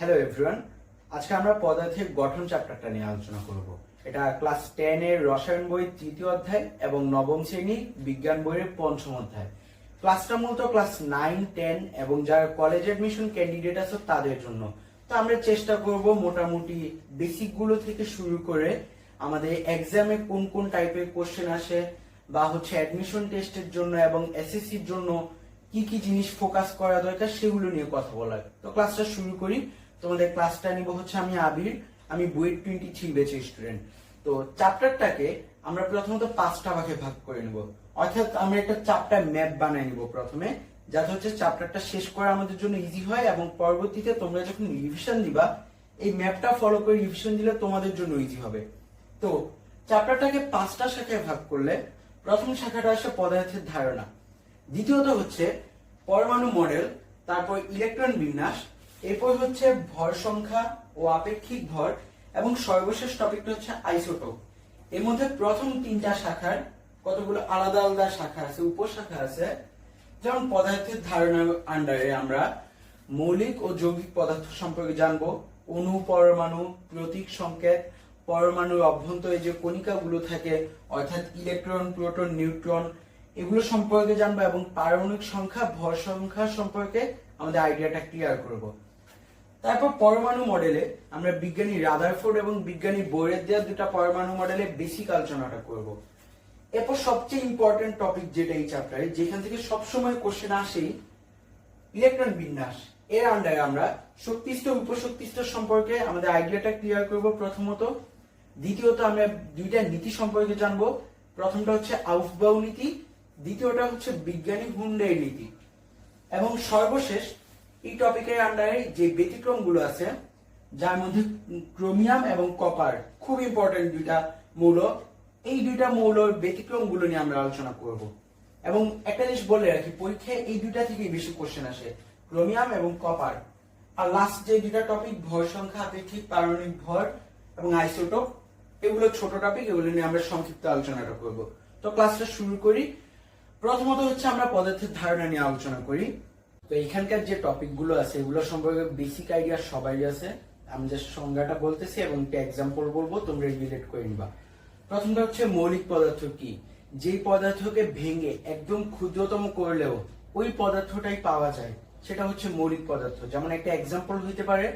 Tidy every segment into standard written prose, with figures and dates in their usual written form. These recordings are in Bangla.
হ্যালো এভরিওয়ান, আজকে আমরা পদার্থের গঠন চ্যাপ্টারটা নিয়ে আলোচনা করব। এটা ক্লাস 10 এর রসায়ন বইয়ের তৃতীয় অধ্যায় এবং নবম শ্রেণীর বিজ্ঞান বইয়ের পঞ্চম অধ্যায়। ক্লাসটা মূলত ক্লাস 9, 10 এবং যারা কলেজ অ্যাডমিশন ক্যান্ডিডেট আছে তাদের জন্য। তো আমরা চেষ্টা করব মোটামুটি বেসিক গুলো থেকে শুরু করে আমাদের এক্সামে কোন কোন টাইপের কোশ্চেন আসে বা অ্যাডমিশন টেস্টের জন্য এবং এসএসসির জন্য কি কি জিনিস ফোকাস করা দরকার সেগুলো নিয়ে কথা বলার। তো ক্লাসটা শুরু করি। তোমাদের ক্লাসটা নিব আমি আবির, আমি বইয়ের 23 ব্যাচের স্টুডেন্ট। তো চ্যাপ্টারটাকে আমরা প্রথমত 5টা ভাগে ভাগ করে নেব, অর্থাৎ আমরা একটা চ্যাপ্টার ম্যাপ বানিয়ে নিব প্রথমে, যাতে চ্যাপ্টারটা শেষ করা আমাদের জন্য ইজি হয় এবং পরবর্তীতে তোমরা যখন রিভিশন দিবা এই ম্যাপটা ফলো করে রিভিশন দিলে তোমাদের জন্য ইজি হবে। তো চ্যাপ্টারটাকে 5টা শাখায় ভাগ করলে প্রথম শাখাটা আসে পদার্থের ধারণা, দ্বিতীয়ত পরমাণু মডেল, তারপর ইলেকট্রন বিন্যাস, এরপর ভর সংখ্যা ও আপেক্ষিক ভর এবং সর্বশেষ টপিকটা আইসোটোপ। এর মধ্যে প্রথম 3টা শাখার কতগুলো আলাদা আলাদা শাখা আছে, উপশাখা আছে। যেমন পদার্থের ধারণার আন্ডারে আমরা মৌলিক ও যৌগিক পদার্থ সম্পর্কে জানবো, অণু, পরমাণু, প্রতীক সংকেত, পরমাণুর অভ্যন্তরে যে কণিকাগুলো থাকে অর্থাৎ ইলেকট্রন, প্রোটন, নিউট্রন, এগুলো সম্পর্কে জানবো এবং পারমাণবিক সংখ্যা, ভর সংখ্যা সম্পর্কে আমাদের আইডিয়াটা ক্লিয়ার করব। তারপর পরমাণু মডেলে আমরা বিজ্ঞানী রাদারফোর্ড এবং বিজ্ঞানী বোরের দেওয়া দুটা পরমাণু মডেলে বেসিক আলোচনাটা করব। এরপর সবচেয়ে ইম্পর্টেন্ট টপিক যেটা এই চ্যাপ্টারে, যেখান থেকে সবসময় কোশ্চেন আসেই, ইলেকট্রন বিন্যাস। এর আন্ডারে আমরা শক্তি স্তর, উপশক্তি স্তর সম্পর্কে আমাদের আইডিয়াটা ক্লিয়ার করব প্রথমত। দ্বিতীয়ত আমরা দুইটা নীতি সম্পর্কে জানবো, প্রথমটা আউফবাউ নীতি, দ্বিতীয়টা বিজ্ঞানী হুন্ডের নীতি। এবং সর্বশেষ এই টপিকের আন্ডারে যে ব্যতিক্রম গুলো আছে, যার মধ্যে ক্রোমিয়াম এবং কপার খুব ইম্পর্টেন্ট দুইটা মৌল, এই দুইটা মৌলের ব্যতিক্রম গুলো নিয়ে আমরা আলোচনা করব। এবং একটা জিনিস বলে রাখি, পরীক্ষায় এই দুইটা থেকেই বেশি কোশ্চেন আসে, ক্রোমিয়াম এবং কপার। আর লাস্ট যে দুইটা টপিক, ভর সংখ্যা, আপেক্ষিক পারমাণবিক ভর এবং আইসোটোপ, এগুলো ছোট টপিক, এগুলো নিয়ে আমরা সংক্ষিপ্ত আলোচনাটা করব। তো ক্লাসটা শুরু করি। প্রথমত আমরা পদার্থের ধারণা নিয়ে আলোচনা করি। তো এখানকার যে টপিক গুলো আছে এগুলো সম্পর্কে বেসিক আইডিয়া সবাই আছে। আমি যে সংজ্ঞাটা বলতেছি এবং একটা এক্সাম্পল বলবো, তোমরা রিলেট করে নিবা। প্রথমটা মৌলিক পদার্থ কি, যেই পদার্থকে ভেঙে একদম ক্ষুদ্রতম করলেও ওই পদার্থটাই পাওয়া যায়, সেটা মৌলিক পদার্থ। যেমন একটা এক্সাম্পল হইতে পারে,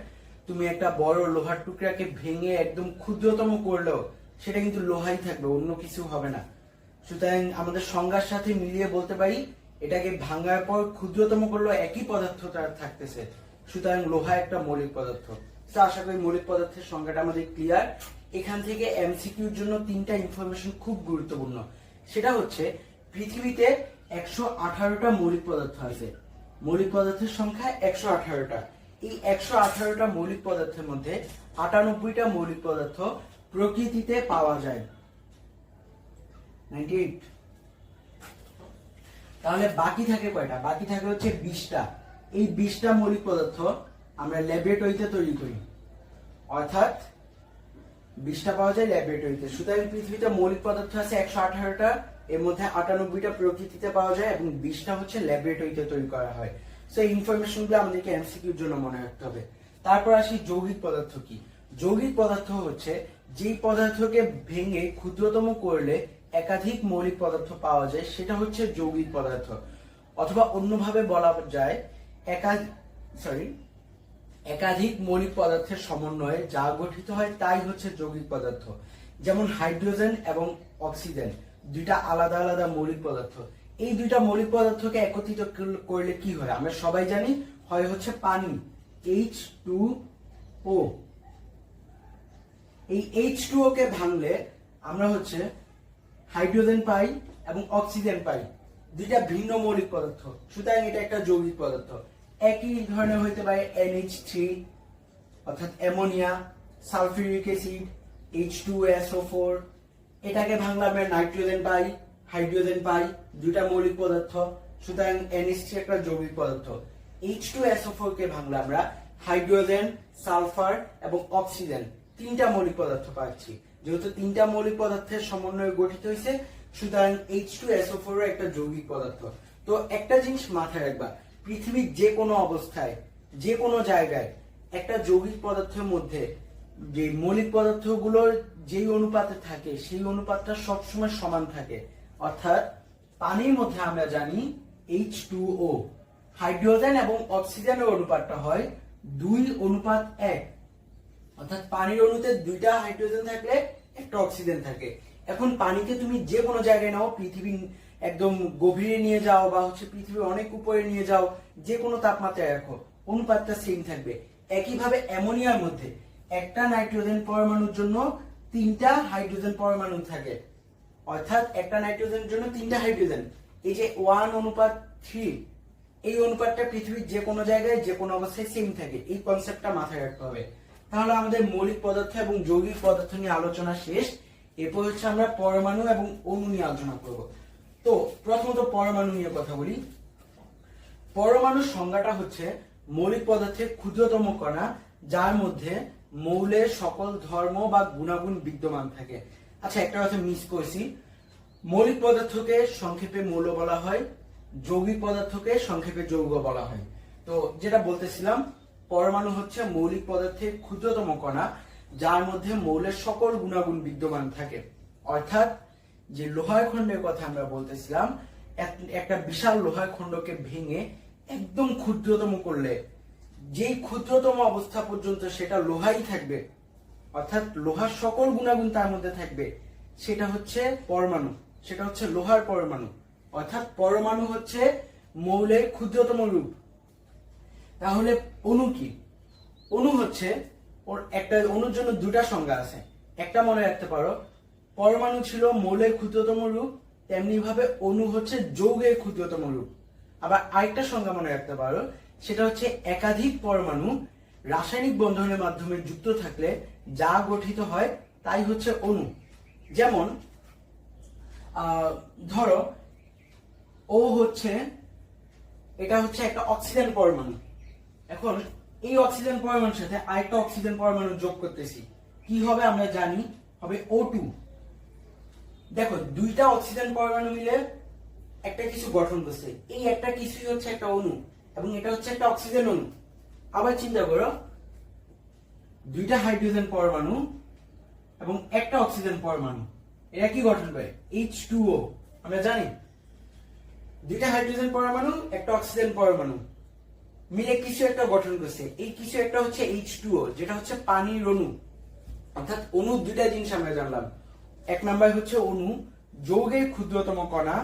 তুমি একটা বড় লোহার টুকরাকে ভেঙে একদম ক্ষুদ্রতম করলেও সেটা কিন্তু লোহাই থাকবে, অন্য কিছু হবে না। সুতরাং আমাদের সংজ্ঞার সাথে মিলিয়ে বলতে পারি, এটাকে ভাঙার পর ক্ষুদ্রতম করলেও একই পদার্থ তার থাকতেছে, সুতরাং লোহা একটা মৌলিক পদার্থ। তো আশা করি মৌলিক পদার্থের সংজ্ঞাটা আমাদের ক্লিয়ার। এখান থেকে এমসিকিউর জন্য 3টা ইনফরমেশন খুব গুরুত্বপূর্ণ। সেটা পৃথিবীতে 118টা মৌলিক পদার্থ আছে, মৌলিক পদার্থের সংখ্যা 118টা। এই 118টা মৌলিক পদার্থের মধ্যে 98টা মৌলিক পদার্থ প্রকৃতিতে পাওয়া যায়, 98। তাহলে বাকি থাকে কয়টা? বাকি থাকে 20টা। এই 20টা মৌলিক পদার্থ আমরা ল্যাবরেটরিতে তৈরি করি, অর্থাৎ 20টা পাওয়া যায় ল্যাবরেটরিতে। সুতরাং পৃথিবীতে মৌলিক পদার্থ আছে 118টা, এর মধ্যে 98টা প্রকৃতিতে পাওয়া যায় এবং 20টা ল্যাবরেটরিতে তৈরি করা হয়। সো এই ইনফরমেশনগুলো আমাদেরকে এমসিকিউর জন্য মনে রাখতে হবে। তারপর আসি যৌগিক পদার্থ কি। যৌগিক পদার্থ যেই পদার্থকে ভেঙে ক্ষুদ্রতম করলে একাধিক মৌলিক পদার্থ পাওয়া যায়, সেটা যৌগিক পদার্থ। অথবা অন্যভাবে বলা যায় একাধিক মৌলিক পদার্থের সমন্বয়ে যা গঠিত হয় তাই যৌগিক পদার্থ। যেমন হাইড্রোজেন এবং অক্সিজেন দুইটা আলাদা আলাদা মৌলিক পদার্থ। এই দুইটা মৌলিক পদার্থকে একত্রিত করলে কি হয় আমরা সবাই জানি, হয় পানি, H2O। এই H2O কে ভাঙলে আমরা হাইড্রোজেন পাই এবং অক্সিজেন পাই, দুইটা ভিন্ন মৌলিক পদার্থ। সুতরাং এটা একটা যৌগিক পদার্থ। একই ধরনের হইতে পারে NH3 অর্থাৎ অ্যামোনিয়া, সালফিউরিক অ্যাসিড, H2SO4, এটাকে ভাঙলে আমরা নাইট্রোজেন পাই, হাইড্রোজেন পাই, দুইটা মৌলিক পদার্থ। সুতরাং NH3 একটা যৌগিক পদার্থ। H2SO4 কে ভাঙলে আমরা হাইড্রোজেন, সালফার এবং অক্সিজেন, 3টা মৌলিক পদার্থ পাচ্ছি। যেহেতু 3টা মৌলিক পদার্থের সমন্বয়ে গঠিত হয়েছে, সুতরাং H2SO4 একটা যৌগিক পদার্থ। তো একটা জিনিস মাথায় রাখবা, পৃথিবীর যে কোনো অবস্থায়, যে কোনো জায়গায় একটা যৌগিক পদার্থের মধ্যে যে মৌলিক পদার্থগুলোর যেই অনুপাতে থাকে সেই অনুপাতটা সবসময় সমান থাকে। অর্থাৎ পানির মধ্যে আমরা জানি H2O, হাইড্রোজেন এবং অক্সিজেনের অনুপাতটা হয় 2:1। অর্থাৎ পানির অণুতে 2টা হাইড্রোজেন থাকলে একটা অক্সিজেন থাকে। এখন পানিকে তুমি যে কোনো জায়গায় নাও, পৃথিবীর একদম গভীরে নিয়ে যাও বা পৃথিবীর অনেক উপরে নিয়ে যাও, যে কোনো তাপমাত্রায় রাখো, অনুপাতটা সেম থাকবে। একইভাবে অ্যামোনিয়ার মধ্যে একটা নাইট্রোজেন পরমাণুর জন্য 3টা হাইড্রোজেন পরমাণু থাকে। অর্থাৎ একটা নাইট্রোজেনের জন্য 3টা হাইড্রোজেন। এই যে 1:3, এই অনুপাতটা পৃথিবীর যে কোনো জায়গায় যে কোনো অবস্থায় সেম থাকে। এই কনসেপ্টটা মাথায় রাখতে হবে। তাহলে আমাদের মৌলিক পদার্থ এবং যৌগিক পদার্থ নিয়ে আলোচনা শেষ। এরপর আমরা পরমাণু এবং অণু নিয়ে আলোচনা করব। তো প্রথমত পরমাণু নিয়ে কথা বলি। পরমাণুর সংজ্ঞাটা হচ্ছে মৌলিক পদার্থের ক্ষুদ্রতম কণা, যার মধ্যে মৌলের সকল ধর্ম বা গুণাগুণ বিদ্যমান থাকে। আচ্ছা, একটা কথা মিস করছি। মৌলিক পদার্থকে সংক্ষেপে মৌল বলা হয়, যৌগিক পদার্থকে সংক্ষেপে যৌগ বলা হয়। তো যেটা বলতেছিলাম, পরমাণু হচ্ছে মৌলিক পদার্থের ক্ষুদ্রতম কণা, যার মধ্যে মৌলের সকল গুণাগুণ বিদ্যমান থাকে। অর্থাৎ যে লোহার খণ্ডের কথা আমরা বলতেছিলাম, একটা বিশাল লোহার খণ্ডকে ভেঙে একদম ক্ষুদ্রতম করলে যেই ক্ষুদ্রতম অবস্থা পর্যন্ত সেটা লোহাই থাকবে, অর্থাৎ লোহার সকল গুণাগুণ তার মধ্যে থাকবে, সেটা হচ্ছে পরমাণু, সেটা হচ্ছে লোহার পরমাণু। অর্থাৎ পরমাণু হচ্ছে মৌলের ক্ষুদ্রতম রূপ। তাহলে অণু কি? অণু হচ্ছে, ওর একটা অণুর জন্য 2টা সংজ্ঞা আছে। একটা মনে রাখতে পারো, পরমাণু ছিল মৌলের ক্ষুদ্রতম রূপ, তেমনি ভাবে অণু হচ্ছে যৌগের ক্ষুদ্রতম রূপ। আবার আরেকটা সংজ্ঞা মনে রাখতে পারো, সেটা হচ্ছে একাধিক পরমাণু রাসায়নিক বন্ধনের মাধ্যমে যুক্ত থাকলে যা গঠিত হয় তাই হচ্ছে অণু। যেমন ধরো ও হচ্ছে, এটা হচ্ছে একটা অক্সিজেন পরমাণু। এখন এই অক্সিজেন পরমাণুর সাথে আরেকটা অক্সিজেন পরমাণু যোগ করতেছি, কি হবে আমরা জানি, হবে O2। দেখো, 2টা অক্সিজেন পরমাণু মিলে একটা কিছু গঠন করছে, এই একটা কিছুই হচ্ছে একটা অণু, এবং এটা হচ্ছে একটা অক্সিজেন অণু। আবার চিন্তা করো, 2টা হাইড্রোজেন পরমাণু এবং একটা অক্সিজেন পরমাণু, এরা কি গঠন করে? H2O। আমরা জানি 2টা হাইড্রোজেন পরমাণু, একটা অক্সিজেন পরমাণু মিলে কিছু একটা গঠন করছে, এই কিছু একটা হচ্ছে H2O, যেটা হচ্ছে পানির অণু। অর্থাৎ অণু 2টা জিনিস আমরা জানলাম। এক নাম্বার হচ্ছে অণু, যৌগের ক্ষুদ্রতম কণা।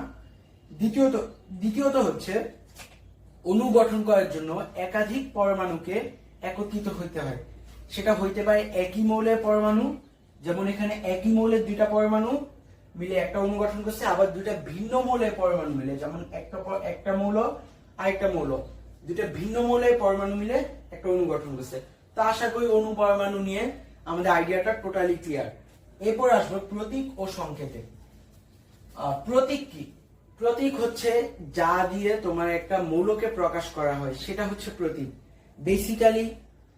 দ্বিতীয়ত হচ্ছে অণু গঠন করার জন্য একাধিক পরমাণুকে একত্রিত হইতে হয়। সেটা হইতে পারে একই মৌলের পরমাণু, যেমন এখানে একই মৌলের 2টা পরমাণু মিলে একটা অণু গঠন করছে, আবার 2টা ভিন্ন মৌলের পরমাণু মিলে, যেমন একটা মৌল আরেকটা মৌল, 2টা ভিন্ন মৌলের পরমাণু মিলে একটা অণু গঠন করছে। তো আশা করি অণু পরমাণু নিয়ে আমাদের আইডিয়াটা টোটালি ক্লিয়ার। এরপর আসবো প্রতীক ও সংকেতে। প্রতীক কি? প্রতীক হচ্ছে যা দিয়ে তোমার একটা মৌলকে প্রকাশ করা হয়, সেটা হচ্ছে প্রতীক। বেসিক্যালি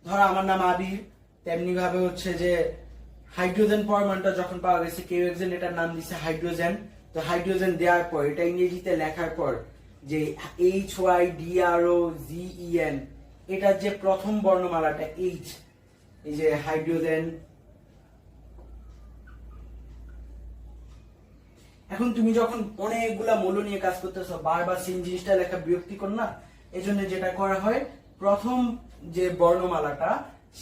ধরো আমার নাম আবির, তেমনি ভাবে হচ্ছে যে হাইড্রোজেন পরমাণুটা যখন পাওয়া গেছে, কেউ একজন এটার নাম দিচ্ছে হাইড্রোজেন। তো হাইড্রোজেন দেওয়ার পর, এটা ইংরেজিতে লেখার পর যে HYDROGEN, এটার যে প্রথম বর্ণমালাটা H, এই যে হাইড্রোজেন। এখন তুমি যখন অনেকগুলা মৌল নিয়ে কাজ করতেছো, বারবার সেম জিনিসটা লেখা বিরক্তিকর না? এই জন্য যেটা করা হয়, প্রথম যে বর্ণমালাটা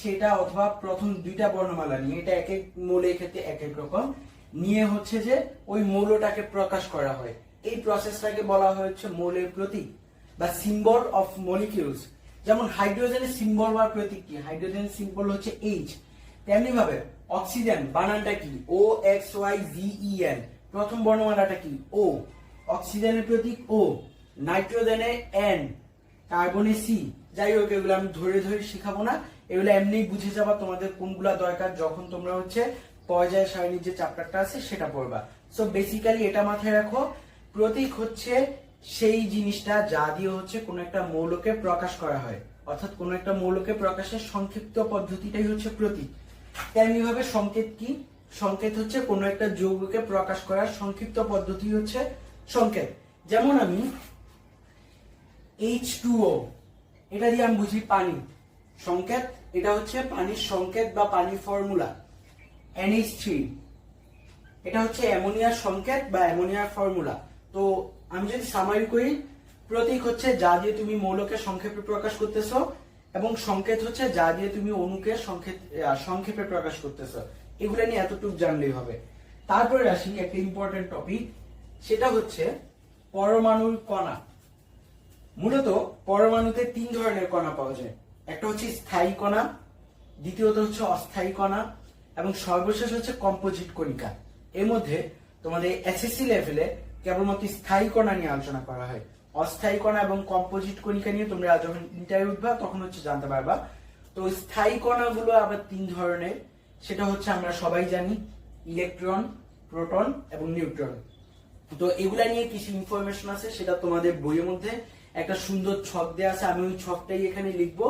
সেটা, অথবা প্রথম 2টা বর্ণমালা নিয়ে, এটা এক এক মৌলের ক্ষেত্রে এক এক রকম নিয়ে হচ্ছে যে ওই মৌলটাকে প্রকাশ করা হয়। এই প্রসেসটাকে বলা হচ্ছে মৌলের প্রতীক বা সিম্বল অফ মলিকিউলস। যেমন হাইড্রোজেনের সিম্বল বা প্রতীক কি? হাইড্রোজেনের সিম্বল হচ্ছে H। তেমনি ভাবে অক্সিজেন বানানটা কি? OXYGEN, প্রথম বর্ণমালাটা কি? O। অক্সিজেনের প্রতীক O, নাইট্রোজেনের N, কার্বনের C। যাই হোক, এগুলো আমি ধরে ধরে শিখাবো না, এগুলো এমনি বুঝে যাবা তোমাদের কোনগুলা দরকার যখন তোমরা হচ্ছে পর্যায় সারণীর যে চ্যাপ্টারটা আছে সেটা পড়বা। সো বেসিক্যালি এটা মাথায় রাখো, প্রতীক হচ্ছে সেই জিনিসটা যা দিয়ে হচ্ছে কোন একটা মৌলকে প্রকাশ করা হয়, অর্থাৎ কোন একটা মৌলকে প্রকাশের সংক্ষিপ্ত পদ্ধতিটাই হচ্ছে প্রতীক। তেমনি ভাবে সংকেত কি? সংকেত হচ্ছে কোন একটা যৌগকে প্রকাশ করার সংক্ষিপ্ত পদ্ধতি হচ্ছে সংকেত। যেমন আমি H2O, এটা দিয়ে আমি বুঝি পানি। সংকেত, এটা হচ্ছে পানির সংকেত বা পানির ফর্মুলা NH3। এটা হচ্ছে অ্যামোনিয়ার সংকেত বা অ্যামোনিয়ার ফর্মুলা। তো আমি যদি সামারি করি, প্রতীক হচ্ছে যা দিয়ে তুমি মৌলকে সংক্ষেপে প্রকাশ করতেছো, এবং সংকেত হচ্ছে যা দিয়ে তুমি অণুকে সংক্ষেপে প্রকাশ করতেছো। এগুলা নিয়ে এতটুকু জানলেই হবে। তারপরে আসি একটা ইম্পর্টেন্ট টপিক, সেটা হচ্ছে পরমাণুর কণা। মূলত পরমাণুতে 3 ধরনের কণা পাওয়া যায়। একটা হচ্ছে স্থায়ী কণা, দ্বিতীয়ত হচ্ছে অস্থায়ী কণা, এবং সর্বশেষ হচ্ছে কম্পোজিট কণিকা। এর মধ্যে তোমাদের এসএসসি লেভেলে কেবলমাত্র স্থায়ী কণা নিয়ে আলোচনা করা হয়। অস্থায়ী কণা এবং কম্পোজিট কণিকা নিয়ে তোমরা যখন ইন্টারভিউ উঠবা তখন হচ্ছে জানতে পারবা। তো স্থায়ী কণাগুলো আবার 3 ধরনের, সেটা হচ্ছে আমরা সবাই জানি ইলেকট্রন, প্রোটন এবং নিউট্রন। তো এগুলা নিয়ে কিছু ইনফরমেশন আছে, সেটা তোমাদের বইয়ের মধ্যে একটা সুন্দর ছক দেওয়া আছে। আমি ওই ছকটাই এখানে লিখবো,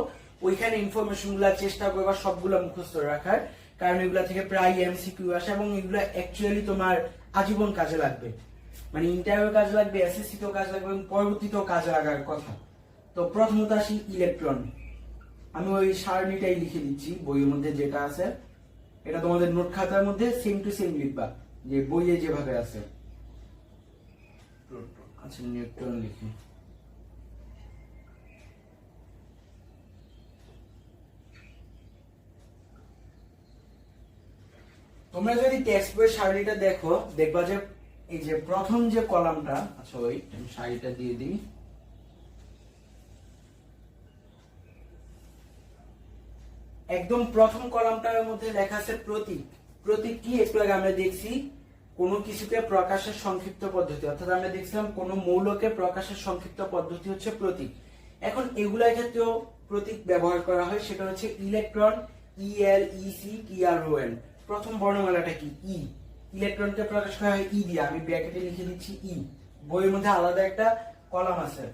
ওইখানে ইনফরমেশন গুলা চেষ্টা করবা সবগুলা মুখস্থ রাখার, কারণ এগুলা থেকে প্রায় এমসিকিউ আসে এবং এগুলা অ্যাকচুয়ালি তোমার আজীবন কাজে লাগবে। মানে ইন্টারভিউ কাজে লাগবে, এসএসসি তেও কাজে লাগবে এবং পরবর্তীতেও কাজে লাগার কথা। তো প্রথমত আসি ইলেকট্রন। আমি ওই সারণীটাই লিখে দিচ্ছি বইয়ের মধ্যে যেটা আছে, এটা তোমাদের নোট খাতার মধ্যে সেম টু সেম লিখবা, যে বইয়ে যেভাবে আছে। আচ্ছা, নিউট্রন লিখি। তোমরা যদি টেক্সট বইয়ের সারণীটা দেখো, দেখবা যে এই যে প্রথম যে কলামটা, আচ্ছা ওই সারিটা দিয়ে দিই। একদম প্রথম কলামটার মধ্যে লেখা আছে প্রতীক। প্রতীক কি একটু আগে আমরা দেখছি, কোন কিছুকে প্রকাশের সংক্ষিপ্ত পদ্ধতি, অর্থাৎ আমরা দেখছিলাম কোন মৌলকে প্রকাশের সংক্ষিপ্ত পদ্ধতি হচ্ছে প্রতীক। এখন এগুলার ক্ষেত্রেও প্রতীক ব্যবহার করা হয়, সেটা হচ্ছে ইলেকট্রন, ELECTRON। প্রথম বর্ণমালাটা কি? ই। ইলেকট্রনকে প্রকাশ করা হয় ই দিয়ে, আমি ব্র্যাকেটে লিখে দিচ্ছি ই। বইয়ের মধ্যে আলাদা একটা কলাম আছে।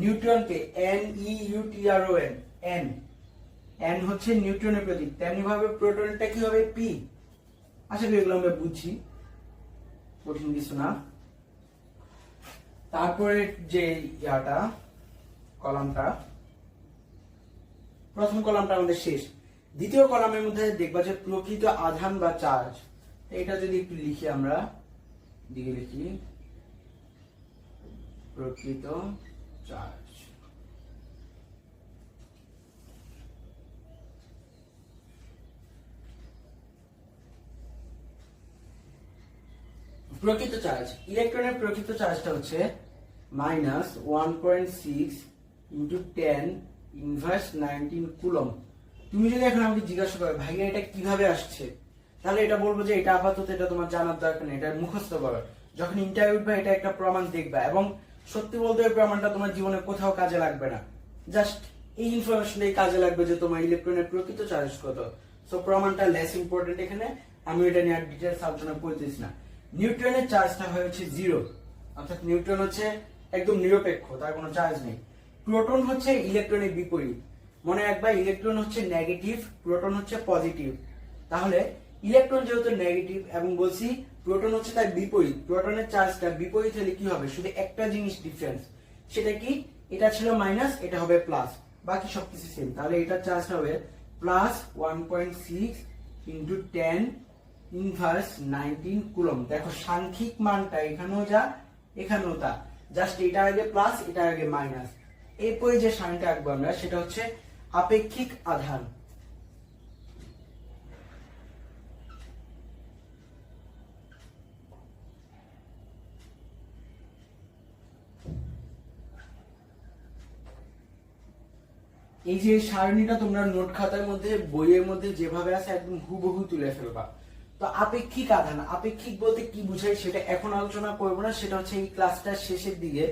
নিউট্রনকে NEUTRON, এন। এন হচ্ছে নিউট্রনের প্রতীক। তেমনি ভাবে প্রোটনটা কি হবে? পি। আশা করি এগুলো আমরা বুঝছি, কঠিন কিছু না। তারপরে যে ইয়াটা কলামটা, প্রথম কলামটা আমাদের শেষ। দ্বিতীয় কলামের মধ্যে দেখবা যে প্রকৃত আধান বা চার্জ। এটা যদি একটু লিখি, আমরা দিকে লিখি প্রকৃত চার্জ। প্রকৃত চার্জ, ইলেকট্রনের প্রকৃত চার্জটা হচ্ছে -1.6 × 10⁻19 কুলম। তুমি যদি এখন আমাকে জিজ্ঞাসা করো ভাইয়া এটা কিভাবে আসছে, তাহলে এটা বলবো যে এটা আপাতত এটা তোমার জানার দরকার নেই, এটা মুখস্থ করো। যখন ইন্টারভিউ উঠবে এটা একটা প্রমাণ দেখবা, এবং সত্যি বলতে এই প্রমাণটা তোমার জীবনে কোথাও কাজে লাগবে না, জাস্ট এই ইনফরমেশনটাই কাজে লাগবে যে তোমার ইলেকট্রনের প্রকৃত চার্জ কত। সো প্রমাণটা লেস ইম্পর্টেন্ট এখানে, আমি এটা নিয়ে আর ডিটেইলস আলোচনা করতেছি না। নিউট্রনের চার্জটা হচ্ছে 0, অর্থাৎ নিউট্রন হচ্ছে একদম নিরপেক্ষ, তার কোনো চার্জ নেই। প্রোটন হচ্ছে ইলেকট্রনের বিপরীত। মনে রাখবা, ইলেকট্রন হচ্ছে নেগেটিভ, প্রোটন হচ্ছে পজিটিভ। তাহলে ইলেকট্রন যেহেতু নেগেটিভ এবং বলছি প্রোটন হচ্ছে তার বিপরীত, প্রোটনের চার্জটা বিপরীত হলে কি হবে? শুধু একটা জিনিস ডিফারেন্স, সেটা কি? এটা ছিল মাইনাস, এটা হবে প্লাস, বাকি সবকিছু সেম। তাহলে এটার চার্জটা হবে +1.6 × 10⁻19 কুলম। দেখো সাংখ্যিক মানটা এখানেও যা এখানেও তা, জাস্ট এটা আগে প্লাস এটা আগে মাইনাস। এরপরে যে সাইনটা আঁকবো আমরা, সেটা হচ্ছে আপেক্ষিক আধান। এই যে সারণীটা তোমরা নোট খাতার মধ্যে বইয়ের মধ্যে যেভাবে আছে একদম হুবহু তুলে ফেলবা। তো আপেক্ষিক আধান, আপেক্ষিক বলতে কি বুঝায় সেটা এখন আলোচনা করবো না, সেটা হচ্ছে এই ক্লাসটার শেষের দিকে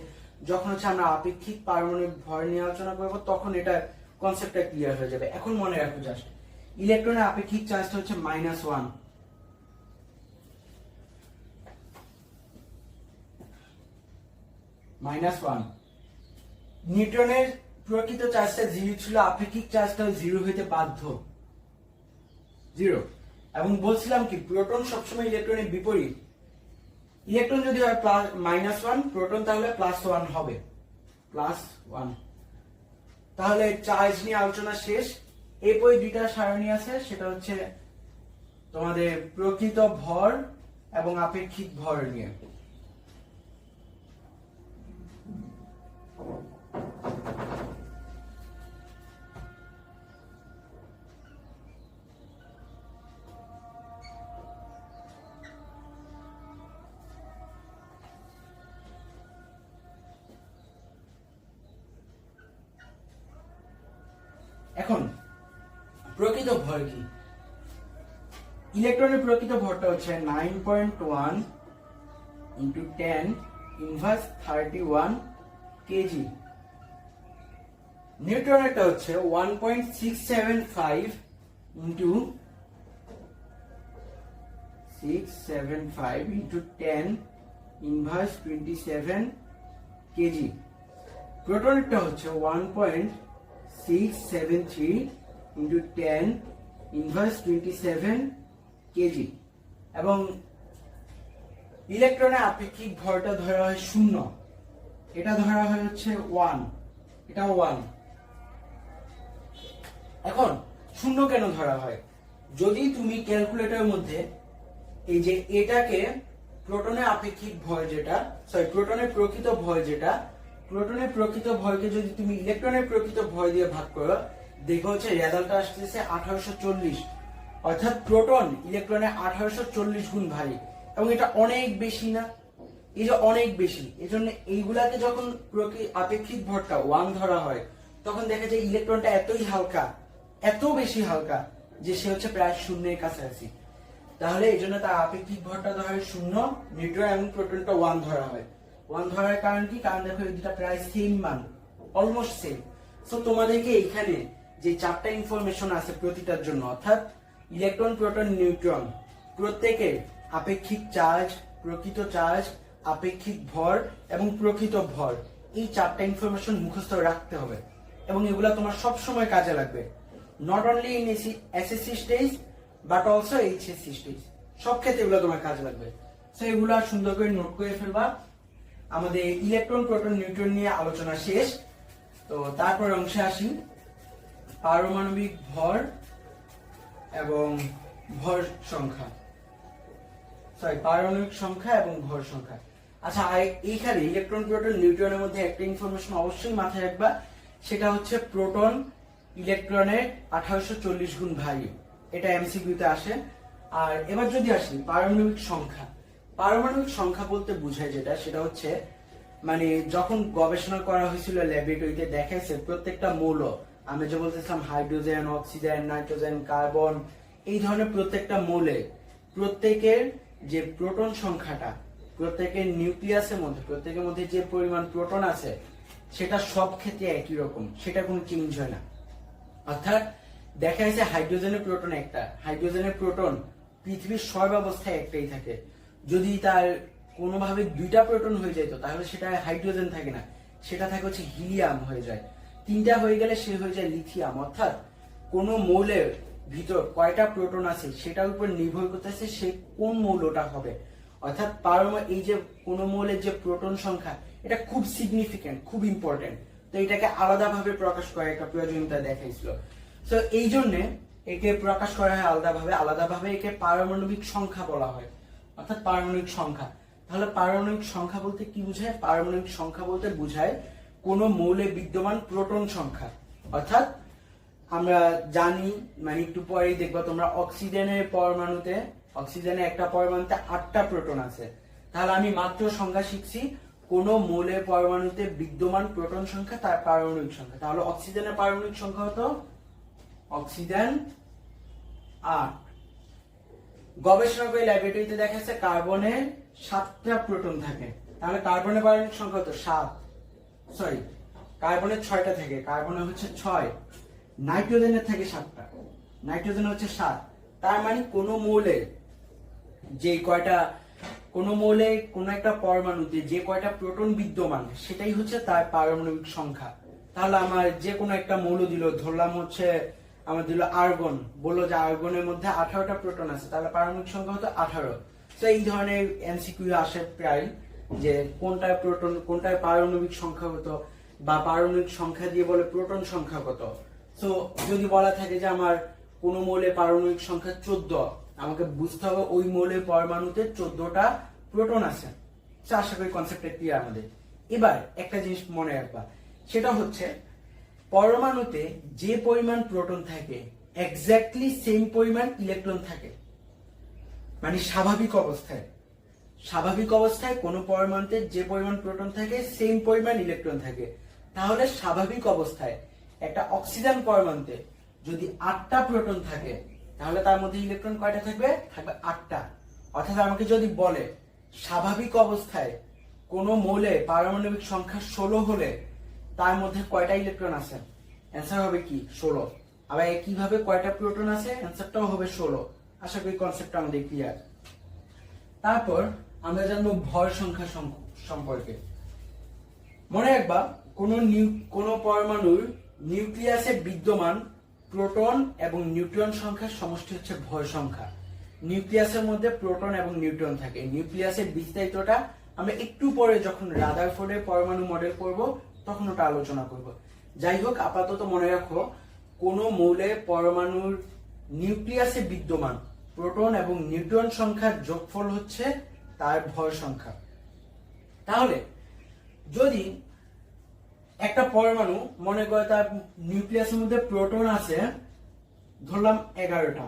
যখন হচ্ছে আমরা আপেক্ষিক পারমাণবিক ভর নিয়ে আলোচনা করবো, তখন এটা কনসেপ্টটা ক্লিয়ার হয়ে যাবে। এখন মনে রাখো জাস্ট ইলেকট্রনের আপেক্ষিক চার্জটা হচ্ছে -1। -1। নিউট্রনের প্রকৃত চার্জটা 0 ছিল, আপেক্ষিক চার্জটাও 0 হইতে বাধ্য, 0। এবং বলছিলাম কি প্রোটন সবসময় ইলেকট্রনের বিপরীত। ইলেকট্রন যদি হয় -1, প্রোটন তাহলে +1 হবে, +1। তাহলে চার্জ নিয়ে আলোচনা শেষ। এরপরে দুইটা সারণী আছে, সেটা হচ্ছে তোমাদের প্রকৃত ভর এবং আপেক্ষিক ভর নিয়ে। এখন প্রকৃত ভর কি? ইলেকট্রনের প্রকৃত ভরটা হচ্ছে 9.1 ইন্টু 10 ইনভার্স 31 কেজি। নিউট্রনেরটা হচ্ছে 1.675 ইন্টু 675 ইন্টু 10 ইনভার্স 27 কেজি। প্রোটনেরটা হচ্ছে 1.673 ইন্টু 10 ইনভার্স 27 কেজি। এবং ইলেকট্রনের আপেক্ষিক ভরটা ধরা হয় 0, এটা ধরা হয় হচ্ছে 1, এটা 1। এখন 0 কেন ধরা হয়? যদি তুমি ক্যালকুলেটরের মধ্যে এই যে এটাকে প্রোটনের আপেক্ষিক ভর যেটা, সরি প্রোটনের প্রকৃত ভর যেটা, প্রোটনের প্রকৃত ভরকে যদি তুমি ইলেকট্রনের প্রকৃত ভর দিয়ে ভাগ করো, দেখো হচ্ছে রেজাল্টটা আসতেছে 1840। অর্থাৎ প্রোটন ইলেকট্রনের 1840 গুণ ভারী, এবং এটা অনেক বেশি না? এই যে অনেক বেশি, এজন্য এইগুলাকে যখন আপেক্ষিক ভরটা 1 ধরা হয়, তখন দেখা যায় ইলেকট্রনটা এতই হালকা, এত বেশি হালকা যে সে হচ্ছে প্রায় শূন্যের কাছাকাছি। তাহলে এই জন্য তার আপেক্ষিক ভরটা ধরা হয় 0, নিউট্রন এবং প্রোটনটা 1 ধরা হয়। 1 ধরার কারণ কি? কারণ দেখো এই দুটা প্রায় সেম মান, অলমোস্ট সেম। সো তোমাদেরকে এখানে যে 4টা ইনফরমেশন আছে প্রতিটার জন্য, অর্থাৎ ইলেকট্রন, প্রোটন, নিউট্রন প্রত্যেকের আপেক্ষিক চার্জ, প্রকৃত চার্জ, আপেক্ষিক ভর এবং প্রকৃত ভর, এই 4টা ইনফরমেশন মুখস্থ রাখতে হবে, এবং এগুলা তোমার সব সময় কাজে লাগবে। Not only in SSC stage but also HSC stage, সব ক্ষেত্রে এগুলো তোমার কাজে লাগবে। সো এগুলা সুন্দর করে নোট করে ফেলবা। আমাদের ইলেকট্রন, প্রোটন, নিউট্রন নিয়ে আলোচনা শেষ। তো তারপর অংশে আসি, পারমাণবিক ভর এবং ভর সংখ্যা, পারমাণবিক সংখ্যা এবং ভর সংখ্যা। আচ্ছা, এইখানে ইলেকট্রন, প্রোটন, নিউট্রনের মধ্যে একটা ইনফরমেশন অবশ্যই মাথায় রাখবা, সেটা হচ্ছে প্রোটন ইলেকট্রনের 1840 গুণ ভারী। এটা এমসিকিউতে আসে। আর এবার যদি আসি পারমাণবিক সংখ্যা, পারমাণবিক সংখ্যা বলতে বোঝায় যেটা, সেটা হচ্ছে মানে যখন গবেষণা করা হয়েছিল ল্যাবরেটরিতে, দেখাইছে প্রত্যেকটা মৌল, আমি যে বলতেছিলাম হাইড্রোজেন, অক্সিজেন, নাইট্রোজেন, কার্বন, এই ধরনের প্রত্যেকটা মৌলে প্রত্যেকের যে প্রোটন সংখ্যাটা, প্রত্যেকের নিউক্লিয়াসের মধ্যে, প্রত্যেকের মধ্যে যে পরিমাণ প্রোটন আছে, সেটা সব ক্ষেত্রে একই রকম, সেটা কোনো চেঞ্জ হয় না। অর্থাৎ দেখা যাচ্ছে হাইড্রোজেনের প্রোটন একটা, হাইড্রোজেনের প্রোটন পৃথিবীর সব অবস্থায় একটাই থাকে। যদি তার কোনোভাবে 2টা প্রোটন হয়ে যেত, তাহলে সেটা হাইড্রোজেন থাকে না, সেটা থাকে হচ্ছে হিলিয়াম হয়ে যায়। 3টা হয়ে গেলে সে হয়ে যায় লিথিয়াম। অর্থাৎ কোন মৌলের ভিতর কয়টা প্রোটন আছে সেটার উপর নির্ভর করতেছে সে কোন মৌলটা হবে। অর্থাৎ এই যে কোন মৌলের যে প্রোটন সংখ্যা, এটা খুব সিগনিফিক্যান্ট, খুব ইম্পর্টেন্ট। তো এটাকে আলাদাভাবে প্রকাশ করার একটা প্রয়োজনীয়তা দেখাইছিল। তো এই জন্য একে প্রকাশ করা হয় আলাদাভাবে, আলাদাভাবে একে পারমাণবিক সংখ্যা বলা হয়, অর্থাৎ পারমাণবিক সংখ্যা। তাহলে পারমাণবিক সংখ্যা বলতে কি বোঝায়? পারমাণবিক সংখ্যা বলতে বোঝায় কোন মৌলে বিদ্যমান প্রোটন সংখ্যা। অর্থাৎ আমরা জানি, মানে একটু পরেই দেখবা তোমরা, অক্সিজেনের পরমাণুতে, অক্সিজেনের একটা পরমাণুতে 8টা প্রোটন আছে। তাহলে আমি মাত্র সংখ্যা শিখছি কোন মৌলের পরমাণুতে বিদ্যমান প্রোটন সংখ্যা, তার পারমাণবিক সংখ্যা। তাহলে অক্সিজেনের পারমাণবিক সংখ্যা হতো অক্সিজেন 8। গবেষণা করে ল্যাবরেটরিতে দেখা যাচ্ছে কার্বনের 7টা প্রোটন থাকে। তাহলে কার্বনের পারমাণবিক সংখ্যা হতো 7, সরি কার্বনের 6টা থাকে, কার্বনের হচ্ছে 6। নাইট্রোজেনের থাকে 7টা, নাইট্রোজেন হচ্ছে 7। তার মানে কোন মৌলে যে কয়টা, কোন মৌলে কোন একটা পরমাণুতে যে কয়টা প্রোটন বিদ্যমান, সেটাই হচ্ছে তার পারমাণবিক সংখ্যা। তাহলে আমার যে কোনো একটা মৌল দিল, ধরলাম হচ্ছে আমার দিল আর্গন, বললো যে আর্গনের মধ্যে 18টা প্রোটন আছে, তাহলে পারমাণবিক সংখ্যা হতো 18। তো এই ধরনের এমসিকিউ আসে প্রায়, যে কোনটার প্রোটন, কোনটার পারমাণবিক সংখ্যা কত, বা পারমাণবিক সংখ্যা দিয়ে বলে প্রোটন সংখ্যা কত। সো যদি বলা থাকে যে আমার কোন মৌলের পারমাণবিক সংখ্যা 14, আমাকে বুঝতে হবে ওই মৌলের পরমাণুতে 14টা প্রোটন আছে। আশা করি কনসেপ্টটা ক্লিয়ার আমাদের। এবার একটা জিনিস মনে রাখবা, সেটা হচ্ছে পরমাণুতে যে পরিমাণ প্রোটন থাকে এক্স্যাক্টলি সেম পরিমাণ ইলেকট্রন থাকে। মানে স্বাভাবিক অবস্থায় কোন পরমাণুতে যে পরিমাণ প্রোটন থাকে সেম পরিমাণ ইলেকট্রন থাকে। তাহলে স্বাভাবিক অবস্থায় একটা অক্সিজেন পরমাণুতে যদি 8টা প্রোটন থাকে তাহলে তার মধ্যে ইলেকট্রন কয়টা থাকবে? থাকবে 8টা। অর্থাৎ আমাকে যদি বলে স্বাভাবিক অবস্থায় কোন মৌলে পারমাণবিক সংখ্যা 16 হলে তার মধ্যে কয়টা ইলেকট্রন আছে, অ্যান্সার হবে কি 16। আবার কিভাবে কয়টা প্রোটন আছে, অ্যান্সারটাও হবে 16। আশা করি কনসেপ্টটা আমাদের ক্লিয়ার। তারপর আমরা জানবো ভর সংখ্যা সম্পর্কে। মনে রাখবা কোন পরমাণুর নিউক্লিয়াসে বিদ্যমান প্রোটন এবং নিউট্রন সংখ্যার সমষ্টি হচ্ছে ভর সংখ্যা। নিউক্লিয়াসের মধ্যে প্রোটন এবং নিউট্রন থাকে। নিউক্লিয়াসের বিস্তারিতটা আমরা একটু পরে যখন রাদারফোর্ডের পরমাণু মডেল করব তখন ওটা আলোচনা করব। যাই হোক, আপাতত মনে রাখো কোন মৌলের পরমাণুর নিউক্লিয়াসে বিদ্যমান প্রোটন এবং নিউট্রন সংখ্যার যোগফল হচ্ছে তার ভর সংখ্যা। তাহলে যদি একটা পরমাণু মনে করে তার নিউক্লিয়াসের মধ্যে প্রোটন আছে ধরলাম 11টা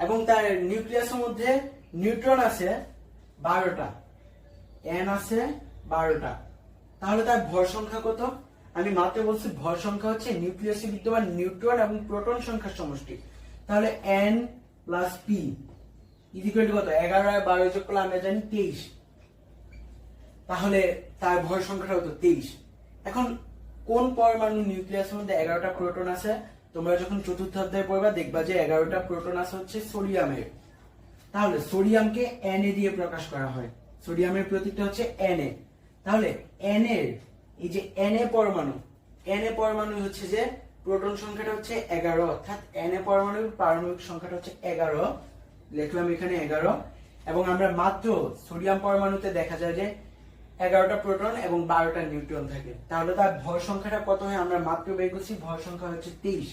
এবং তার নিউক্লিয়াসের মধ্যে নিউট্রন আছে 12টা, n আছে 12টা, তাহলে তার ভর সংখ্যা কত? আমি মাত্র বলছি ভর সংখ্যা হচ্ছে নিউক্লিয়াসে বিদ্যমান নিউট্রন এবং প্রোটন সংখ্যার সমষ্টি। তাহলে n plus p equal to কত? 11 আর 12 যোগ করলে আমরা জানি 23। তাহলে তার ভর সংখ্যাটা হতো 23। এখন কোন পরমাণু নিউক্লিয়াসের মধ্যে 11টা প্রোটন আছে? তোমরা যখন চতুর্থ অধ্যায়ে পড়বা দেখবা যে 11টা প্রোটন আছে হচ্ছে সোডিয়ামের। তাহলে সোডিয়ামকে Na দিয়ে প্রকাশ করা হয়। সোডিয়ামের প্রতীকটা হচ্ছে Na। তাহলে Na এর এই যে Na পরমাণু হচ্ছে যে প্রোটন সংখ্যাটা হচ্ছে 11, অর্থাৎ Na পরমাণুর পারমাণবিক সংখ্যাটা হচ্ছে 11। লিখলাম এখানে 11। এবং আমরা মাত্র সোডিয়াম পরমাণুতে দেখা যায় যে 11টা প্রোটন এবং 12টা নিউট্রন থাকে। তাহলে তার ভর সংখ্যাটা কত হয় আমরা মাত্র বের করছি, ভর সংখ্যা হচ্ছে 23।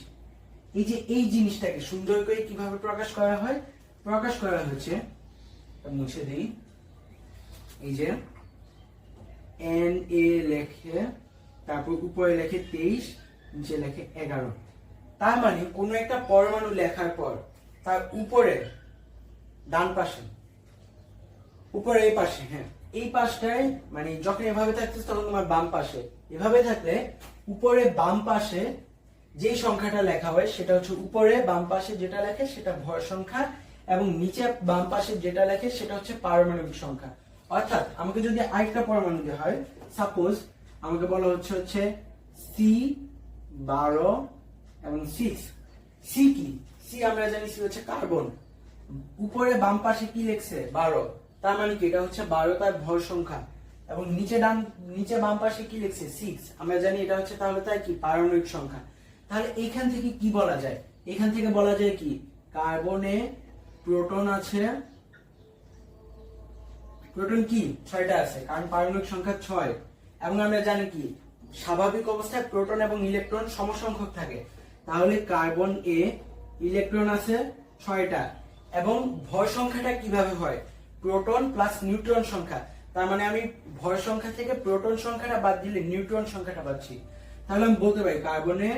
এই যে এই জিনিসটাকে সুন্দর করে কিভাবে প্রকাশ করা হয়? প্রকাশ করা হচ্ছে, মুছে দেই, এই যে Na লেখে, তারপর উপরে লেখে 23, নিচে লেখে 11। তার মানে কোন একটা পরমাণু লেখার পর তার উপরে ডান পাশে, উপরে এই পাশে, হ্যাঁ এই পাশটায়, মানে যখন এভাবে থাকছে তখন তোমার বাম পাশে, এভাবে থাকলে উপরে বাম পাশে যে সংখ্যাটা লেখা হয় সেটা হচ্ছে উপরে বাম পাশে যেটা লেখে সেটা ভর সংখ্যা এবং নিচে বাম পাশে যেটা লেখে সেটা হচ্ছে পারমাণবিক সংখ্যা। অর্থাৎ আমাকে যদি আরেকটা পরমাণু দেওয়া হয়, সাপোজ আমাকে বলা হচ্ছে C12 এবং 6। সি কি? সি আমরা জানি সি হচ্ছে কার্বন। উপরে বাম পাশে কি লিখছে? 12। তার মানে কি এটা হচ্ছে 12 তার ভর সংখ্যা। এবং নিচে বাম পাশে কি লিখছে? 6। আমরা জানি এটা হচ্ছে তাহলে তাই কি পারমাণবিক সংখ্যা। তাহলে এইখান থেকে কি বলা যায়? এখান থেকে বলা যায় কি কার্বনে প্রোটন আছে, প্রোটন কি 6টা আছে, কারণ পারমাণবিক সংখ্যা 6। এবং আমরা জানি কি স্বাভাবিক অবস্থায় প্রোটন এবং ইলেকট্রন সমসংখ্যক থাকে। তাহলে কার্বন এ ইলেকট্রন আছে 6টা। এবং ভর সংখ্যাটা কিভাবে হয়? প্রোটন প্লাস নিউট্রন সংখ্যা। তার মানে আমি ভর সংখ্যা থেকে প্রোটন সংখ্যাটা বাদ দিলে নিউট্রন সংখ্যাটা পাচ্ছি। তাহলে আমি বলতে পারি কার্বনে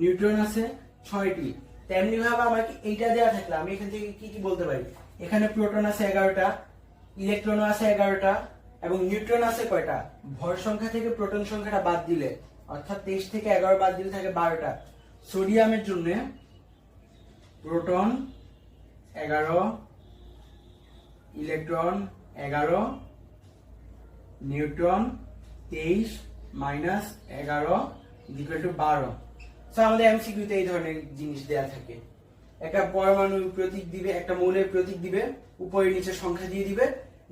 নিউট্রন আছে 6টি। তেমনি ভাবে আমাকে এইটা দেওয়া থাকলে আমি এখান থেকে কি কি বলতে পারি? এখানে প্রোটন আছে 11টা, ইলেকট্রন আছে 11টা এবং নিউট্রন আছে কয়টা? ভর সংখ্যা থেকে প্রোটন সংখ্যাটা বাদ দিলে, অর্থাৎ 23 থেকে 11 বাদ দিলে থাকে 12টা। সোডিয়ামের জন্য proton 11, electron 11, neutron 23 minus 11 equal to 12। আমাদের এমসিকিউতে এই ধরনের জিনিস দেয়া থাকে। একটা পরমাণুর প্রতীক দিবে, একটা মৌলের প্রতীক দিবে, উপরে নিচে সংখ্যা দিয়ে দিবে,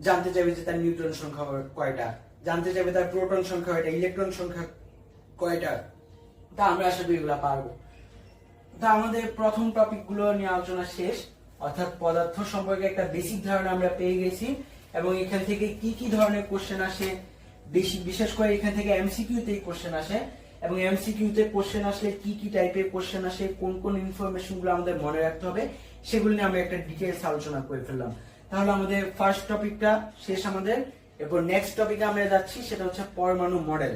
জানতে চাইবে যে তার নিউট্রন সংখ্যা কয়টা, জানতে চাইবে তার প্রোটন সংখ্যা কয়টা, ইলেকট্রন সংখ্যা কয়টা। তা আমরা আশা করি এগুলো পারবো। তা আমাদের প্রথম টপিক গুলো নিয়ে আলোচনা শেষ, অর্থাৎ পদার্থ সম্পর্কে একটা বেসিক ধারণা আমরা পেয়ে গেছি। এবং এখান থেকে কি কি ধরনের কোশ্চেন আসে, বিশেষ করে এখান থেকে এমসিকিউ তে কোশ্চেন আসে এবং এমসিকিউতে কোশ্চেন আসলে কি কি টাইপের কোশ্চেন আসে, কোন কোন ইনফরমেশন গুলো আমাদের মনে রাখতে হবে, সেগুলো নিয়ে আমরা একটা ডিটেলস আলোচনা করে ফেললাম। তাহলে আমাদের ফার্স্ট টপিকটা শেষ আমাদের। এরপর নেক্সট টপিকে আমরা যাচ্ছি, সেটা হচ্ছে পরমাণু মডেল।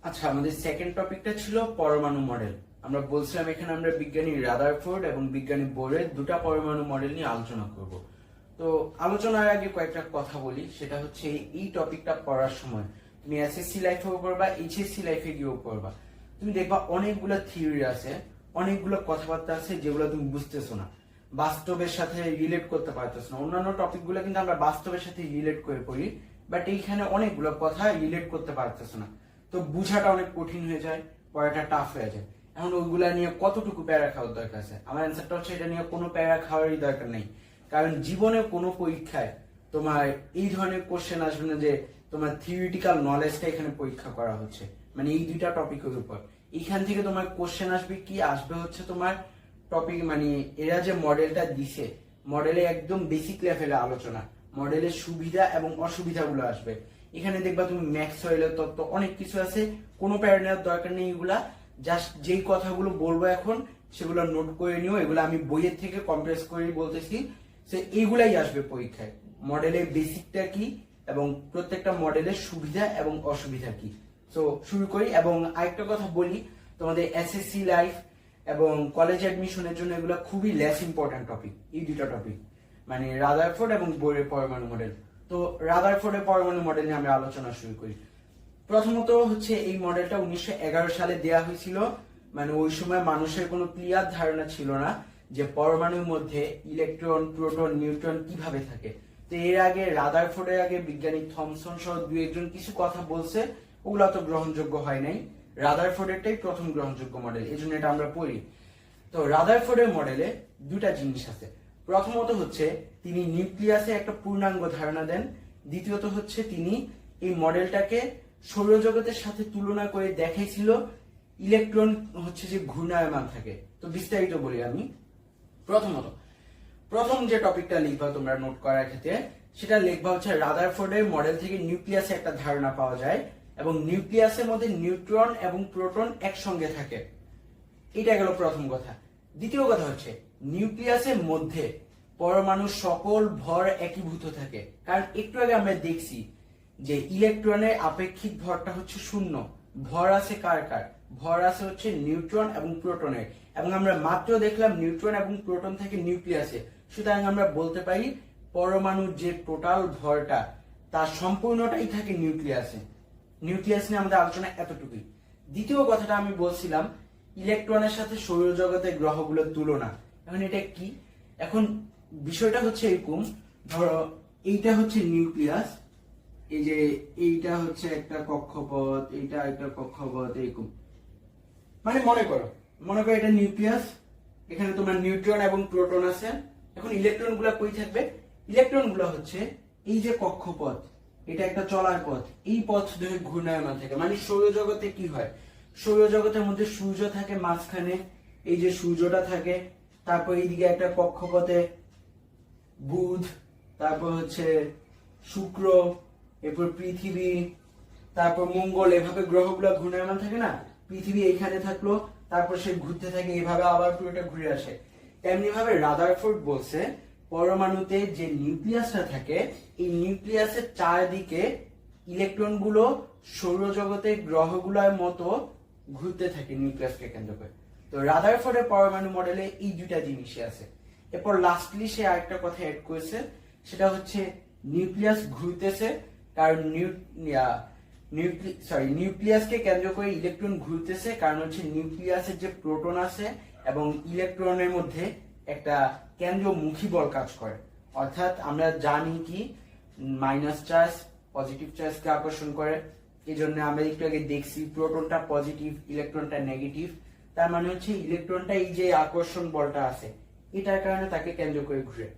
আচ্ছা, আমাদের সেকেন্ড টপিকটা ছিল পরমাণু মডেল। আমরা বলছিলাম এখানে আমরা বিজ্ঞানী রাদারফোর্ড এবং বিজ্ঞানী বোরের দুটা পরমাণু মডেল নিয়ে আলোচনা করব। তো আলোচনার আগে কয়েকটা কথা বলি, সেটা হচ্ছে এই টপিকটা পড়ার সময় তুমি এসএসসি লাইফেও পড়বা, এইচএসসি লাইফে গিয়েও পড়বা, তুমি দেখবা অনেকগুলো থিওরি আছে, অনেকগুলো কথাবার্তা আছে যেগুলো তুমি বুঝতেছো না, বাস্তবের সাথে রিলেট করতে পারতেছো না। অন্যান্য টপিকগুলো কিন্তু আমরা বাস্তবের সাথে রিলেট করে পড়ি, বাট এইখানে অনেকগুলো কথা রিলেট করতে পারতেছো না, তো বুঝাটা অনেক কঠিন হয়ে যায়, পড়াটা টাফ হয়ে যায়। এখন ওইগুলা নিয়ে কতটুকু প্যারা খাওয়ার দরকার আছে? আমার অ্যান্সারটা হচ্ছে এটা নিয়ে কোনো প্যারা খাওয়ারই দরকার নেই। কারণ জীবনে কোনো পরীক্ষায় তোমার এই ধরনের কোশ্চেন আসবে না যে তোমার থিওরিটিক্যাল নলেজটা এখানে পরীক্ষা করা হচ্ছে, মানে এই দুইটা টপিকের উপর। এইখান থেকে তোমার কোশ্চেন আসবে কি আসবে হচ্ছে তোমার টপিক, মানে এরা যে মডেলটা দিছে, মডেলে একদম বেসিক লেভেলে আলোচনা, মডেলের সুবিধা এবং অসুবিধাগুলো আসবে। এখানে দেখবা তুমি ম্যাক্সওয়েলের তত্ত্ব, অনেক কিছু আছে, কোনো প্যারা নেওয়ার দরকার নেই। এগুলা জাস্ট যেই কথাগুলো বলবো এখন সেগুলো নোট করে নিও, এগুলো আমি বইয়ের থেকে কম্প্রেস করে বলতেছি, সে এইগুলাই আসবে পরীক্ষায়। মডেলের বেসিকটা কি এবং প্রত্যেকটা মডেলের সুবিধা এবং অসুবিধা কি। তো শুরু করি। এবং আরেকটা কথা বলি, তোমাদের এসএসসি লাইফ এবং কলেজ অ্যাডমিশনের জন্য এগুলো খুবই লেস ইম্পর্টেন্ট টপিক, এই দুটো টপিক, মানে রাদারফোর্ড এবং বোরের পরমাণু মডেল। তো রাদারফোর্ডের পরমাণু মডেল নিয়ে আমরা আলোচনা শুরু করি। প্রথমত হচ্ছে এই মডেলটা 1911 সালে দেয়া হয়েছিল, মানে ওই সময় মানুষের কোনো ক্লিয়ার ধারণা ছিল না যে পরমাণুর মধ্যে ইলেকট্রন, প্রোটন, নিউট্রন কিভাবে থাকে। তো এর আগে রাদারফোর্ডের আগে বিজ্ঞানী থমসন সহ দুই একজন কিছু কথা বলছে, ওগুলো তো গ্রহণযোগ্য হয় নাই। রাদারফোর্ডেরটাই প্রথম গ্রহণযোগ্য মডেল, এই জন্য এটা আমরা পড়ি। তো রাদারফোর্ডের মডেলে দুটা জিনিস আছে। প্রথমত হচ্ছে তিনি নিউক্লিয়াসে একটা পূর্ণাঙ্গ ধারণা দেন। দ্বিতীয়ত হচ্ছে তিনি এই মডেলটাকে সৌরজগতের সাথে তুলনা করে দেখাইছিল ইলেকট্রন হচ্ছে যে ঘূর্ণায়মান থাকে। তো বিস্তারিত বলি আমি। প্রথম যে টপিকটা লিখবা তোমরা নোট করার ক্ষেত্রে, সেটা লিখবা হচ্ছে রাদারফোর্ডের মডেল থেকে নিউক্লিয়াসে একটা ধারণা পাওয়া যায় এবং নিউক্লিয়াসের মধ্যে নিউট্রন এবং প্রোটন একসঙ্গে থাকে। এটা গেল প্রথম কথা। দ্বিতীয় কথা হচ্ছে নিউক্লিয়াসের মধ্যে পরমাণুর সকল ভর একীভূত থাকে। কারণ একটু আগে আমরা দেখছি যে ইলেকট্রনের আপেক্ষিক ভরটা হচ্ছে শূন্য, ভর আছে কার কার? ভর আছে হচ্ছে নিউট্রন এবং প্রোটনের, এবং আমরা মাত্র দেখলাম নিউট্রন এবং প্রোটন থাকে নিউক্লিয়াসে। সুতরাং আমরা বলতে পারি পরমাণুর যে টোটাল ভরটা তার সম্পূর্ণটাই থাকে নিউক্লিয়াসে। নিউক্লিয়াস নিয়ে আমাদের আলোচনা এতটুকুই। দ্বিতীয় কথাটা আমি বলছিলাম ইলেকট্রনের সাথে সৌরজগতের গ্রহগুলোর তুলনা। এখন এটা কি? এখন বিষয়টা হচ্ছে এরকম, ধরো এইটা হচ্ছে নিউক্লিয়াস, এই যে এইটা হচ্ছে একটা কক্ষপথ, এইটা একটা কক্ষপথ, এরকম। মানে মনে করো এটা নিউক্লিয়াস, এখানে তোমার নিউট্রন এবং প্রোটন আছে। এখন ইলেকট্রন গুলা কই থাকবে? ইলেকট্রন গুলা হচ্ছে এই যে কক্ষপথ, এটা একটা চলার পথ, এই পথ ধরে ঘূর্ণায়মান থাকে। মানে সৌরজগতে কি হয়, সৌরজগতের মধ্যে সূর্য থাকে মাঝখানে, এই যে সূর্যটা থাকে, তারপর এইদিকে একটা কক্ষপথে বুধ, তারপর হচ্ছে শুক্র, এরপর পৃথিবী, তারপর মঙ্গল, এভাবে গ্রহগুলো ঘূর্ণায়মান থাকে না। পৃথিবী এইখানে থাকলো, তারপর সে ঘুরতে থাকে, এইভাবে আবার পুরোটা ঘুরে আসে। তেমনি ভাবে রাদারফোর্ড বলছে পরমাণুতে যে নিউক্লিয়াসটা থাকে, এই নিউক্লিয়াসের চারদিকে ইলেকট্রন গুলো সৌরজগতের গ্রহগুলোর মতো ঘুরতে থাকে নিউক্লিয়াসকে কেন্দ্র করে। তো রাদারফোর্ডের পরমাণু মডেলে এই দুইটা জিনিসই আছে। এরপর লাস্টলি সে আরেকটা কথা অ্যাড করেছে, সেটা হচ্ছে নিউক্লিয়াস ঘুরতেছে, কারণ নিউক্লিয়াসকে কেন্দ্র করে ইলেকট্রন ঘুরতেছে, কারণ হচ্ছে নিউক্লিয়াসের যে প্রোটন আছে এবং ইলেকট্রনের মধ্যে একটা কেন্দ্রমুখী বল কাজ করে। অর্থাৎ আমরা জানি কি মাইনাস চার্জ পজিটিভ চার্জকে আকর্ষণ করে, এই জন্য আমরা একটু আগে দেখছি প্রোটনটা পজিটিভ, ইলেকট্রনটা নেগেটিভ। তার মানে হচ্ছে ইলেকট্রনটা এই যে আকর্ষণ বলটা আছে এটার কারণে তাকে কেন্দ্র করে ঘুরে।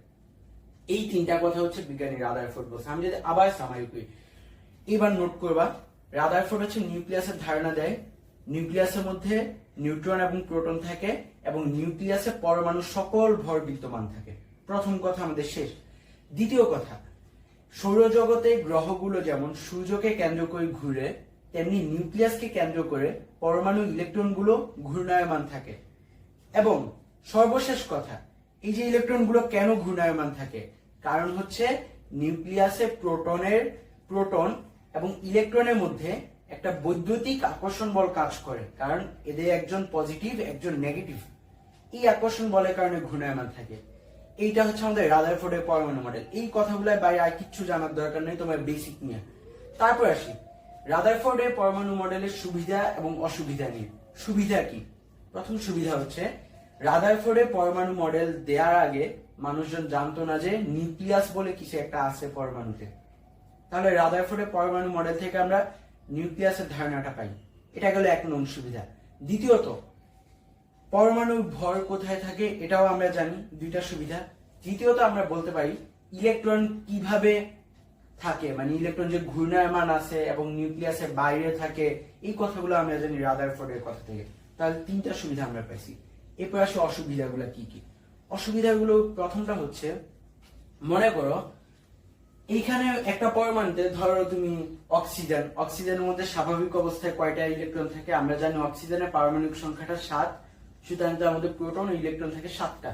এই তিনটা কথা হচ্ছে বিজ্ঞানী রাদারফোর্ড বলছে। আমি যদি আবার সামারি করি, এবার নোট করবা, রাদারফোর্ড হচ্ছে নিউক্লিয়াসের ধারণা দেয়, নিউক্লিয়াসের মধ্যে নিউট্রন এবং প্রোটন থাকে এবং নিউক্লিয়াসে পরমাণুর সকল ভর বিদ্যমান থাকে। প্রথম কথা আমাদের শেষ। দ্বিতীয় কথা, সৌরজগতে গ্রহগুলো যেমন সূর্যকে কেন্দ্র করে ঘুরে, তেমনি নিউক্লিয়াসকে কেন্দ্র করে পরমাণু ইলেকট্রনগুলো ঘূর্ণায়মান থাকে। এবং সর্বশেষ কথা, এই যে ইলেকট্রনগুলো কেন ঘূর্ণায়মান থাকে, কারণ হচ্ছে নিউক্লিয়াসে প্রোটন এবং ইলেকট্রনের মধ্যে একটা বৈদ্যুতিক আকর্ষণ বল কাজ করে, কারণ এদের একজন পজিটিভ একজন নেগেটিভ। এই আকর্ষণ বলের কারণে ঘূর্ণায়মান থাকে। এইটা হচ্ছে আমাদের রাদারফোর্ডের পরমাণু মডেল। এই কথাগুলোর বাইরে আর কিচ্ছু জানার দরকার নেই তোমার বেসিক নিয়ে। তারপর আসি রাদারফোর্ডের পরমাণু মডেলের সুবিধা এবং অসুবিধা নিয়ে। সুবিধা কি? প্রথম সুবিধা হচ্ছে রাদারফোর্ডের পরমাণু মডেল দেওয়ার আগে মানুষজন জানতো না যে নিউক্লিয়াস বলে কিছু একটা আছে পরমাণুতে। তাহলে রাদারফোর্ডের পরমাণু মডেল থেকে আমরা নিউক্লিয়াসের ধারণাটা পাই। এটা গেল 1 নং সুবিধা। দ্বিতীয়ত, পরমাণুর ভর কোথায় থাকে এটাও আমরা জানি, 2টা সুবিধা। তৃতীয়ত, আমরা বলতে পারি ইলেকট্রন কিভাবে থাকে, মানে ইলেকট্রন যে ঘূর্ণায়মান আছে এবং নিউক্লিয়াসের বাইরে থাকে, এই কথাগুলো আমরা জানি রাদারফোর্ডের কথা থেকে। তাহলে 3টা সুবিধা আমরা পাইছি। এরপর আসে অসুবিধাগুলো কি কি। অসুবিধাগুলো প্রথমটা হচ্ছে, মনে করো এইখানে একটা পরমাণুতে ধরো তুমি অক্সিজেনের মধ্যে স্বাভাবিক অবস্থায় কয়টা ইলেকট্রন থাকে? আমরা জানি অক্সিজেনের পারমাণবিক সংখ্যাটা 7, সুতরাং তার মধ্যে প্রোটন ও ইলেকট্রন থাকে 7টা।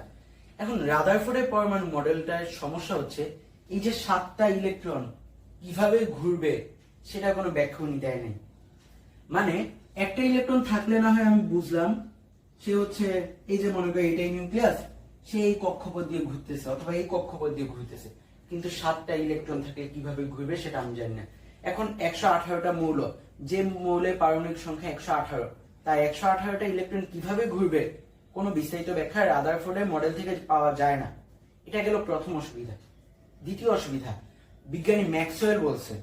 এখন রাদারফোর্ডের পরমাণু মডেলটার সমস্যা হচ্ছে এই যে 7টা ইলেকট্রন কিভাবে ঘুরবে সেটা কোনো ব্যাখ্যা দেয় নাই। মানে একটা ইলেকট্রন থাকলে না হয় আমি বুঝলাম, সে হচ্ছে এই যে মনে করো এটাই নিউক্লিয়াস, সে এই কক্ষপথ দিয়ে ঘুরতেছে অথবা এই কক্ষপথ দিয়ে ঘুরতেছে, কিন্তু 7টা ইলেকট্রন থাকলে কিভাবে ঘুরবে সেটা আমি জানি না। এখন 118টা মৌল, যে মৌলের পারমাণবিক সংখ্যা 118, তাই 118টা ইলেকট্রন কিভাবে ঘুরবে কোনো বিস্তারিত ব্যাখ্যা রাদারফোর্ডের মডেল থেকে পাওয়া যায় না। এটা গেল প্রথম অসুবিধা। দ্বিতীয় অসুবিধা, বিজ্ঞানী ম্যাক্সওয়েল বলছে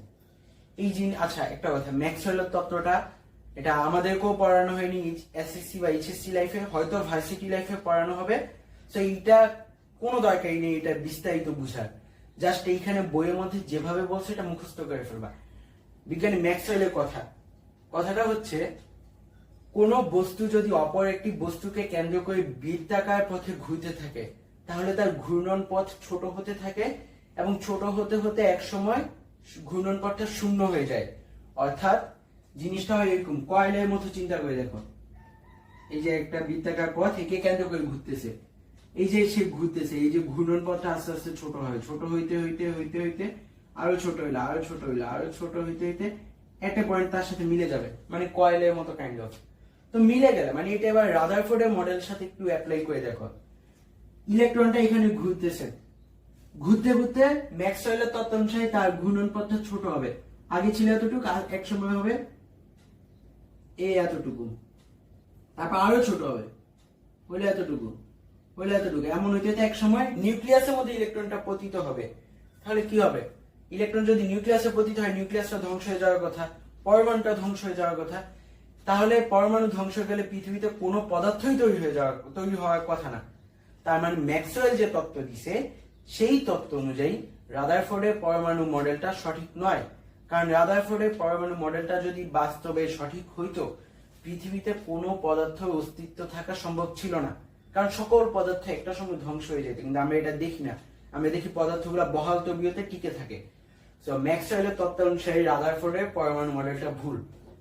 এই আচ্ছা একটা কথা, ম্যাক্সওয়েলের তত্ত্বটা এটা আমাদেরকেও পড়ানো হয়নি এসএসসি বা এইচএসসি লাইফে, হয়তো ভার্সিটি লাইফে পড়ানো হবে। তো এইটা কোনো দরকারই নেই এটা বিস্তারিত বুঝার, জাস্ট এইখানে বইয়ের মধ্যে যেভাবে বলছে এটা মুখস্থ করে ফেলবা। বিজ্ঞানী ম্যাক্সওয়েলের কথাটা হচ্ছে, কোন বস্তু যদি অপর একটি বস্তুকে কেন্দ্র করে বৃত্তাকার পথে ঘুরতে থাকে তাহলে তার ঘূর্ণন পথ ছোট হতে থাকে এবং ছোট হতে হতে এক সময় ঘূর্ণন পথটা শূন্য হয়ে যায়। অর্থাৎ জিনিসটা হয় এরকম, কয়েলের মতো চিন্তা করে দেখো, এই যে একটা বৃত্তাকার পথ একে কেন্দ্র করে ঘুরতেছে, এই যে সে ঘুরতেছে, এই যে ঘূর্ণন পথটা আস্তে আস্তে ছোট হয়, ছোট হইতে হইতে হইতে হইতে আরো ছোট হইলো, আরো ছোট হইলো, আরো ছোট হইতে হইতে একটা পয়েন্ট তার সাথে মিলে যাবে, মানে কয়েলের মতো কাইন্ড অফ। তো মিলে গেলে মানে এটা এবার রাদারফোর্ডের মডেলের সাথে একটু অ্যাপ্লাই করে দেখো। ইলেকট্রনটা এখানে ঘুরতেছে, ঘুরতে ঘুরতে ম্যাক্সওয়েলের তত্ত্ব অনুসারে তার ঘূর্ণন পথটা ছোট হবে। আগে ছিল এতটুকু, এক সময় হবে এই এতটুকু, তারপর আরো ছোট হবে, হইলে এতটুকু, হইলে এতটুকু, এমন হইতে এক সময় নিউক্লিয়াসের মধ্যে ইলেকট্রনটা পতিত হবে। তাহলে কি হবে? ইলেকট্রন যদি নিউক্লিয়াসে পতিত হয়, নিউক্লিয়াসটা ধ্বংস হয়ে যাওয়ার কথা, পরমাণুটা ধ্বংস হয়ে যাওয়ার কথা। তাহলে পরমাণু ধ্বংস হয়ে গেলে পৃথিবীতে কোনো পদার্থই তৈরি হওয়ার কথা না। তার মানে ম্যাক্সওয়েল যে তত্ত্ব দিছে সেই তত্ত্ব অনুযায়ী রাদারফোর্ডের পরমাণু মডেলটা সঠিক নয়। কারণ রাদারফোর্ডের পরমাণু মডেলটা যদি বাস্তবে সঠিক হইতো, পৃথিবীতে কোনো পদার্থের অস্তিত্ব থাকা সম্ভব ছিল না। কারণ সকল পদার্থ একটা সময় ধ্বংস হয়ে যেত, কিন্তু আমরা এটা দেখি না। আমরা দেখি পদার্থগুলো বহাল তবিয়তে টিকে থাকে। সো ম্যাক্সওয়েলের তত্ত্ব অনুসারে রাদারফোর্ডের পরমাণু মডেলটা ভুল।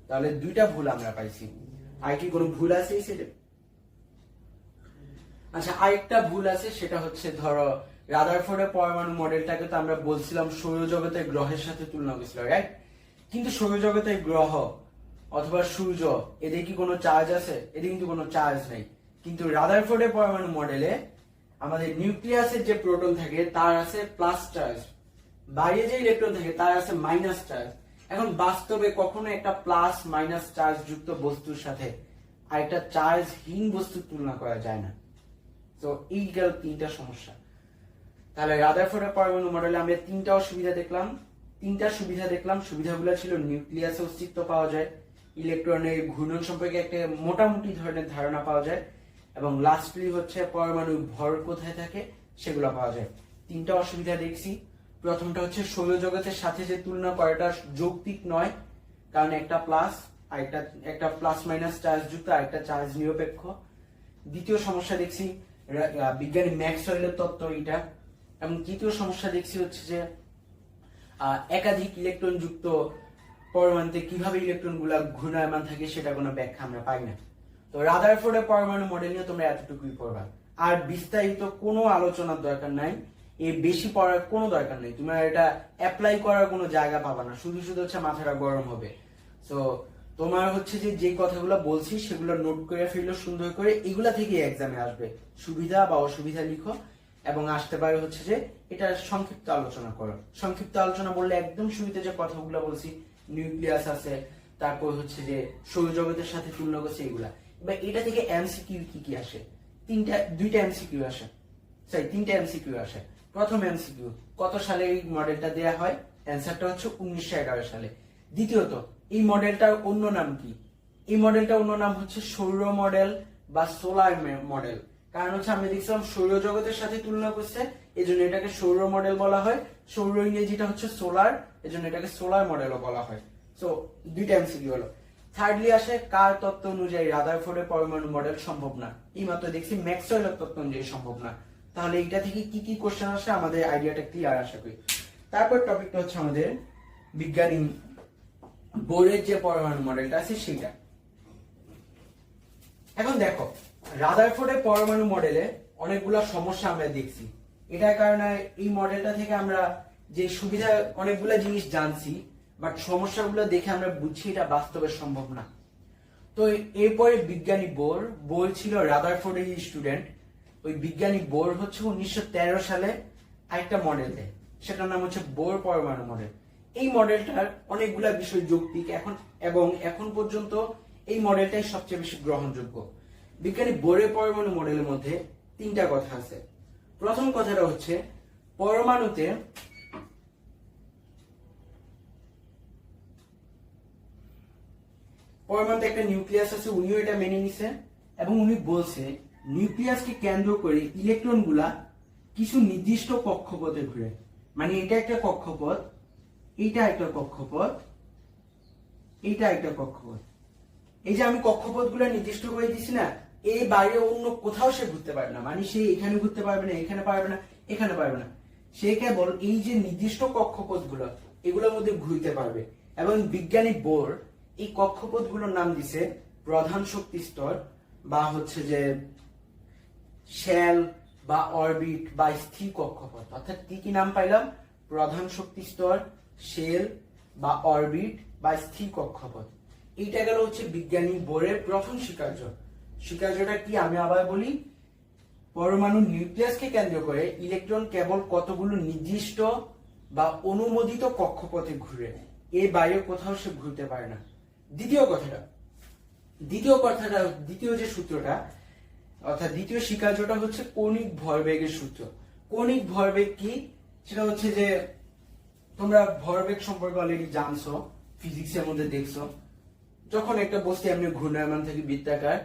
তাহলে 2টা ভুল আমরা পাইছি। আর কি কোনো ভুল আছে এই সেটে? আচ্ছা, আরেকটা ভুল আছে, সেটা হচ্ছে ধরো রাদারফোর্ডের পরমাণু মডেলটাকে তো আমরা বলছিলাম সৌরজগতের গ্রহের সাথে তুলনা করেছিল, রাইট? কিন্তু সৌরজগতের গ্রহ অথবা সূর্য, এদের কি কোনো চার্জ আছে? এদের কিন্তু কোনো চার্জ নেই। কিন্তু রাদারফোর্ডের পরমাণু মডেলে আমাদের নিউক্লিয়াসের যে প্রোটন থাকে তার আছে প্লাস চার্জ, বাইরে যে ইলেকট্রন থাকে তার আছে মাইনাস চার্জ। এখন বাস্তবে কখনো একটা প্লাস মাইনাস চার্জ যুক্ত বস্তুর সাথে আর একটা চার্জহীন বস্তুর তুলনা করা যায় না। তো এই গেল 3টা সমস্যা। তাহলে রাদারফোর্ডের পরমাণু মডেলে আমরা 3টা অসুবিধা দেখলাম, 3টা সুবিধা দেখলাম। সুবিধাগুলো ছিল নিউক্লিয়াসে অস্তিত্ব পাওয়া যায়, ইলেকট্রনের ঘূর্ণন সম্পর্কে একটা মোটামুটি ধরনের ধারণা পাওয়া যায়, এবং লাস্টলি হচ্ছে পরমাণুর ভর কোথায় থাকে সেগুলো পাওয়া যায়। 3টা অসুবিধা দেখছি। প্রথমটা হচ্ছে সৌরজগতের সাথে যে তুলনা করাটা যৌক্তিক নয়, কারণ একটা প্লাস আর একটা প্লাস মাইনাস চার্জ যুক্ত আর একটা চার্জ নিরপেক্ষ। দ্বিতীয় সমস্যা দেখছি বিজ্ঞানী ম্যাক্সওয়েলের তত্ত্ব এটা। এবং তৃতীয় সমস্যা দেখছি হচ্ছে যে একাধিক ইলেকট্রন যুক্ত পরমাণুতে কিভাবে ইলেকট্রন গুলা ঘূর্ণায়মান থাকে সেটা কোনো ব্যাখ্যা আমরা পাই না। তো রাদারফোর্ডের পরমাণু মডেল নিয়ে তোমরা এতটুকুই পড়বা, আর বিস্তারিত কোনো আলোচনার দরকার নাই, এই বেশি পড়ার কোনো দরকার নেই, তোমরা এটা অ্যাপ্লাই করার কোনো জায়গা পাবা না, শুধু শুধু হচ্ছে মাথাটা গরম হবে। তো তোমার হচ্ছে যে কথাগুলো বলছি সেগুলো নোট করে ফেললো সুন্দর করে, এগুলা থেকে এক্সামে আসবে, সুবিধা বা অসুবিধা লিখো, এবং আসতে পারে হচ্ছে যে এটা সংক্ষিপ্ত আলোচনা করো। সংক্ষিপ্ত আলোচনা বললে একদম শুরুতে যে কথাগুলো বলছি, নিউক্লিয়াস আছে, তারপর হচ্ছে যে সৌরজগতের সাথে তুলনা করছে এগুলা। এবার এটা থেকে এমসিকিউ কি কি আসে? দুইটা এমসিকিউ আসে, তিনটা এমসিকিউ আসে। প্রথম এমসিকিউ, কত সালে এই মডেলটা দেয়া হয়? অ্যান্সারটা হচ্ছে 1911 সালে। দ্বিতীয়ত, এই মডেলটার অন্য নাম কি? এই মডেলটার অন্য নাম হচ্ছে সৌর মডেল বা সোলার মডেল। কারণ হচ্ছে আমি দেখছিলাম সৌরজগতের সাথে তুলনা করছে, এই জন্য এটাকে সৌর মডেল বলা হয়। সৌর ইংরেজিটা হচ্ছে সোলার, এই জন্য এটাকে সোলার মডেলও বলা হয়। সো দুইটা এমসিকিউ হলো। থার্ডলি আসে, কার তত্ত্ব অনুযায়ী রাদারফোর্ডের পরমাণু মডেল সম্ভব না? এই মাত্র দেখছি ম্যাক্সওয়েলের তত্ত্ব অনুযায়ী সম্ভব না। তাহলে এইটা থেকে কি কি কোশ্চেন আসে আমাদের আইডিয়াটা ক্লিয়ার আশা করি। তারপর টপিকটা হচ্ছে আমাদের বিজ্ঞানী বোরের যে পরমাণু মডেলটা আছে সেটা। এখন দেখো, রাদারফোর্ডের পরমাণু মডেলে অনেকগুলা সমস্যা আমরা দেখছি। এটার কারণে এই মডেলটা থেকে আমরা যে সুবিধা অনেকগুলা জিনিস জানছি, বাট সমস্যাগুলো দেখে আমরা বুঝছি এটা বাস্তবে সম্ভব না। তো এরপরে বিজ্ঞানী বোর ছিল রাদারফোর্ডের স্টুডেন্ট। ওই বিজ্ঞানী বোর হচ্ছে 1913 সালে আরেকটা মডেল দেয়, সেটার নাম হচ্ছে বোর পরমাণু মডেল। এই মডেলটার অনেকগুলা বিষয় যৌক্তিক এবং এখন পর্যন্ত এই মডেলটাই সবচেয়ে বেশি গ্রহণযোগ্য। বিজ্ঞানী বোরের পরমাণু মডেলের মধ্যে তিনটা কথা আছে। প্রথম কথাটা হচ্ছে পরমাণুতে একটা নিউক্লিয়াস আছে, উনিও এটা মেনে নিছে, এবং উনি বলছে নিউক্লিয়াসকে কেন্দ্র করে ইলেকট্রন গুলা কিছু নির্দিষ্ট কক্ষপথে ঘুরে। মানে এটা একটা কক্ষপথ, এইটা একটা কক্ষপথ, এইটা একটা কক্ষপথ। এই যে আমি কক্ষপথ গুলা নির্দিষ্ট করে দিছি না, এই বাইরে অন্য কোথাও সে ঘুরতে পারবে না। মানে সে এখানে ঘুরতে পারবে না, এখানে পারবে না, এখানে পারবে না, সে কেবল এই যে নির্দিষ্ট কক্ষপথ গুলো এগুলোর মধ্যে ঘুরতে পারবে। এবং বিজ্ঞানী বোর এই কক্ষপথ গুলোর নাম দিছে প্রধান শক্তি স্তর, বা হচ্ছে যে শেল বা অরবিট বা স্থির কক্ষপথ। অর্থাৎ কি কি নাম পাইলাম? প্রধান শক্তি স্তর, শেল বা অরবিট বা স্থির কক্ষপথ। এইটা গেল হচ্ছে বিজ্ঞানী বোরের প্রথম স্বীকার্য। স্বীকার্যটা কি আমি আবার বলি, পরমাণু নিউক্লিয়াসকে কেন্দ্র করে ইলেকট্রন কেবল কতগুলো নির্দিষ্ট বা অনুমোদিত কক্ষপথে ঘুরে, এর বাইরে কোথাও সে ঘুরতে পারে না। দ্বিতীয় যে সূত্রটা, অর্থাৎ দ্বিতীয় স্বীকার্যটা হচ্ছে কৌণিক ভরবেগের সূত্র। কৌণিক ভরবেগ কি? সেটা হচ্ছে যে তোমরা ভরবেগ সম্পর্কে অলরেডি জানছো, ফিজিক্সের মধ্যে দেখছো। যখন একটা বস্তু এমনি ঘূর্ণায়মান থাকে বৃত্তাকার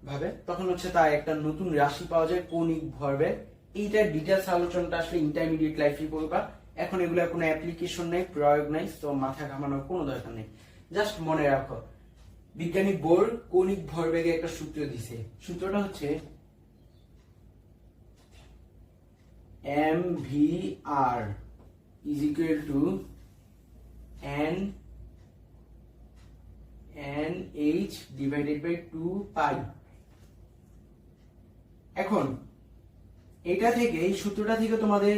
ভাবে, তখন হচ্ছে তার একটা নতুন রাশি পাওয়া যায়, কৌণিক ভরবেগ। এইটার ডিটেলস আলোচনাটা আসলে ইন্টারমিডিয়েট লাইফে করবা। এখন এগুলোর কোনো অ্যাপ্লিকেশন নেই, প্রয়োগ নাই, তো মাথা ঘামানোর কোনো দরকার নেই। জাস্ট মনে রাখো, বিজ্ঞানী বোর কৌণিক ভরবেগে একটা সূত্র দিছে। সূত্রটা হচ্ছে mvr is equal to nh divided by 2 pi। এখন এটা থেকে, এই সূত্রটা থেকে তোমাদের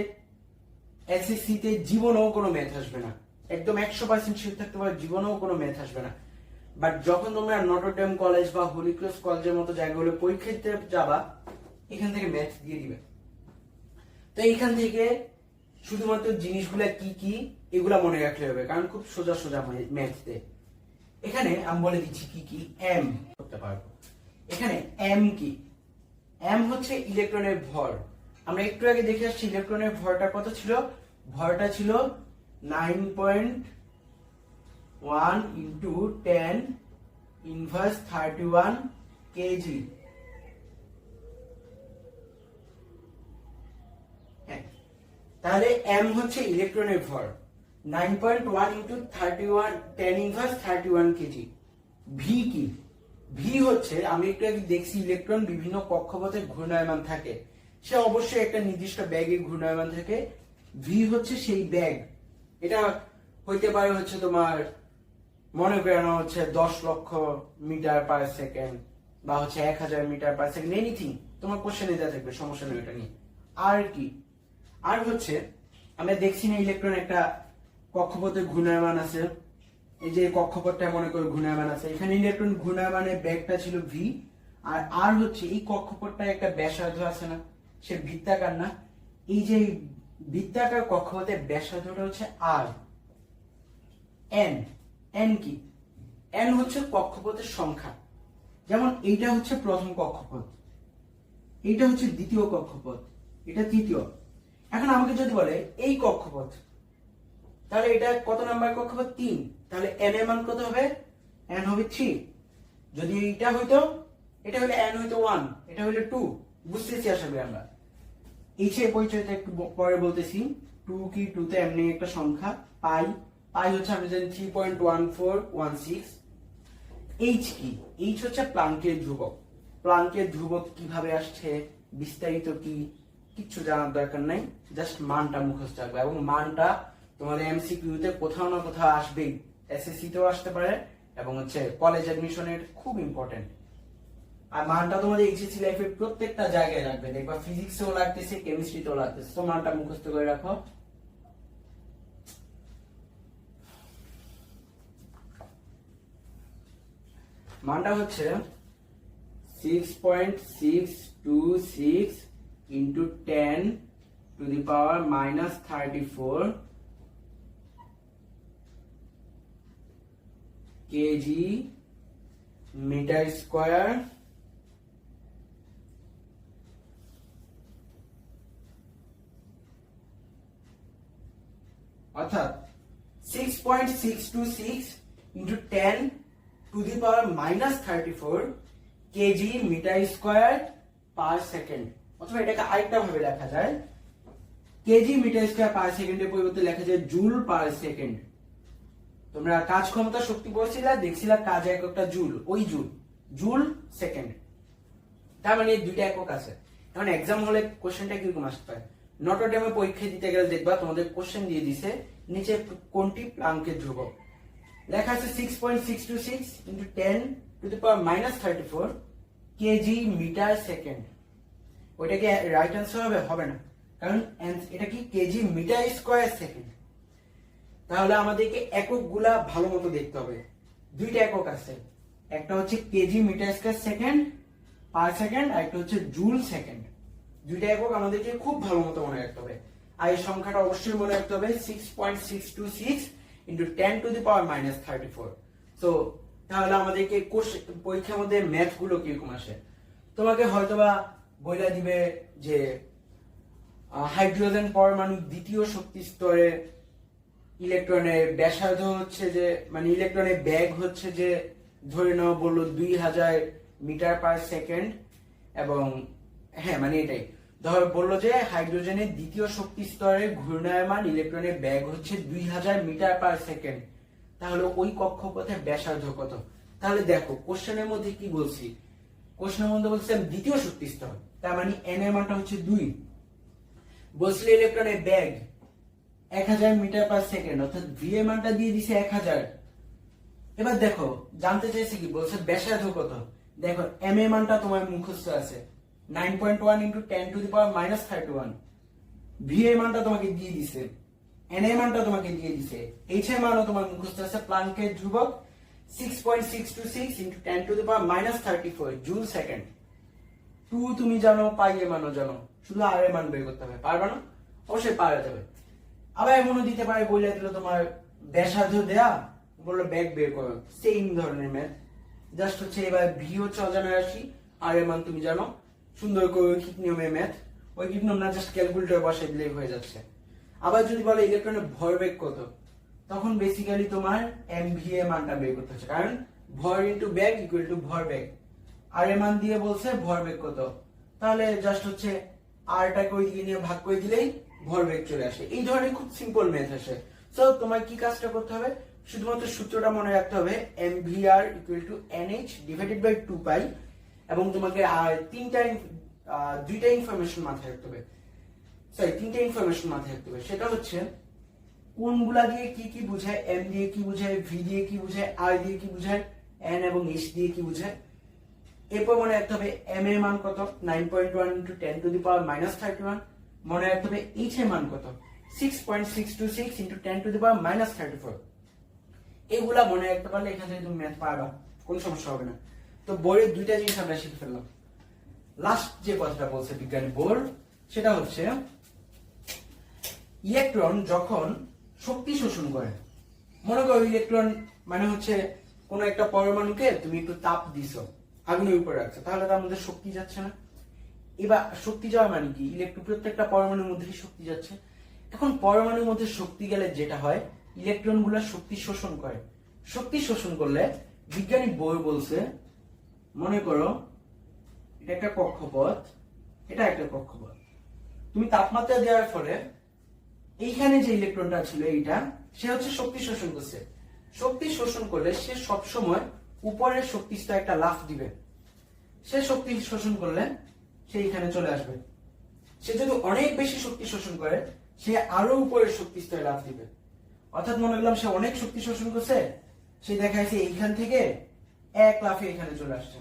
এসএসসি তে জীবনেও কোনো ম্যাথ আসবে না, একদম 100% শিওর থাকতে পারো, জীবনেও কোনো ম্যাথ আসবে না। বাট যখন তোমরা নটরডেম কলেজ বা হোলি ক্রস কলেজের মতো জায়গাগুলো পরীক্ষা দিতে যাবা, এখান থেকে ম্যাথ দিয়ে দিবে। তো এইখান থেকে শুধুমাত্র জিনিসগুলা কি কি এগুলা মনে রাখলে হবে, কারণ খুব সোজা সোজা ম্যাথতে। এখানে আমি বলে দিচ্ছি কি কি এম করতে পারবো। এখানে এম কি? এম হচ্ছে ইলেকট্রনের ভর। আমরা একটু আগে দেখে আসছি ইলেকট্রনের ভরটা কত ছিল? ভরটা ছিল 9.1 into 10 inverse 31 kg। তাহলে এম হচ্ছে ইলেকট্রনের ভর, 9.1 into 31 10 inverse 31 কেজি। ভি কি? ভি হচ্ছে, আমি একটু আগে দেখছি ইলেকট্রন বিভিন্ন কক্ষপথে ঘূর্ণায়মান থাকে, সে অবশ্যই একটা নির্দিষ্ট ব্যাগে ঘূর্ণায়মান থাকে। ভি হচ্ছে সেই ব্যাগ, এটা হইতে পারে হচ্ছে তোমার মনে করে না হচ্ছে 10 লক্ষ মিটার পার সেকেন্ড বা হচ্ছে 1000 মিটার পার সেকেন্ড, এনিথিং তোমার কোশ্চেনে দেওয়া থাকবে, সমস্যা নেই এটা নিয়ে। আর কি, আর হচ্ছে আমরা দেখছি না ইলেকট্রন একটা কক্ষপথে ঘূর্ণায়মান আছে, এই যে কক্ষপথটা মনে করে ঘূর্ণায়মান আছে, এখানে ইলেকট্রন ঘূর্ণায়মানের বেগটা ছিল ভি, আর হচ্ছে এই কক্ষপথটা একটা ব্যাসার্ধ আছে না, সে বৃত্তাকার না, এই যে বৃত্তাকার কক্ষপথের ব্যাসার্ধটা হচ্ছে আর। এন, এন কি? এন হচ্ছে কক্ষপথের সংখ্যা। যেমন এইটা হচ্ছে প্রথম কক্ষপথ, এইটা হচ্ছে দ্বিতীয় কক্ষপথ, এটা তৃতীয়। এখন আমাকে যদি বলে এই কক্ষপথ, তাহলে এটা কত নাম্বার কক্ষপথ? 3, তাহলে এন এর মান কত হবে? এন হবে 3। যদি এটা হইতো, এটা হলে এন হইতো 1, এটা হলে 2। বুঝতেছি আশা করি আমরা। এই যে পরিচয়টা একটু পরে বলতেছি। 2 কি? 2 তো এমনি একটা সংখ্যা। পাই, পাই হচ্ছে আমরা জানি 3.1416। এইচ কি? এইচ হচ্ছে প্লাঙ্কের ধ্রুবক। প্লাঙ্কের ধ্রুবক কিভাবে আসছে, বিস্তারিত কি কিচ্ছু জানার দরকার নাই, জাস্ট মানটা মুখস্থ রাখবে। এবং মানটা তোমাদের এমসিকিউতে কোথাও না কোথাও আসবেই, এসএসসি তেও আসতে পারে এবং হচ্ছে কলেজ অ্যাডমিশনের খুব ইম্পর্টেন্ট। আর মানটা তোমাদের এইচএসসি লাইফের প্রত্যেকটা জায়গায় রাখবে, দেখবা ফিজিক্সেও লাগতেছে, কেমিস্ট্রিতেও লাগতেছে, তো মানটা মুখস্থ করে রাখো। মানটা হচ্ছে 6.626 into 10 to the power minus 34 kg meter square অর্থাৎ 6.626 into 10 to the power minus 34 kg meter square per second। অথবা এটাকে আরেকটা ভাবে লেখা যায়, কেজি মিটার স্কয়ার পার সেকেন্ডের পরিবর্তে লেখা যায় জুল পার সেকেন্ড। তোমরা কাজ ক্ষমতা শক্তি পড়ছিলা, দেখছিলা কাজ এককটা জুল, ওই জুল, জুল সেকেন্ড। তার মানে এই দুইটা একক আছে। এখন एग्जाम হলে কোশ্চেনটা কিরকম আসতে পারে? নটরডেমে পরীক্ষা দিতে গেলে দেখবা তোমাদের কোশ্চেন দিয়ে দিছে নিচে কোনটি প্লাঙ্কের ধ্রুবক, লেখা আছে 6.626 into 10 to the power minus 34 KG metre second. ওইটা কি রাইট অ্যান্সার হবে? হবে না, কারণ এটা কি কেজি মিটার স্কয়ার সেকেন্ড। তাহলে আমাদেরকে এককগুলা ভালো মতো দেখতে হবে। দুইটা একক আছে, একটা হচ্ছে KG metre square second per second, আর একটা হচ্ছে জুল সেকেন্ড। দুইটা একক আমাদেরকে খুব ভালো মতো মনে রাখতে হবে। আর এই সংখ্যাটা অবশ্যই মনে রাখতে হবে 6.626 into 10 to the power minus 34। So তাহলে আমাদেরকে পরীক্ষার মধ্যে ম্যাথ গুলো কিরকম আসে, তোমাকে হয়তোবা বইলা দিবে যে হাইড্রোজেন পরমাণু দ্বিতীয় শক্তি স্তরে ইলেকট্রনের ব্যাসার্ধ হচ্ছে যে, মানে ইলেকট্রনের বেগ হচ্ছে যে ধরে নাও বললো 2000 মিটার পার সেকেন্ড, এবং হ্যাঁ মানে এটাই ধর বললো যে হাইড্রোজেনের দ্বিতীয় শক্তি স্তরে ঘূর্ণায়মান ইলেকট্রনের বেগ হচ্ছে 2000 মিটার পার সেকেন্ড। তাহলে ওই কক্ষপথের ব্যাসার্ধ কত? তাহলে দেখো কোশ্চেনের মধ্যে কি বলছি, কোশ্চেনের মধ্যে বলছি দ্বিতীয় শক্তি স্তর, তার মানে এন এর মানটা হচ্ছে 2। বলছিল ইলেকট্রনের বেগ 1000 মিটার পার সেকেন্ড, অর্থাৎ ভি এর মানটা দিয়ে দিছে 1000। এবার দেখো জানতে চাইছে কি, বলছে ব্যাসার্ধ কত। দেখো এম এর মানটা তোমার মুখস্থ আছে 9.1 into 10 to the power minus 31। V এর মানটা তোমাকে দিয়ে দিছে, এন এর মানটা তোমাকে দিয়ে দিছে, এইচ এর মানও তোমার মুখস্থ আছে, প্লাঙ্কের ধ্রুবক 6.626 into 10 to the power minus 34 joule second. 2 তুমি জানো, পাই এর মানও জানো, শুধু আর এর মান বের করতে হবে। পারবা না? অবশ্যই পারা যাবে। আবার এমনও দিতে পারে, বলে দিল তোমার ব্যাসার্ধ দেয়া, বললো ব্যাগ বের করো, সেম ধরনের ম্যাথ, জাস্ট হচ্ছে এবার ভি হচ্ছে অজানা রাশি, আর এর মান তুমি জানো, সুন্দর করে ঐকিক নিয়মে ম্যাথ, ঐকিক নিয়ম না জাস্ট ক্যালকুলেটর বসাই দিলেই হয়ে যাচ্ছে। আবার যদি বলে ইলেকট্রনের ভরবেগ কত, তখন বেসিক্যালি তোমার এমভি এর মানটা বের করতে হচ্ছে, কারণ ভর ইনটু বেগ ইকুয়াল টু ভরবেগ। আর এর মান দিয়ে বলছে ভরবেগ কত, তাহলে জাস্ট হচ্ছে আরটাকে ওইদিকে নিয়ে ভাগ করে দিলেই ভরবেগ চলে আসে। এই ধরনের খুব সিম্পল ম্যাথ আসে। সো তোমার কি কাজটা করতে হবে, শুধুমাত্র সূত্রটা মনে রাখতে হবে, mvr equal to nh divided by 2 pi, এবং তোমাকে আর দুইটা ইনফরমেশন মাথায় রাখতে হবে, সরি তিনটা ইনফরমেশন মাথায় রাখতে হবে। সেটা হচ্ছে কোনগুলা দিয়ে কি কি বোঝায়, এম দিয়ে কি বোঝায়, ভি দিয়ে কি বোঝায়, আর দিয়ে কি বোঝায়, এন এবং এইচ দিয়ে কি বোঝায়। এরপর মনে রাখতে হবে এম এর মান কত, 9.1 ইন্টু 10⁻−31। মনে রাখতে হবে এইচ এর মান কত, 6.626 ইন্টু 10⁻−34। এগুলা মনে রাখতে পারলে এখান থেকে তুমি ম্যাথ পারবা, কোনো সমস্যা হবে না। তো বইয়ের দুইটা জিনিস আমরা শিখে ফেললাম। লাস্ট যে কথাটা বলছে বিজ্ঞানী বোর, সেটা হচ্ছে ইলেকট্রন যখন শক্তি শোষণ করে, মনে করো ইলেকট্রন মানে হচ্ছে কোন একটা পরমাণুকে তুমি একটু তাপ দিছো, আগুনের উপরে রাখছো, তাহলে তার মধ্যে শক্তি যাচ্ছে না? এবার শক্তি যাওয়া মানে কি, ইলেকট্রন প্রত্যেকটা পরমাণুর মধ্যে শক্তি যাচ্ছে। এখন পরমাণুর মধ্যে শক্তি গেলে যেটা হয়, ইলেকট্রন গুলা শক্তি শোষণ করে। শক্তি শোষণ করলে বিজ্ঞানী বই বলছে, মনে করো এটা একটা কক্ষপথ, এটা একটা কক্ষপথ, তুমি তাপমাত্রা দেওয়ার ফলে এইখানে যে ইলেকট্রনটা ছিল এইটা, সে হচ্ছে শক্তি শোষণ করছে। শক্তি শোষণ করলে সে সবসময় উপরের শক্তি স্তরে একটা লাফ দিবে। সে শক্তি শোষণ করলে সে এখানে চলে আসবে। সে যদি অনেক বেশি শক্তি শোষণ করে, সে আরো উপরের শক্তি স্তরে লাফ দিবে। অর্থাৎ মনে করলাম সে অনেক শক্তি শোষণ করছে, সে দেখাইছে এইখান থেকে এক লাফে এখানে চলে আসছে।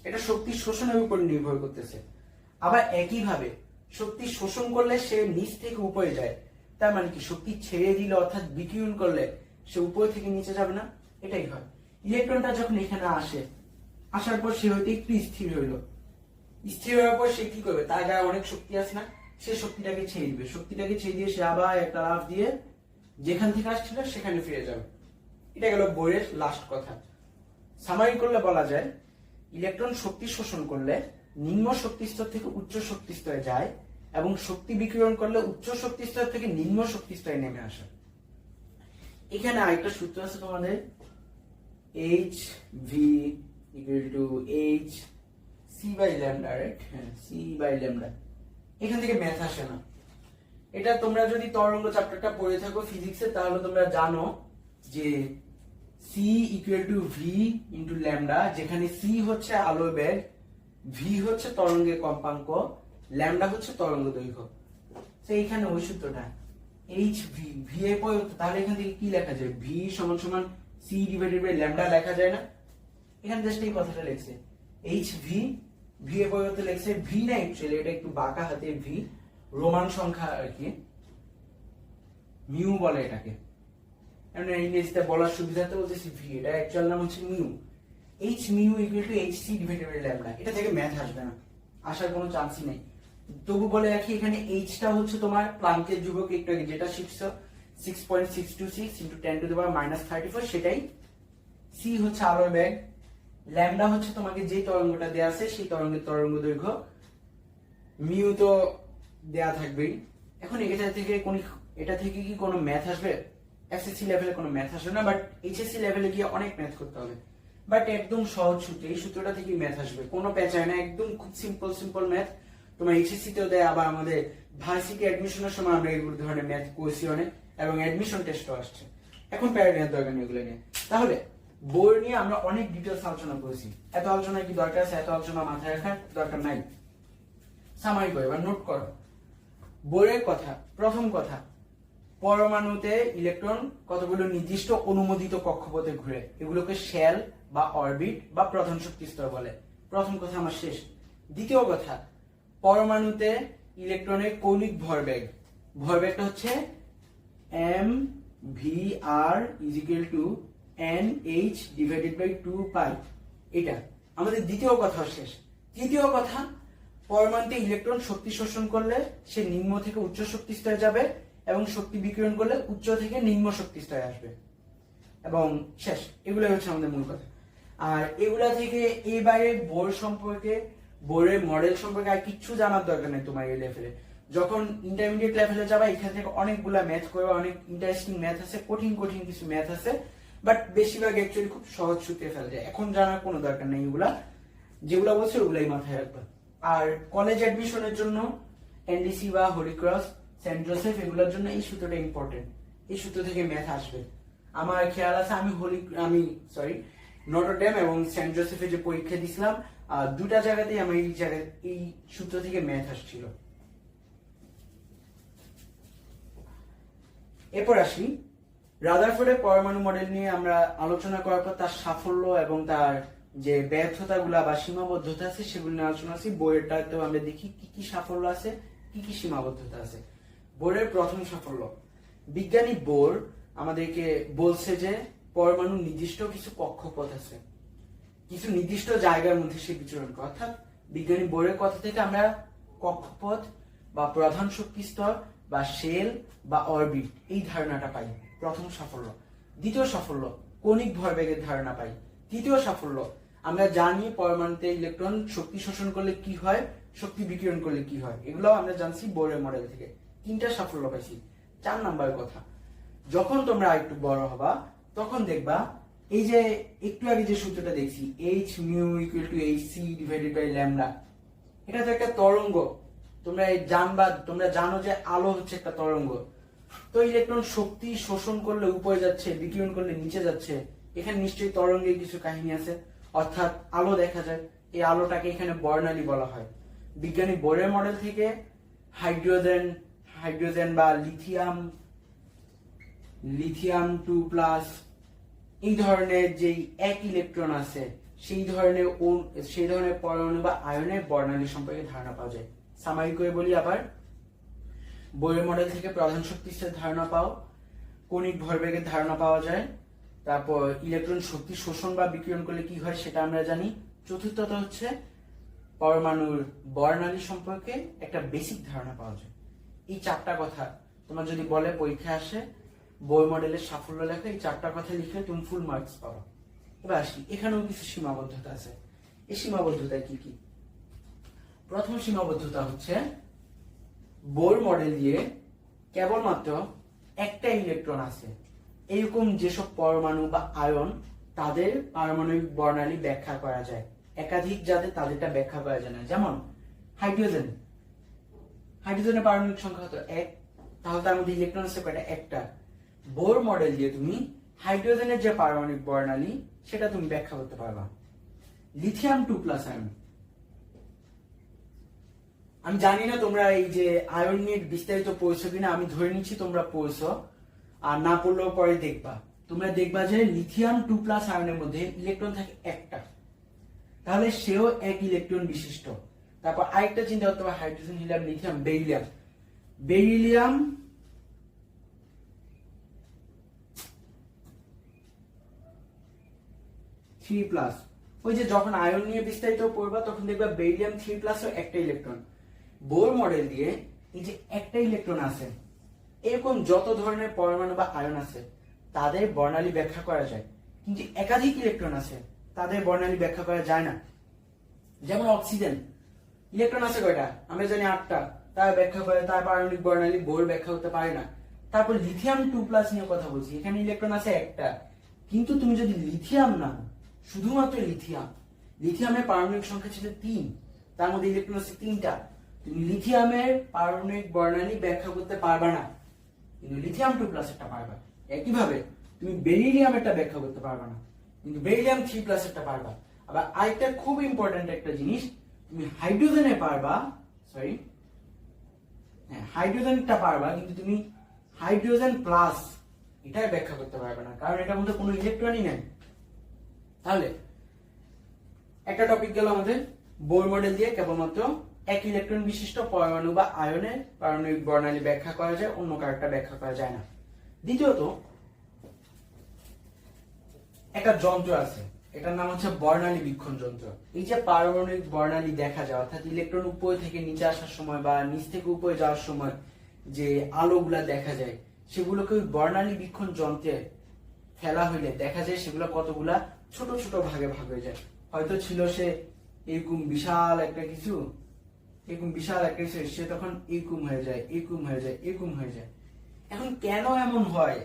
এটা শক্তি শোষণের উপর নির্ভর করতেছে। আবার একইভাবে শক্তি শোষণ করলে সে নিচ থেকে উপরে যায়, তার মানে কি শক্তি ছেড়ে দিলে অর্থাৎ বিকিরণ করলে সে উপর থেকে নিচে যাবে না, এটাই হয়। ইলেকট্রনটা যখন এখানে আসে, আসার পর সে হয়তো একটু স্থির হইলো, স্থির হওয়ার পর সে কি করবে, তার গায়ে অনেক শক্তি আছে না, সে শক্তিটাকে ছেড়ে দিবে। শক্তিটাকে ছেড়ে দিয়ে সে আবার একটা লাফ দিয়ে যেখান থেকে আসছিল সেখানে ফিরে যাবে। এটা গেল বইয়ের লাস্ট কথা। সামারি করলে বলা যায়, ইলেকট্রন শক্তি শোষণ করলে নিম্ন শক্তি স্তর থেকে উচ্চ শক্তি স্তরে যায় এবং শক্তি বিকিরণ করলে উচ্চ শক্তি স্তর থেকে নিম্ন শক্তি স্তরে নেমে আসে। এখানে আরেকটা সূত্র আছে তোমাদের, H V equal to H C by lambda, right? হ্যাঁ, সি বাই ল্যামডা। এখান থেকে ম্যাথ আসে না। এটা তোমরা যদি তরঙ্গ চ্যাপ্টারটা পড়ে থাকো ফিজিক্সে, তাহলে তোমরা জানো যে C equal to V into lambda, যেখানে সি হচ্ছে আলোর বেগ, ভি হচ্ছে তরঙ্গের কম্পাঙ্ক, ল্যামডা হচ্ছে তরঙ্গ দৈর্ঘ্য। তো এইখানে ওই সূত্রটা এইচ ভি, ভি এর পরিবর্তে তাহলে এখান থেকে কি লেখা যায়, ভি সমান সমান সি ডিভাইডেড বাই ল্যামডা লেখা যায় না? এখানে জাস্ট এই কথাটা লিখছে এইচ ভি, ভি এর পরিবর্তে লিখছে ভি না, অ্যাকচুয়ালি এটা একটু বাঁকা হাতে ভি, রোমান সংখ্যা আর কি, মিউ বলে এটাকে, ইংরেজিতে বলার সুবিধাতে বলতেছি ভি, এটা অ্যাকচুয়াল নাম হচ্ছে mu. H mu equal to H C divided by lambda. এটা থেকে ম্যাথ আসবে না, আসার কোনো চান্সই নেই। তবু বলে রাখি, এখানে এইচটা হচ্ছে তোমার প্লাঙ্কের ধ্রুবক, একটু আগে যেটা শিখছো 6.626 ইন্টু 10⁻−34, সেটাই। সি হচ্ছে আলোর বেগ, ল্যামডা হচ্ছে তোমাকে যে তরঙ্গটা দেয়া আছে সেই তরঙ্গের তরঙ্গ দৈর্ঘ্য, মিউ তো দেয়া থাকবেই। এখন এটা থেকে কি কোনো ম্যাথ আসবে? এসএসসি লেভেলে কোনো ম্যাথ আসবে না, বাট এইচএসসি লেভেলে গিয়ে অনেক ম্যাথ করতে হবে। বাট একদম সহজ সূত্র, এই সূত্রটা থেকেই ম্যাথ আসবে, কোনো পেঁচায় না, একদম খুব সিম্পল ম্যাথ। তোমার এইচএসসি তেও দেয়, আবার আমাদের ভার্সিটি অ্যাডমিশনের সময় আমরা এগুলো ধরনের ম্যাথ করছি অনেক, এবং অ্যাডমিশন টেস্টও আসছে। এখন প্যারাগ্রাফ দরকার নেই এগুলো নিয়ে। তাহলে বই নিয়ে আমরা অনেক ডিটেলস আলোচনা করেছি, এত আলোচনা কি দরকার আছে? এত আলোচনা মাথায় রাখার দরকার নাই। সামারি করে এবার নোট করো বইয়ের কথা। প্রথম কথা, পরমাণুতে ইলেকট্রন কতগুলো নির্দিষ্ট অনুমোদিত কক্ষপথে ঘুরে, এগুলোকে শেল বা অরবিট বা প্রধান শক্তি স্তর বলে। প্রথম কথা আমার শেষ। দ্বিতীয় কথা, পরমাণুতে ইলেকট্রনের কৌণিক ভরবেগটা হচ্ছে M V R is equal to N H divided by 2 pi. এটা আমাদের দ্বিতীয় কথা শেষ। তৃতীয় কথা, পরমাণুতে ইলেকট্রন শক্তি শোষণ করলে সে নিম্ন থেকে উচ্চ শক্তি স্তরে যাবে এবং শক্তি বিকিরণ করলে উচ্চ থেকে নিম্ন শক্তি স্তরে আসবে, এবং শেষ। এগুলোই হচ্ছে আমাদের মূল কথা। আর এগুলা থেকে এবারে বোর্ডের মডেল সম্পর্কে আর কিচ্ছু জানার দরকার নেই তোমার এই লেভেলে। যখন ইন্টারমিডিয়েট লেভেলে যাবা, এখান থেকে অনেকগুলা ম্যাথ করবে, অনেক ইন্টারেস্টিং ম্যাথ আছে, কঠিন কিছু ম্যাথ আছে, বাট বেশিরভাগ অ্যাকচুয়ালি খুব সহজ সূত্রে ফেলা যায়। এখন জানার কোনো দরকার নেই, এগুলা যেগুলা বলছে ওগুলাই মাথায় রাখবা। আর কলেজ অ্যাডমিশনের জন্য এনডিসি বা হলিক্রস, সেন্ট জোসেফ, এগুলোর জন্য এই সূত্রটা ইম্পর্টেন্ট। এই সূত্র থেকে ম্যাথ আসবে। আমার খেয়াল আছে আমি নটরডেম এবং সেন্ট জোসেফে যে পরীক্ষা দিছিলাম, দুটা জায়গাতেই আমার এই সূত্র থেকে ম্যাথ আসছিল। এরপর আসি রাদারফোর্ডের পরমাণু মডেল নিয়ে আমরা আলোচনা করার পর তার সাফল্য এবং তার যে ব্যর্থতাগুলা বা সীমাবদ্ধতা আছে সেগুলো নিয়ে আলোচনা আছি। বইয়েরটাতেও আমরা দেখি কি কি সাফল্য আছে, কি কি সীমাবদ্ধতা আছে। বোরের প্রথম সাফল্য, বিজ্ঞানী বোর আমাদেরকে বলছে যে পরমাণু নির্দিষ্ট কিছু কক্ষপথ আছে, কিছু নির্দিষ্ট জায়গার মধ্যে সে বিচরণ করে। অর্থাৎ বিজ্ঞানী বোরের কথা থেকে আমরা কক্ষপথ বা প্রধান শক্তি স্তর বা শেল বা অরবিট এই ধারণাটা পাই, প্রথম সাফল্য। দ্বিতীয় সাফল্য, কণিক ভরবেগের ধারণা পাই। তৃতীয় সাফল্য, আমরা জানি পরমাণুতে ইলেকট্রন শক্তি শোষণ করলে কি হয়, শক্তি বিকিরণ করলে কি হয়, এগুলো আমরা জানছি বোরের মডেল থেকে। তিনটা সাফল্য পাইছি। 4 নাম্বার কথা, যখন তোমরা একটু বড় হবা তখন দেখবা এই যে একটু আগে যে সূত্রটা দেখছি h mu equal to hc divided by lambda, এটা তো একটা তরঙ্গ। তোমরা তোমরা জানো যে আলো হচ্ছে একটা তরঙ্গ। তো ইলেকট্রন শক্তি শোষণ করলে উপরে যাচ্ছে, বিকিরণ করলে নিচে যাচ্ছে, এখানে নিশ্চয়ই তরঙ্গের কিছু কাহিনী আছে, অর্থাৎ আলো দেখা যায়। এই আলোটাকে এখানে বর্ণালী বলা হয়। বিজ্ঞানী বোরের মডেল থেকে হাইড্রোজেন বা লিথিয়াম 2+ এই ধরনের যেই এক ইলেকট্রন আছে সেই ধরনের পরমাণু বা আয়নের বর্ণালী সম্পর্কে ধারণা পাওয়া যায়। সামারি করে বলি আবার, বোরের মডেল থেকে প্রধান শক্তি স্তরের ধারণা পাও, কণিক ভরবেগের ধারণা পাওয়া যায়, তারপর ইলেকট্রন শক্তি শোষণ বা বিকিরণ করলে কি হয় সেটা আমরা জানি। চতুর্থত হচ্ছে পরমাণুর বর্ণালী সম্পর্কে একটা বেসিক ধারণা পাওয়া যায়। এই 4টা কথা তোমার যদি বলে পরীক্ষায় আসে বোর মডেলের সাফল্য লেখা, এই 4টা কথা লিখলে তুমি ফুল মার্কস পাবা। এবার আসি, এখানেও কিছু সীমাবদ্ধতা আছে। এই সীমাবদ্ধতা কি কি? প্রথম সীমাবদ্ধতা হচ্ছে বোর মডেল দিয়ে কেবলমাত্র একটা ইলেকট্রন আছে এরকম যেসব পরমাণু বা আয়ন তাদের পারমাণবিক বর্ণালী ব্যাখ্যা করা যায়, একাধিক যাদের তাদেরটা ব্যাখ্যা করা যায় না। যেমন হাইড্রোজেনের পারমাণবিক সংখ্যা হতো 1, তাহলে তার মধ্যে ইলেকট্রন আছে কয়টা? একটা। বোর মডেল দিয়ে তুমি হাইড্রোজেনের যে পারমাণবিক বর্ণালী সেটা তুমি ব্যাখ্যা করতে পারবা। লিথিয়াম 2+ আয়ন, আমি জানি না তোমরা এই যে আয়ন নিয়ে বিস্তারিত পড়ছো কিনা, আমি ধরে নিচ্ছি তোমরা পড়ছো, আর না পড়লেও পরে দেখবা। তোমরা দেখবা যে লিথিয়াম 2+ আয়নের মধ্যে ইলেকট্রন থাকে একটা, তাহলে সেও এক ইলেকট্রন বিশিষ্ট। তারপর আরেকটা চিন্তা করতে হবে, হাইড্রোজেন, হিলিয়াম, লিথিয়াম, বেরিলিয়াম 3+। ওই যে যখন আয়ন নিয়ে বিস্তারিত পড়বা তখন দেখবা বেরিলিয়াম 3+ ও একটা ইলেকট্রন। বোর মডেল দিয়ে এই যে একটা ইলেকট্রন আছে এরকম যত ধরনের পরমাণু বা আয়ন আছে তাদের বর্ণালী ব্যাখ্যা করা যায়, কিন্তু একাধিক ইলেকট্রন আছে তাদের বর্ণালী ব্যাখ্যা করা যায় না। যেমন অক্সিজেন, ইলেকট্রন আছে কয়টা? আমরা জানি 8টা, তার ব্যাখ্যা করে তার পারমাণবিক বর্ণালী বোর ব্যাখ্যা করতে পারে না। তারপর লিথিয়াম 2+ নিয়ে কথা বলছি, এখানে ইলেকট্রন আছে একটা, কিন্তু তুমি যদি লিথিয়াম না, শুধুমাত্র লিথিয়ামের পারমাণবিক সংখ্যা ছিল 3, তার মধ্যে ইলেকট্রন আছে 3টা, তুমি লিথিয়ামের পারমাণবিক বর্ণালী ব্যাখ্যা করতে পারবা না, কিন্তু লিথিয়াম 2+ একটা পারবা। একইভাবে তুমি বেরিলিয়াম একটা ব্যাখ্যা করতে পারবা না, কিন্তু বেরিলিয়াম 3+ একটা পারবা। আবার আরেকটা খুব ইম্পর্টেন্ট একটা জিনিস, তুমি হাইড্রোজেনটা পারবা, কিন্তু তুমি হাইড্রোজেন প্লাস এটাই ব্যাখ্যা করতে পারবে না, কারণ এটার মধ্যে কোনো ইলেকট্রনই নাই। তাহলে একটা টপিক গেল আমাদের, বোর মডেল দিয়ে কেবলমাত্র এক ইলেকট্রন বিশিষ্ট পরমাণু বা আয়নের পারমাণবিক বর্ণালী ব্যাখ্যা করা যায়, অন্য কারোটা ব্যাখ্যা করা যায় না। দ্বিতীয়ত, একটা যন্ত্র আছে, এটার নাম হচ্ছে বর্ণালী বীক্ষণ যন্ত্র। এই যে পারমাণবিক বর্ণালী দেখা যায়, অর্থাৎ ইলেকট্রন উপর থেকে নিচে আসার সময় বা নিচ থেকে উপরে যাওয়ার সময় যে আলোগুলা দেখা যায়, সেগুলোকে বর্ণালী বীক্ষণ যন্ত্রে ফেলা হইলে দেখা যায় সেগুলো কতগুলা ছোট ছোট ভাগে ভাগ হয়ে যায়। হয়তো ছিল সে এরকম বিশাল একটা কিছু, সে তখন এরকম হয়ে যায়। এখন কেন এমন হয়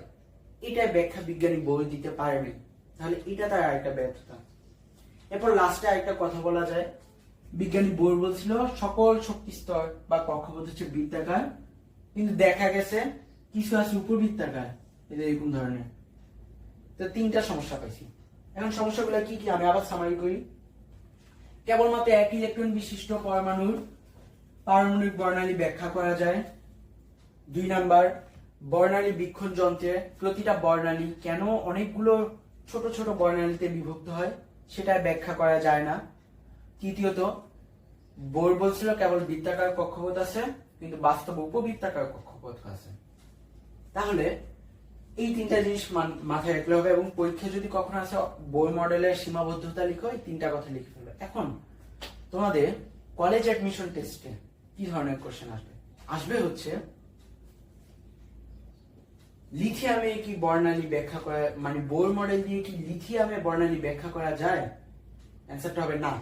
এটা ব্যাখ্যা বিজ্ঞানী বই দিতে পারেনি, তাহলে এটা তার আরেকটা ব্যর্থতা। এরপর লাস্টে আরেকটা কথা বলা যায়, বিজ্ঞানী বই বলছিল সকল শক্তি স্তর বা কক্ষপথ হচ্ছে বৃত্তাকার, কিন্তু দেখা গেছে কিছু আছে উপবৃত্তাকার, এরকম ধরনের। তো 3টা সমস্যা পাইছি। এখন সমস্যাগুলো কি কি আমি আবার সামারি করি। কেবলমাত্র এক ইলেকট্রন বিশিষ্ট পরমাণুর পারমাণবিক বর্ণালী ব্যাখ্যা করা যায়। 2 নাম্বার, বর্ণালী বীক্ষণ যন্ত্রে প্রতিটা বর্ণালী কেন অনেকগুলো ছোট ছোট বর্ণালীতে বিভক্ত হয় সেটা ব্যাখ্যা করা যায় না। তৃতীয়ত, বোর বলছিল কেবল বৃত্তাকার কক্ষপথ আছে, কিন্তু বাস্তব উপবৃত্তাকার কক্ষপথ আছে। তাহলে এই তিনটা জিনিস মাথায় রাখলে হবে, এবং পরীক্ষা যদি কখনো আসে বোর মডেলের সীমাবদ্ধতা লিখো, এই তিনটা কথা লিখে ফেলবে। এখন তোমাদের কলেজ অ্যাডমিশন টেস্টে কি ধরনের কোশ্চেন আসবে? আসবে হচ্ছে লিথিয়ামে কি বর্ণালী ব্যাখ্যা করা, মানে বোর মডেল দিয়ে কি লিথিয়ামে বর্ণালী ব্যাখ্যা করা যায়? অ্যান্সারটা হবে না।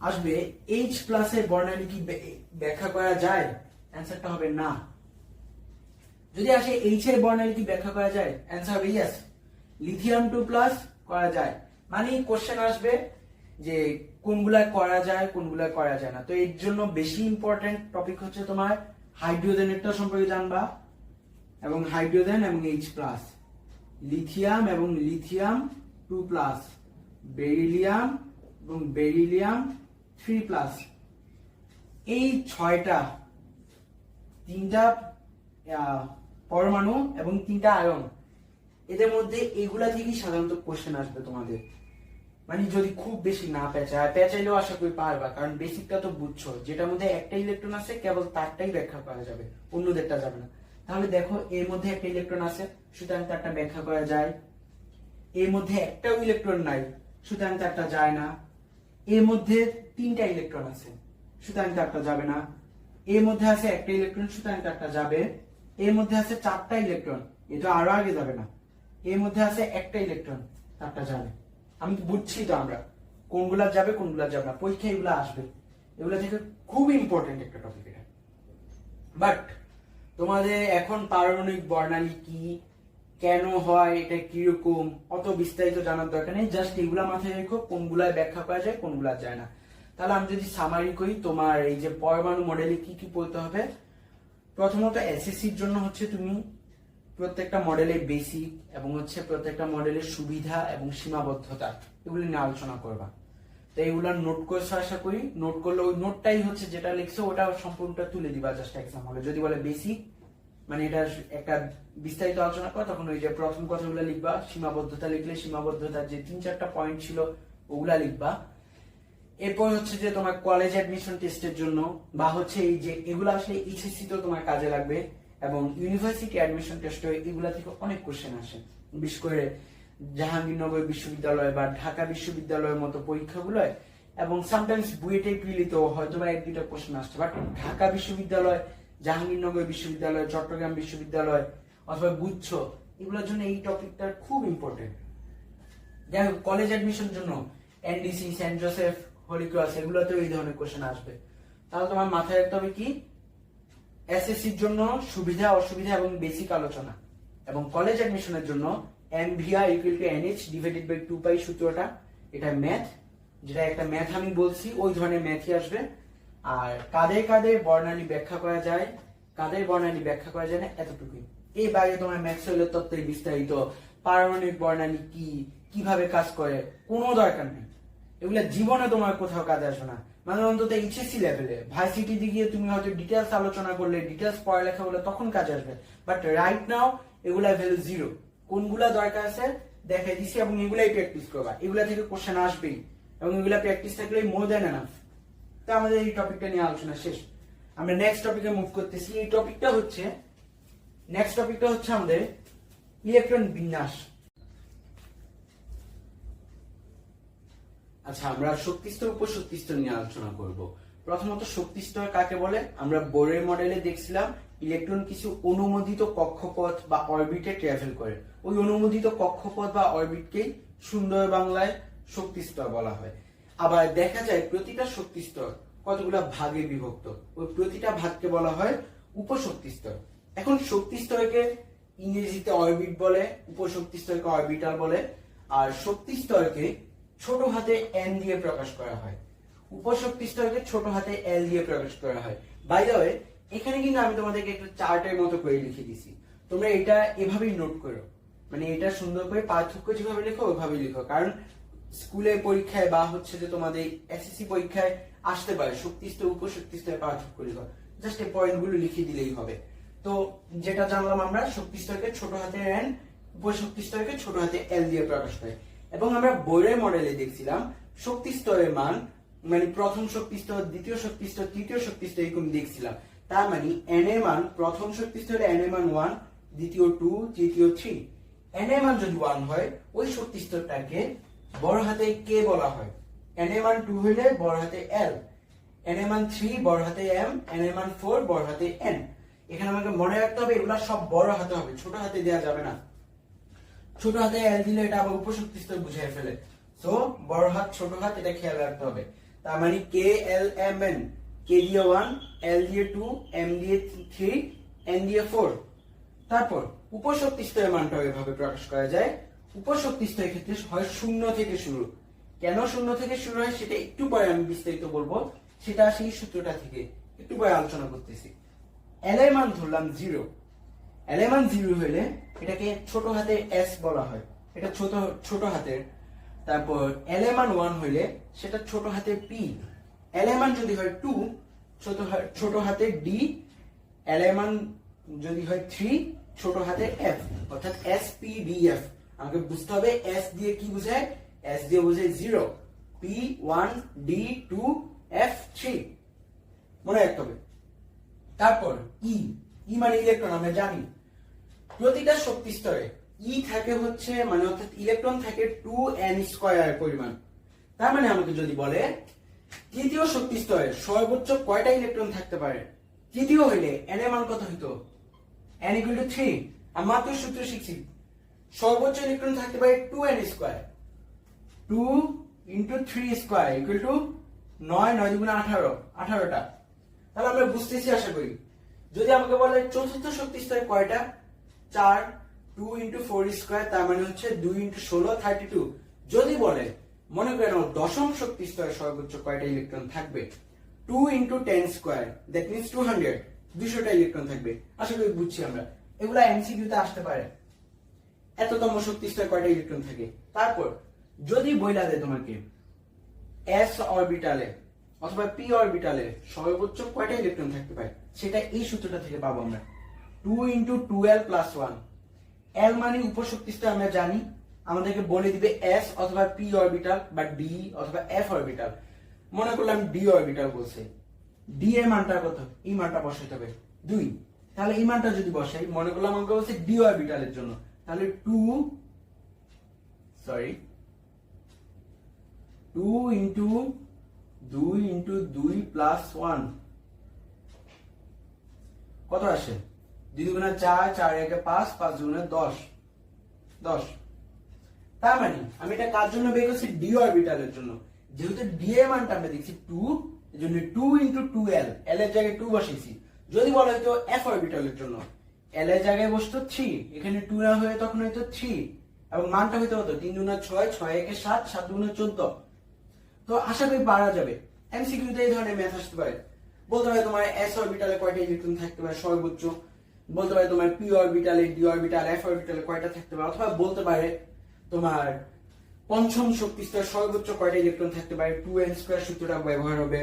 আসবে এইচ প্লাসের বর্ণালী কি ব্যাখ্যা করা যায়? অ্যান্সারটা হবে না। যদি আসে এইচ এর বর্ণালী কি ব্যাখ্যা করা যায়? অ্যান্সার হবে ইয়েস। লিথিয়াম 2+ করা যায়। মানে কোশ্চেন আসবে যে কোনগুলা করা যায় কোনগুলা করা যায় না। তো এর জন্য বেশি ইম্পর্টেন্ট টপিক হচ্ছে তোমার হাইড্রোজেনেরটা সম্পর্কে জানবা, এবং হাইড্রোজেন এবং H+, লিথিয়াম এবং লিথিয়াম 2+, বেরিলিয়াম এবং বেরিলিয়াম 3+। এই 6টা, 3টা পরমাণু এবং 3টা আয়ন, এদের মধ্যে এগুলা থেকেই সাধারণত কোশ্চেন আসবে তোমাদের। মানে যদি খুব বেশি না পেঁচাইলেও আশা করি পারবা, কারণ বেসিকটা তো বুঝছো, যেটার মধ্যে একটা ইলেকট্রন আছে কেবল তারটাই ব্যাখ্যা করা যাবে, অন্যদেরটা যাবে না। তাহলে দেখো এর মধ্যে একটা ইলেকট্রন আছে, সুতরাং তারটা ব্যাখ্যা করা যায়। এর মধ্যে একটাও ইলেকট্রন নাই, সুতরাং তারটা যায় না। এর মধ্যে 3টা ইলেকট্রন আছে, সুতরাং তারটা যাবে না। এর মধ্যে আছে একটা ইলেকট্রন, সুতরাং তারটা যাবে। এর মধ্যে আছে 4টা ইলেকট্রন, এটা আরো আগে যাবে না। এর মধ্যে আছে একটা ইলেকট্রন, তারটা যাবে। আমি তো বুঝছি তো আমরা কোনগুলা যাবে কোনগুলা যাবে না, পরীক্ষা এগুলো আসবে। এগুলা থেকে খুব ইম্পর্টেন্ট একটা টপিক এটা। বাট তোমাদের এখন পারমাণবিক বর্ণালী কি, কেন হয়, এটা কিরকম, অত বিস্তারিত জানার দরকার নেই। জাস্ট এগুলা মাথায় রেখো কোনগুলায় ব্যাখ্যা করা যায় কোনগুলা যায় না। তাহলে আমি যদি সামারি করি, তোমার এই যে পরমাণু মডেলে কি কি পড়তে হবে। প্রথমত এসএসসির জন্য হচ্ছে তুমি প্রত্যেকটা মডেলের বেসিক এবং হচ্ছে প্রত্যেকটা মডেলের সুবিধা এবং সীমাবদ্ধতা এগুলি নিয়ে আলোচনা করবা। তো এইগুলা নোট করছো আশা করি। নোট করলে ওই নোটটাই হচ্ছে যেটা লিখছো ওটা সম্পূর্ণটা তুলে দিবা জাস্ট এক্সাম হলে। যদি বলে বেসিক, মানে এটা একটা বিস্তারিত আলোচনা করা, তখন ওই যে প্রথম কথাগুলো লিখবা। সীমাবদ্ধতা লিখলে সীমাবদ্ধতার যে 3-4টা পয়েন্ট ছিল ওগুলা লিখবা। এরপর হচ্ছে যে তোমার কলেজ অ্যাডমিশন টেস্টের জন্য বা হচ্ছে এই যে এগুলো আসলে এইচএসসি তো তোমার কাজে লাগবে, এবং ইউনিভার্সিটি অ্যাডমিশন টেস্টে এগুলা থেকে অনেক কোশ্চেন আসে। বিশেষ করে জাহাঙ্গীরনগর বিশ্ববিদ্যালয় বা ঢাকা বিশ্ববিদ্যালয়ের মতো পরীক্ষাগুলোয়, এবং সামটাইমস বুয়েটে পিলিত হয়তো বা 1-2টা কোশ্চেন আসছে। বাট ঢাকা বিশ্ববিদ্যালয়, জাহাঙ্গীরনগর বিশ্ববিদ্যালয়, চট্টগ্রাম বিশ্ববিদ্যালয় অথবা গুচ্ছ, এগুলোর জন্য এই টপিকটা খুব ইম্পর্টেন্ট। যাই হোক, কলেজ অ্যাডমিশন জন্য NDC, saint Joseph, holy cross, এগুলোতেও এই ধরনের কোশ্চেন আসবে। তাহলে তোমার মাথায় রাখতে হবে কি, এসএসসির জন্য সুবিধা অসুবিধা এবং বেসিক আলোচনা, এবং কলেজ অ্যাডমিশনের জন্য MVR = NH/2π সূত্রটা, এটা ম্যাথ, যেটা একটা ম্যাথ আমি বলছি ওই ধরনের ম্যাথই আসবে। আর কাদের কাদের বর্ণালী ব্যাখ্যা করা যায়, কাদের বর্ণালী ব্যাখ্যা করা যায় না, এতটুকুই। এই বাইরে তোমার ম্যাক্সওয়েলের তত্ত্বের বিস্তারিত, পারমাণবিক বর্ণালী কি, কিভাবে কাজ করে, কোনো দরকার নেই। এগুলা জীবনে তোমার কোথাও কাজে আসবে না। মানে অন্তত এইচএসসি লেভেলে, ভার্সিটিতে গিয়ে তুমি হয়তো ডিটেলস আলোচনা করলে, ডিটেলস পড়ালেখা করলে তখন কাজে আসবে। বাট রাইট নাও এগুলা ভ্যালু 0। কোনগুলা দরকার আছে দেখাই দিছি, এবং এগুলাই প্র্যাকটিস করবা। এগুলা থেকে কোশ্চেন আসবেই, এবং এগুলা প্র্যাকটিস থাকলে মোর দ্যান এনাফ। তো আমাদের এই টপিকটা নিয়ে আলোচনা শেষ। আমরা নেক্সট টপিকে মুভ করতেছি। এই টপিকটা হচ্ছে, নেক্সট টপিকটা হচ্ছে আমাদের ইলেকট্রন বিন্যাস। আচ্ছা, আমরা শক্তিস্তর উপশক্তিস্তর নিয়ে আলোচনা করব। প্রথমত শক্তিস্তর কাকে বলে? আমরা বোরের মডেলে দেখছিলাম ইলেকট্রন কিছু অনুমোদিত কক্ষপথ বা অরবিটে ট্রাভেল করে। ওই অনুমোদিত কক্ষপথ বা অরবিটকেই সুন্দর বাংলায় শক্তিস্তর বলা হয়। আবার দেখা যায় প্রতিটা শক্তিস্তর কতগুলা ভাগে বিভক্ত, ওই প্রতিটা ভাগকে বলা হয় উপশক্তিস্তর। এখন শক্তিস্তরকে ইংরেজিতে অরবিট বলে, উপশক্তিস্তরকে অরবিটাল বলে, আর শক্তিস্তরকে ছোট হাতে এন দিয়ে প্রকাশ করা হয়, উপশক্তি স্তরকে ছোট হাতে এল দিয়ে প্রকাশ করা হয়। বাই দ্য ওয়ে, এখানে কিন্তু আমি তোমাদেরকে একটা চার্টের মতো করে লিখে দিছি, তোমরা এটা এভাবেই নোট করো। মানে এটা সুন্দর করে পার্থক্য যেভাবে লেখো ওইভাবেই লিখো, কারণ স্কুলের পরীক্ষায় বা হচ্ছে যে তোমাদের এসএসসি পরীক্ষায় আসতে পারে শক্তি স্তর উপশক্তি স্তরের পার্থক্য লিখো। জাস্ট এই পয়েন্টগুলো লিখে দিলেই হবে। তো যেটা জানলাম আমরা শক্তি স্তরকে ছোট হাতে n, উপশক্তি স্তরকে ছোট হাতে l দিয়ে প্রকাশ করে। এবং আমরা বৈরের মডেলে দেখছিলাম শক্তি স্তরের মান মানে প্রথম শক্তি স্তর, দ্বিতীয় শক্তি স্তর, তৃতীয় শক্তি স্তর এরকম দেখছিলাম। তার মানে n এর মান প্রথম শক্তি স্তরে n এর মান 1, দ্বিতীয় 2, তৃতীয় 3। n এর মান যদি 1 হয় ওই শক্তি স্তরটাকে বড় হাতে k বলা হয়। n এর মান 2 হইলে বড় হাতে l, n এর মান 3 বড় হাতে m, n এর মান 4 বড় হাতে n। এখানে আমাকে মনে রাখতে হবে এগুলা সব বড় হাতে হবে, ছোট হাতে দেওয়া যাবে না। ছোট হাতে l দিলে এটা আবার উপশক্তি স্তর বুঝিয়ে ফেলে। সো বড় হাত ছোট হাত এটা খেয়াল রাখতে হবে। তার মানে k l m n, k দিয়ে 1, l দিয়ে 2, m দিয়ে 3, n দিয়ে 4। তারপর উপশক্তি স্তরের মানটা এভাবে প্রকাশ করা যায়। উপশক্তি স্তরের ক্ষেত্রে হয় শূন্য থেকে শুরু। কেন শূন্য থেকে শুরু হয় সেটা একটু পরে আমি বিস্তারিত বলবো, সেটা সেই সূত্রটা থেকে একটু পরে আলোচনা করতেছি। l এর মান ধরলাম 0। l এর মান 0 হলে এটাকে ছোট হাতে s বলা হয়, এটা ছোট হাতের। তারপর l এর মান 1 হলে সেটা ছোট হাতে p। l এর মান যদি হয় 2 ছোট হাতে d। l এর মান যদি হয় 3 ছোট হাতে f, অর্থাৎ s p d f। আমাকে বুঝতে হবে s দিয়ে কি বোঝায়, s দিয়ে বোঝায় 0, p 1, d 2, f 3। মনে রাখতে হবে। তারপর e মানে ইলেকট্রন। আমরা জানি প্রতিটা শক্তি স্তরে ই থাকে হচ্ছে মানে অর্থাৎ ইলেকট্রন থাকে 2n² পরিমাণ। তার মানে আমাকে যদি বলে তৃতীয় শক্তি স্তরে সর্বোচ্চ কয়টা ইলেকট্রন থাকতে পারে, তৃতীয় হইলে n এর মান কত হইতো, n = 3। আমি মাত্র সূত্র শিখছি, সর্বোচ্চ ইলেকট্রন থাকতে পারে 2n²। 2 × 3² = 9, 9 × 18, 18টা। তাহলে আমরা বুঝতেছি আশা করি। যদি আমাকে বলে চতুর্থ শক্তি স্তরে কয়টা, 4, 2 × 4², তার মানে হচ্ছে 2 × 16, 32। যদি বলে মনে করেন দশম শক্তি স্তরে সর্বোচ্চ কয়টা ইলেকট্রন থাকবে, 2 × 10², দ্যাট মিন্স 200, 200টা ইলেকট্রন থাকবে। আশা করি বুঝছি আমরা। এগুলা এমসিকিউ তে আসতে পারে, এততম শক্তি স্তরে কয়টা ইলেকট্রন থাকে। তারপর যদি বইলা দেয় তোমাকে s অরবিটালে অথবা p অরবিটালে সর্বোচ্চ কয়টা ইলেকট্রন থাকতে পারে, সেটা এই সূত্রটা থেকে পাবো আমরা। 2 × 2l + 1। l মানে উপশক্তি স্তর আমরা জানি, আমাদেরকে বলে দিবে s অথবা p অরবিটাল বা d অথবা f অরবিটাল। মনে করলাম d অরবিটাল বলছে, d এর মানটা কত, এই মানটা বসাইতে হবে 2। তাহলে এই মানটা যদি বসাই, মনে করলাম আমাকে বলছে d অরবিটালের জন্য, তাহলে 2 × 2 × 2 + 1 কত আসে, 2 × 4, 4 × 5, 5 × 10, 10। তার মানে আমি এটা কার জন্য বের করছি, d অরবিটালের জন্য। যেহেতু d এর মানটা আমরা দেখছি 2, এজন্য 2 × 2l, l এর জায়গায় 2 বসাইছি। যদি বলা হয়তো f অরবিটালের জন্য, l এর জায়গায় বসতো 3, এখানে 2 না হয়ে তখন হয়তো 3, এবং মানটা হয়তো কত, 3 × 6, 6 × 7, 7 × 14। তো আশা করি পারা যাবে। এমসিকিউ তে এই ধরনের ম্যাথ আসতে পারে। বলতে পারে তোমার s অরবিটালে কয়টা ইলেকট্রন থাকতে পারে সর্বোচ্চ, বলতে পারে তোমার p অরবিটালে, d অরবিটাল, f অরবিটালে কয়টা থাকতে পারে, অথবা বলতে পারে তোমার পঞ্চম শক্তি স্তরে সর্বোচ্চ কয়টা ইলেকট্রন থাকতে পারে, 2n² সূত্রটা ব্যবহার হবে।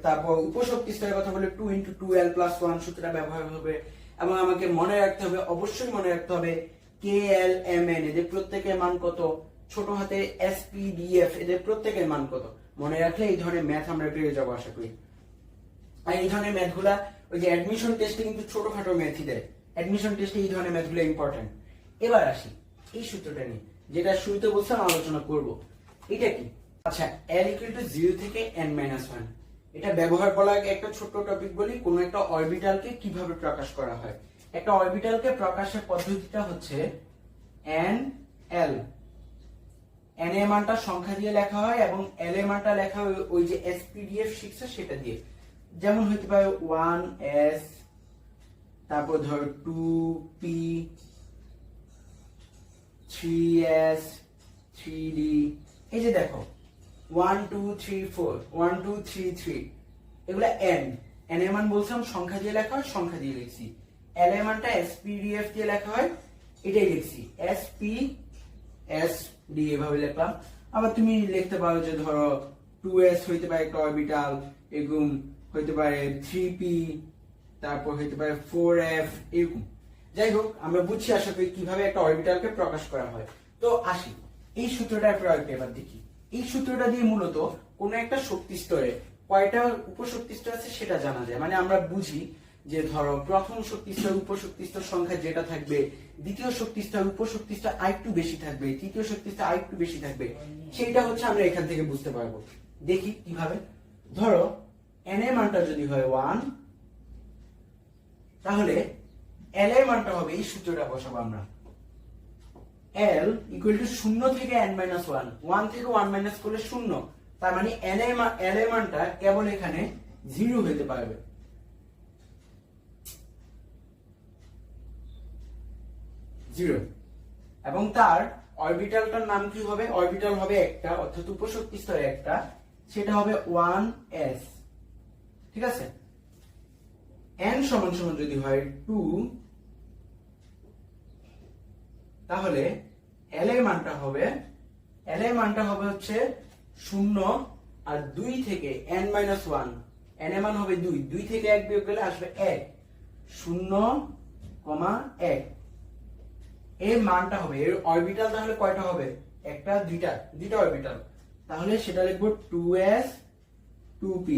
তারপর উপশক্তি স্তরের কথা বলে 2 × 2l + 1 সূত্রটা ব্যবহার হবে। এবং আমাকে মনে রাখতে হবে, অবশ্যই মনে রাখতে হবে k l m n এদের প্রত্যেকের মান কত, ছোট হাতে s p d f এদের প্রত্যেকের মান কত। মনে রাখলে এই ধরনের ম্যাথ আমরা পেয়ে যাবো আশা করি। আর এই ধরনের ম্যাথগুলা ওই যে অ্যাডমিশন টেস্টে কিন্তু ছোটখাটো ম্যাথই দেয়, অ্যাডমিশন টেস্টে এই ধরনের ম্যাথগুলো ইম্পর্টেন্ট। এবার আসি এই সূত্রটা নিয়ে, যেটা শুরুতে বলছিলাম আলোচনা করব। এটা কি, আচ্ছা l = 0 থেকে n - 1। এটা ব্যবহার করার আগে একটা ছোট্ট টপিক বলি, কোন একটা অরবিটালকে কিভাবে প্রকাশ করা হয়। একটা অরবিটালকে প্রকাশের পদ্ধতিটা হচ্ছে n l। n এর মানটা সংখ্যা দিয়ে লেখা হয় এবং l এর মানটা লেখা হয় ওই যে spdf শিখছে সেটা দিয়ে। যেমন হতে পারে 1s, তারপর ধর 2p, 3s, 3d। এই যে দেখো 1 2 3 4, 1 2 3 3, এগুলা n এর মান বলছিলাম সংখ্যা দিয়ে লেখা হয়, সংখ্যা দিয়ে লিখছি। l এর মানটা spdf দিয়ে লেখা হয়, এটাই লিখছি sp sd এভাবে লিখলাম। আবার তুমি লিখতে পারো যে ধরো 2s হইতে পারে একটা অরবিটাল, এরকম হইতে পারে 3p, তারপর হইতে পারে 4f, এরকম। যাই হোক, আমরা বুঝছি আশা করি কিভাবে একটা অরবিটালকে প্রকাশ করা হয়। তো আসি এই সূত্রটার প্রয়োগটা এবার দেখি। এই সূত্রটা দিয়ে মূলত কোন একটা শক্তি স্তরে কয়টা উপশক্তি স্তর আছে সেটা জানা যায়। মানে আমরা বুঝি যে ধরো প্রথম শক্তি স্তর উপশক্তি স্তর সংখ্যা যেটা থাকবে, দ্বিতীয় শক্তি স্তর উপশক্তি স্তর আরেকটু বেশি থাকবে, তৃতীয় শক্তি স্তর আরেকটু বেশি থাকবে, সেইটা হচ্ছে আমরা এখান থেকে বুঝতে পারবো। দেখি কিভাবে। ধরো n এর মানটা যদি হয় 1, তাহলে l এর মানটা হবে, এই সূত্রটা বসাবো আমরা, l ইকুয়াল টু 0 থেকে n মাইনাস 1, 1 থেকে 1 মাইনাস করলে 0, তার মানে l এর মানটা কেবল এখানে 0 হতে পারবে। এবং তার অরবিটালটার নাম কি হবে? অরবিটাল হবে একটা, অর্থাৎ উপশক্তি স্তরে একটা, সেটা হবে 1s। ঠিক আছে, n সমান সমান যদি হয় 2, তাহলে l এর মানটা হবে হচ্ছে 0, আর 2 থেকে n মাইনাস 1, n এর মান হবে 2, 2 থেকে 1 বিয়োগ করলে আসবে 1, 0,1। এর মানটা হবে, এর অরবিটাল তাহলে কয়টা হবে? একটা, দুইটা অরবিটাল, তাহলে সেটা লিখবো 2s 2p।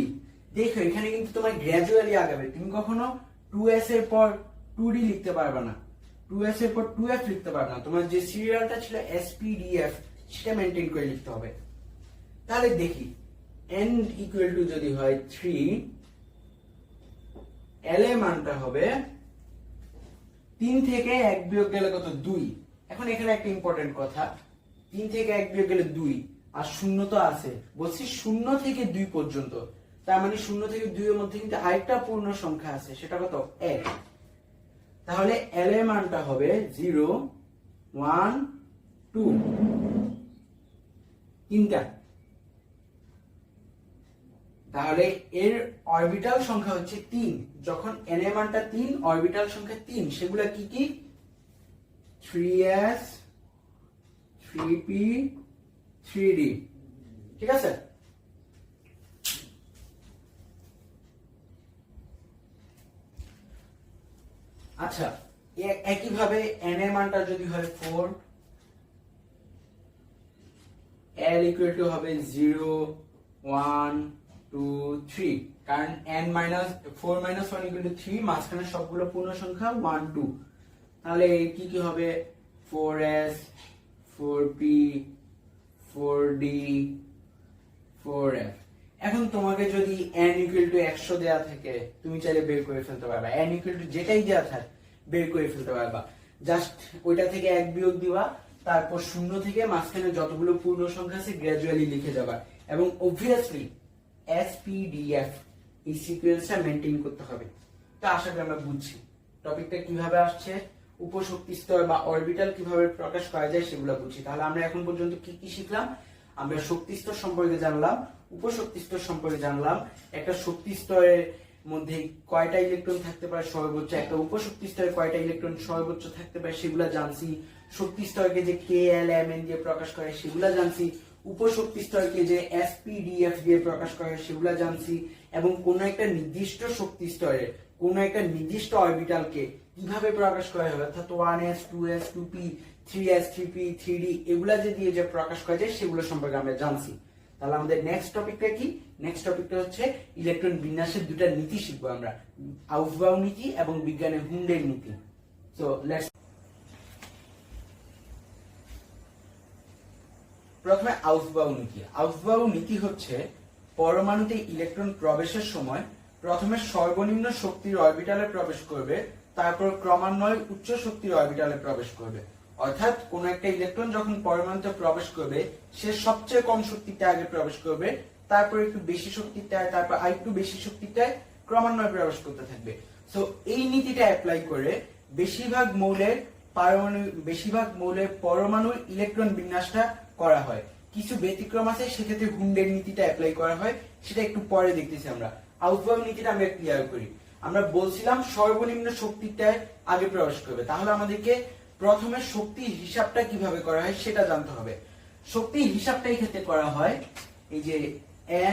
দেখো এখানে কিন্তু তোমার গ্র্যাজুয়ালি আগাবে, তুমি কখনো 2s এর পর 2d লিখতে পারবে না, 2s এর পর 2f লিখতে পারবে না, তোমার যে সিরিয়ালটা ছিল spdf সেটা মেনটেন করে লিখতে হবে। তাহলে দেখি n ইকুয়াল টু যদি হয় 3, l এর মানটা হবে 3 থেকে 1 বিয়োগ গেলে কত? 2। এখন এখানে একটা ইম্পর্টেন্ট কথা, 3 থেকে 1 বিয়োগ গেলে 2, আর 0 তো আছে, বলছি 0 থেকে 2 পর্যন্ত, তার মানে 0 থেকে 2 এর মধ্যে কিন্তু আরেকটা পূর্ণ সংখ্যা আছে, সেটা কত? 1। তাহলে l এর মানটা হবে 0, 1, 2, তিনটা। তাহলে এর অরবিটাল সংখ্যা হচ্ছে 3। যখন n এর মানটা 3, অরবিটাল সংখ্যা 3, সেগুলা কি কি? 3s, 3p, 3d। ঠিক আছে, আচ্ছা একইভাবে n এর মানটা যদি হয় 4, l ইকুয়াল টু হবে 0, 1, 2, 3, কারণ n minus 4 minus 1 equal to 3, মাঝখানে সবগুলো পূর্ণ সংখ্যা 1, 2, তাহলে কি কি হবে? 4s, 4p, 4d, 4f। এখন তোমাকে যদি n ইকুয়াল টু 100 দেয়া থাকে, তুমি চাইলে বের করে ফেলতে পারবা, n ইকুয়াল টু যেটাই দেয়া থাকে বের করে ফেলতে পারবা, জাস্ট ওইটা থেকে 1 বিয়োগ দিবা, তারপর 0 থেকে মাঝখানে যতগুলো পূর্ণ সংখ্যা আছে গ্র্যাজুয়ালি লিখে যাবা, এবং অবভিয়াসলি spdf এই সিকোয়েন্সটা মেইনটেইন করতে হবে। তো আশা করি আমরা বুঝছি টপিকটা কিভাবে আসছে, উপশক্তি স্তর বা অরবিটাল কিভাবে প্রকাশ করা যায় সেগুলো বুঝছি। তাহলে আমরা এখন পর্যন্ত কি কি শিখলাম? আমরা শক্তি স্তর সম্পর্কে জানলাম, উপশক্তি স্তর সম্পর্কে জানলাম, একটা শক্তি স্তরের মধ্যে কয়টা ইলেকট্রন থাকতে পারে সর্বোচ্চ, একটা উপশক্তি স্তরে কয়টা ইলেকট্রন সর্বোচ্চ থাকতে পারে সেগুলা জানছি, শক্তি স্তরকে যে KLMN দিয়ে প্রকাশ করে সেগুলা জানছি, উপশক্তি স্তরকে যে SPDF দিয়ে প্রকাশ করে সেগুলা জানছি, এবং কোন একটা নির্দিষ্ট শক্তি স্তরে কোন একটা নির্দিষ্ট অরবিটালকে কিভাবে প্রকাশ করা হবে, অর্থাৎ 1s, 2s, 2p, 3s, 3p, 3d এগুলা যে দিয়ে যে প্রকাশ করা যায় সেগুলো সম্পর্কে আমরা জানছি। তাহলে আমাদের নেক্সট টপিকটা কি? নেক্সট টপিকটা হচ্ছে ইলেকট্রন বিন্যাসের দুটা নীতি শিখবো আমরা, আউফবাউ নীতি এবং বিজ্ঞানের হুন্ডের নীতি। সো লেটস প্রথমে আউফবাউ নীতি। আউফবাউ নীতি হচ্ছে পরমাণুতে ইলেকট্রন প্রবেশের সময় প্রথমে সর্বনিম্ন শক্তির অরবিটালে প্রবেশ করবে, তারপর ক্রমান্বয়ে উচ্চ শক্তির অরবিটালে প্রবেশ করবে। অর্থাৎ কোন একটা ইলেকট্রন যখন পরমাণুতে প্রবেশ করবে, সে সবচেয়ে কম শক্তিতে আগে প্রবেশ করবে, তারপর একটু বেশি শক্তিটায়, তারপর আরেকটু বেশি শক্তিটায় ক্রমান্বয়ে প্রবেশ করতে থাকবে। সো এই নীতিটা অ্যাপ্লাই করে বেশিরভাগ মৌলের পরমাণুর ইলেকট্রন বিন্যাসটা করা হয়। কিছু ব্যতিক্রম আছে, সেক্ষেত্রে হুন্ডের নীতিটা অ্যাপ্লাই করা হয়, সেটা একটু পরে দেখতেছি আমরা। আউফবাউ নীতিটা আমরা ক্লিয়ার করি। আমরা বলছিলাম সর্বনিম্ন শক্তিটায় আগে প্রবেশ করবে, তাহলে আমাদেরকে প্রথমে শক্তির হিসাবটা কিভাবে করা হয় সেটা জানতে হবে। শক্তির হিসাবটা এই ক্ষেত্রে করা হয় এই যে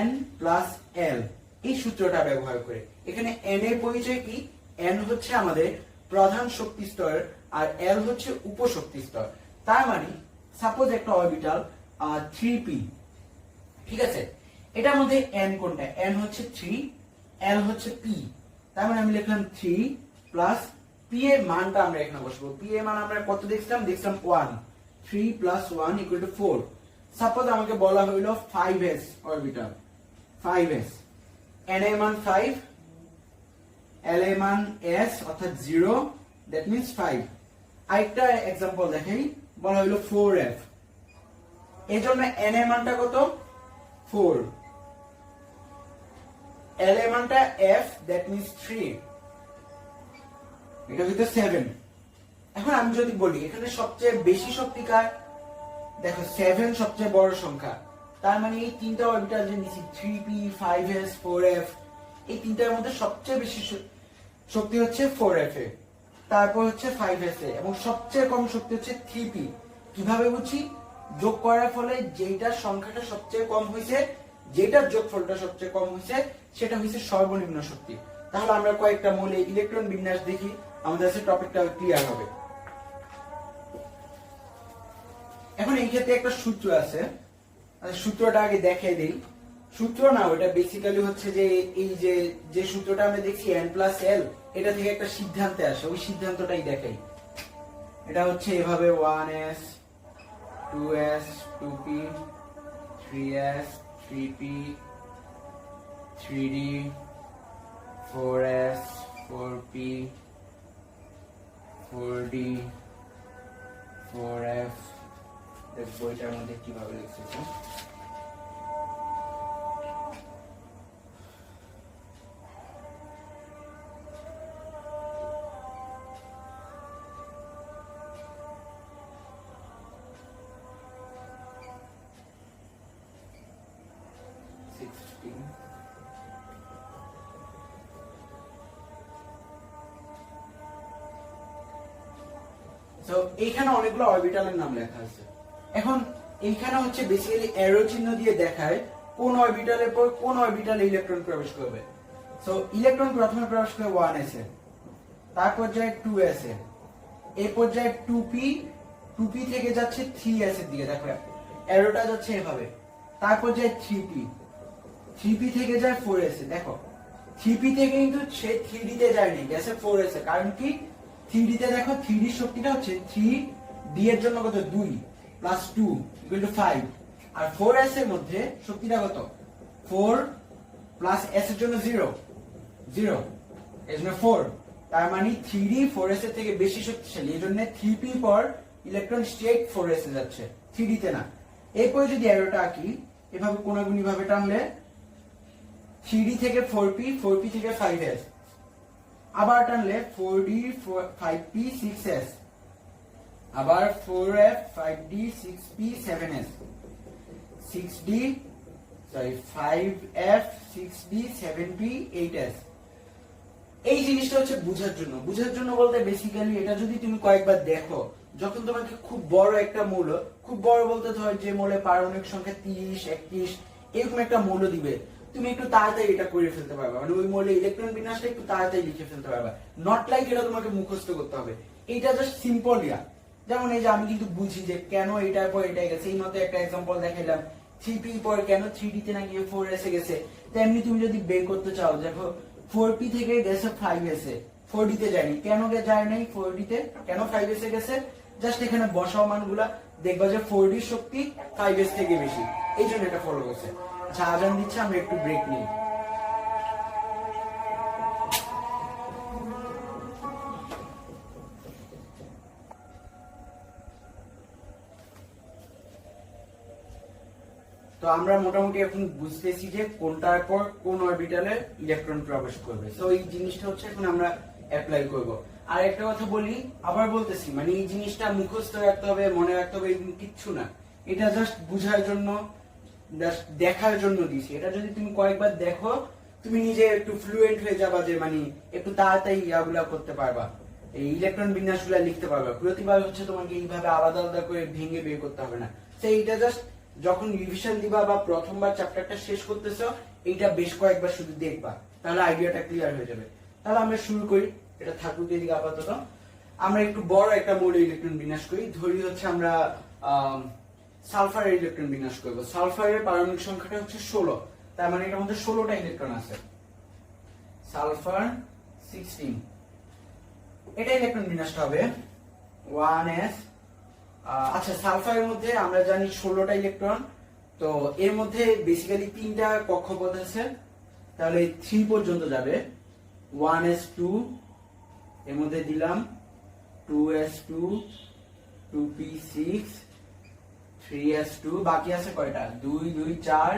n প্লাস l এই সূত্রটা ব্যবহার করে। এখানে n এর পরিচয় কি? N হচ্ছে আমাদের প্রধান শক্তি স্তর আর L হচ্ছে উপশক্তি স্তর। তার মানে সাপোজ একটা অরবিটাল 3p, ঠিক আছে, এটার মধ্যে N কোনটা? N হচ্ছে 3, L হচ্ছে p। তার মানে আমি লিখলাম 3 প্লাস p এর মানটা আমরা এখানে বসাবো। p এর মান আমরা কত দেখলাম? 1। 3 + 1 = 4। সাপোজ আমাকে বলা হইলো 5s অরবিটাল, 5s, n এর মান 5, l এর মান s অর্থাৎ 0, দ্যাট মিন্স 5। আরেকটা एग्जांपल দেখাই, বলা হইলো 4f, এজন্য n এর মানটা কত? 4, l এর মানটা f, দ্যাট মিন্স 3, এটা হইতো 7। এখন আমি যদি বলি এখানে সবচেয়ে বেশি শক্তি কার? দেখো 7 সবচেয়ে বড় সংখ্যা, তার মানে এই তিনটা অরবিটাল যে নিচে 3p, 5s, 4f, এই তিনটার মধ্যে সবচেয়ে বেশি শক্তি হচ্ছে 4f এ, তারপর হচ্ছে 5s এ, এবং সবচেয়ে কম শক্তি হচ্ছে 3p। কিভাবে বুঝি? যোগ করার ফলে যেটার সংখ্যাটা সবচেয়ে কম হয়েছে, যেটার যোগফলটা সবচেয়ে কম হয়েছে, সেটা হচ্ছে সর্বনিম্ন শক্তি। তাহলে আমরা কয়েকটা মৌলে ইলেকট্রন বিন্যাস দেখি, আমাদের কাছে টপিকটা ক্লিয়ার হবে। এখন এই ক্ষেত্রে একটা সূত্র আছে, সূত্রটা আগে দেখিয়ে দিই। সূত্র না, ওটা বেসিক্যালি হচ্ছে যে এই যে সূত্রটা আমরা দেখছি n + l, এটা থেকে একটা সিদ্ধান্তে আসে, ওই সিদ্ধান্তটাই দেখাই। এটা হচ্ছে এভাবে 1s, 2s, 2p, 3s, 3p, 3d, 4s, 4p, 4d, 4f। দেখবো এটার মধ্যে কিভাবে লিখতেছে। তো এইখানে অনেকগুলো অরবিটালের নাম লেখা আছে। এখন এইখানে হচ্ছে বেসিক্যালি অ্যারো চিহ্ন দিয়ে দেখায় কোন অরবিটালের পর কোন অরবিটালে ইলেকট্রন প্রবেশ করবে। সো ইলেকট্রন প্রথমে প্রবেশ করে 1s এ, তারপর যায় 2s এ, এই পর্যায়ে 2p, 2p থেকে যাচ্ছে 3s এর দিকে, দেখো অ্যারোটা যাচ্ছে এভাবে, তারপর যায় 3p, 3p থেকে যায় 4s এ, দেখো 3p থেকে কিন্তু সে 3d তে যায়নি, গেছে 4s এ। কারণ কি? 3d তে দেখো 3d এর শক্তিটা হচ্ছে 3d এর জন্য কত? 2 + 2 = 5, আর 4s এর মধ্যে শক্তিটা কত? 4 + s এর জন্য 0, 0, এর জন্য 4। তার মানে 3d 4s এর থেকে বেশি শক্তিশালী, এজন্য 3p পর ইলেকট্রন স্ট্রেট 4s এ যাচ্ছে, 3d তে না। এরপরে যদি অ্যারোটা আঁকি এভাবে কোণাগুণি ভাবে টানলে 3d থেকে 4p, 4p থেকে 5s, আবার টানলে 4d, 5p, 6s, আবার 4f, 5d, 6p, 7s, 6d, 5f, 6d, 7p, 8s। এই জিনিসটা হচ্ছে বুঝার জন্য বলতে বেসিক্যালি এটা যদি তুমি কয়েকবার দেখো, যখন তোমাকে খুব বড় একটা মৌল, খুব বড় বলতে ধর যে মৌলের পারমাণবিক সংখ্যা 30, 31 এরকম একটা মৌল দিবে, তুমি একটু তাড়াতাড়ি এটা করে ফেলতে পারবে, মানে ওই মৌলের ইলেকট্রন বিন্যাসটা একটু তাড়াতাড়ি লিখে ফেলতে পারবে, নট লাইক এটা তোমাকে মুখস্থ করতে হবে। এটা জাস্ট সিম্পল ইয়া। যেমন এই যে আমি কিন্তু বুঝি যে কেন এটার পর এটা গেছে, এই মতো একটা एग्जांपल দেখাইলাম, 3p পর কেন 3d তে না গিয়ে 4s এ গেছে। তেমনি তুমি যদি বের করতে চাও, দেখো 4p থেকে গেছে 5s এ, 4d তে যায়নি, কেন যায় নাই 4d তে, কেন 5s এ গেছে, জাস্ট এখানে বসাও মানগুলা, দেখবা যে 4d শক্তি 5s থেকে বেশি, এই জন্য এটা ফলো করছে। আচ্ছা, আজান দিচ্ছে, আমরা একটু ব্রেক নিই। তো আমরা মোটামুটি এখন বুঝতেছি যে কোনটার পর কোন অরবিটালে ইলেকট্রন প্রবেশ করবে। তো এই জিনিসটা হচ্ছে এখন আমরা অ্যাপ্লাই করব। আর একটা কথা বলি, আবার বলতেছি, মানে এই জিনিসটা মুখস্থ রাখতে হবে, মনে রাখতে হবে, এরকম কিচ্ছু না। এটা জাস্ট বুঝার জন্য, জাস্ট দেখার জন্য দিছি। এটা যদি তুমি কয়েকবার দেখো, তুমি নিজে একটু ফ্লুয়েন্ট হয়ে যাবা, যে মানে একটু তাড়াতাড়ি ইয়াগুলা করতে পারবা, এই ইলেকট্রন বিন্যাসগুলা লিখতে পারবা। প্রতিবার হচ্ছে তোমাকে এইভাবে আলাদা আলাদা করে ভেঙে বের করতে হবে না। তো এইটা জাস্ট যখন রিভিশন দিবা বা প্রথমবার চ্যাপ্টারটা শেষ করতেছো, এইটা বেশ কয়েকবার শুধু দেখবা, তাহলে আইডিয়াটা ক্লিয়ার হয়ে যাবে। তাহলে আমরা শুরু করি। এটা থাকুক এদিকে আপাতত। আমরা একটু বড় একটা মৌলের ইলেকট্রন বিন্যাস করি। ধরি হচ্ছে আমরা সালফারের ইলেকট্রন বিন্যাস করব। সালফারের পারমাণবিক সংখ্যাটা হচ্ছে 16, তার মানে এটার মধ্যে 16টা ইলেকট্রন আছে। সালফার 16, এটা ইলেকট্রন বিন্যাসটা হবে 1s। আচ্ছা, সালফারের মধ্যে আমরা জানি 16টা ইলেকট্রন, তো এর মধ্যে বেসিক্যালি 3টা কক্ষপথ আছে, তাহলে 3 পর্যন্ত যাবে। 1s2, এর মধ্যে দিলাম 2s2, 2p6, 3s2, বাকি আছে কয়টা? 2 2 4,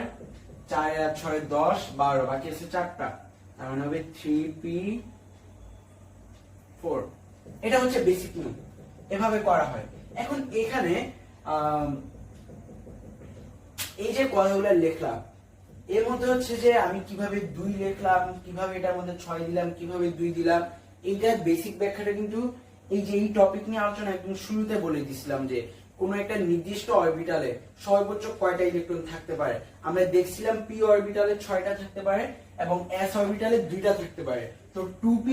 4 আর 6 10, 12, বাকি আছে 4টা, তার মানে হবে 3p4। এটা হচ্ছে বেসিক নিয়ম, এভাবে করা হয়। এখন এখানে এই যে কথাগুলো লিখলাম, এর মধ্যে হচ্ছে যে আমি কিভাবে 2 লিখলাম, কিভাবে এটার মধ্যে 6 দিলাম, কিভাবে 2 দিলাম, এইটার বেসিক ব্যাখ্যাটা কিন্তু এই যে এই টপিক নিয়ে আলোচনা একদম শুরুতে বলে দিছিলাম যে কোন একটা নির্দিষ্ট অরবিটালে সর্বোচ্চ কয়টা ইলেকট্রন থাকতে পারে। আমরা দেখছিলাম পি অরবিটালে 6টা থাকতে পারে এবং এস অরবিটালে 2টা থাকতে পারে। তো 2p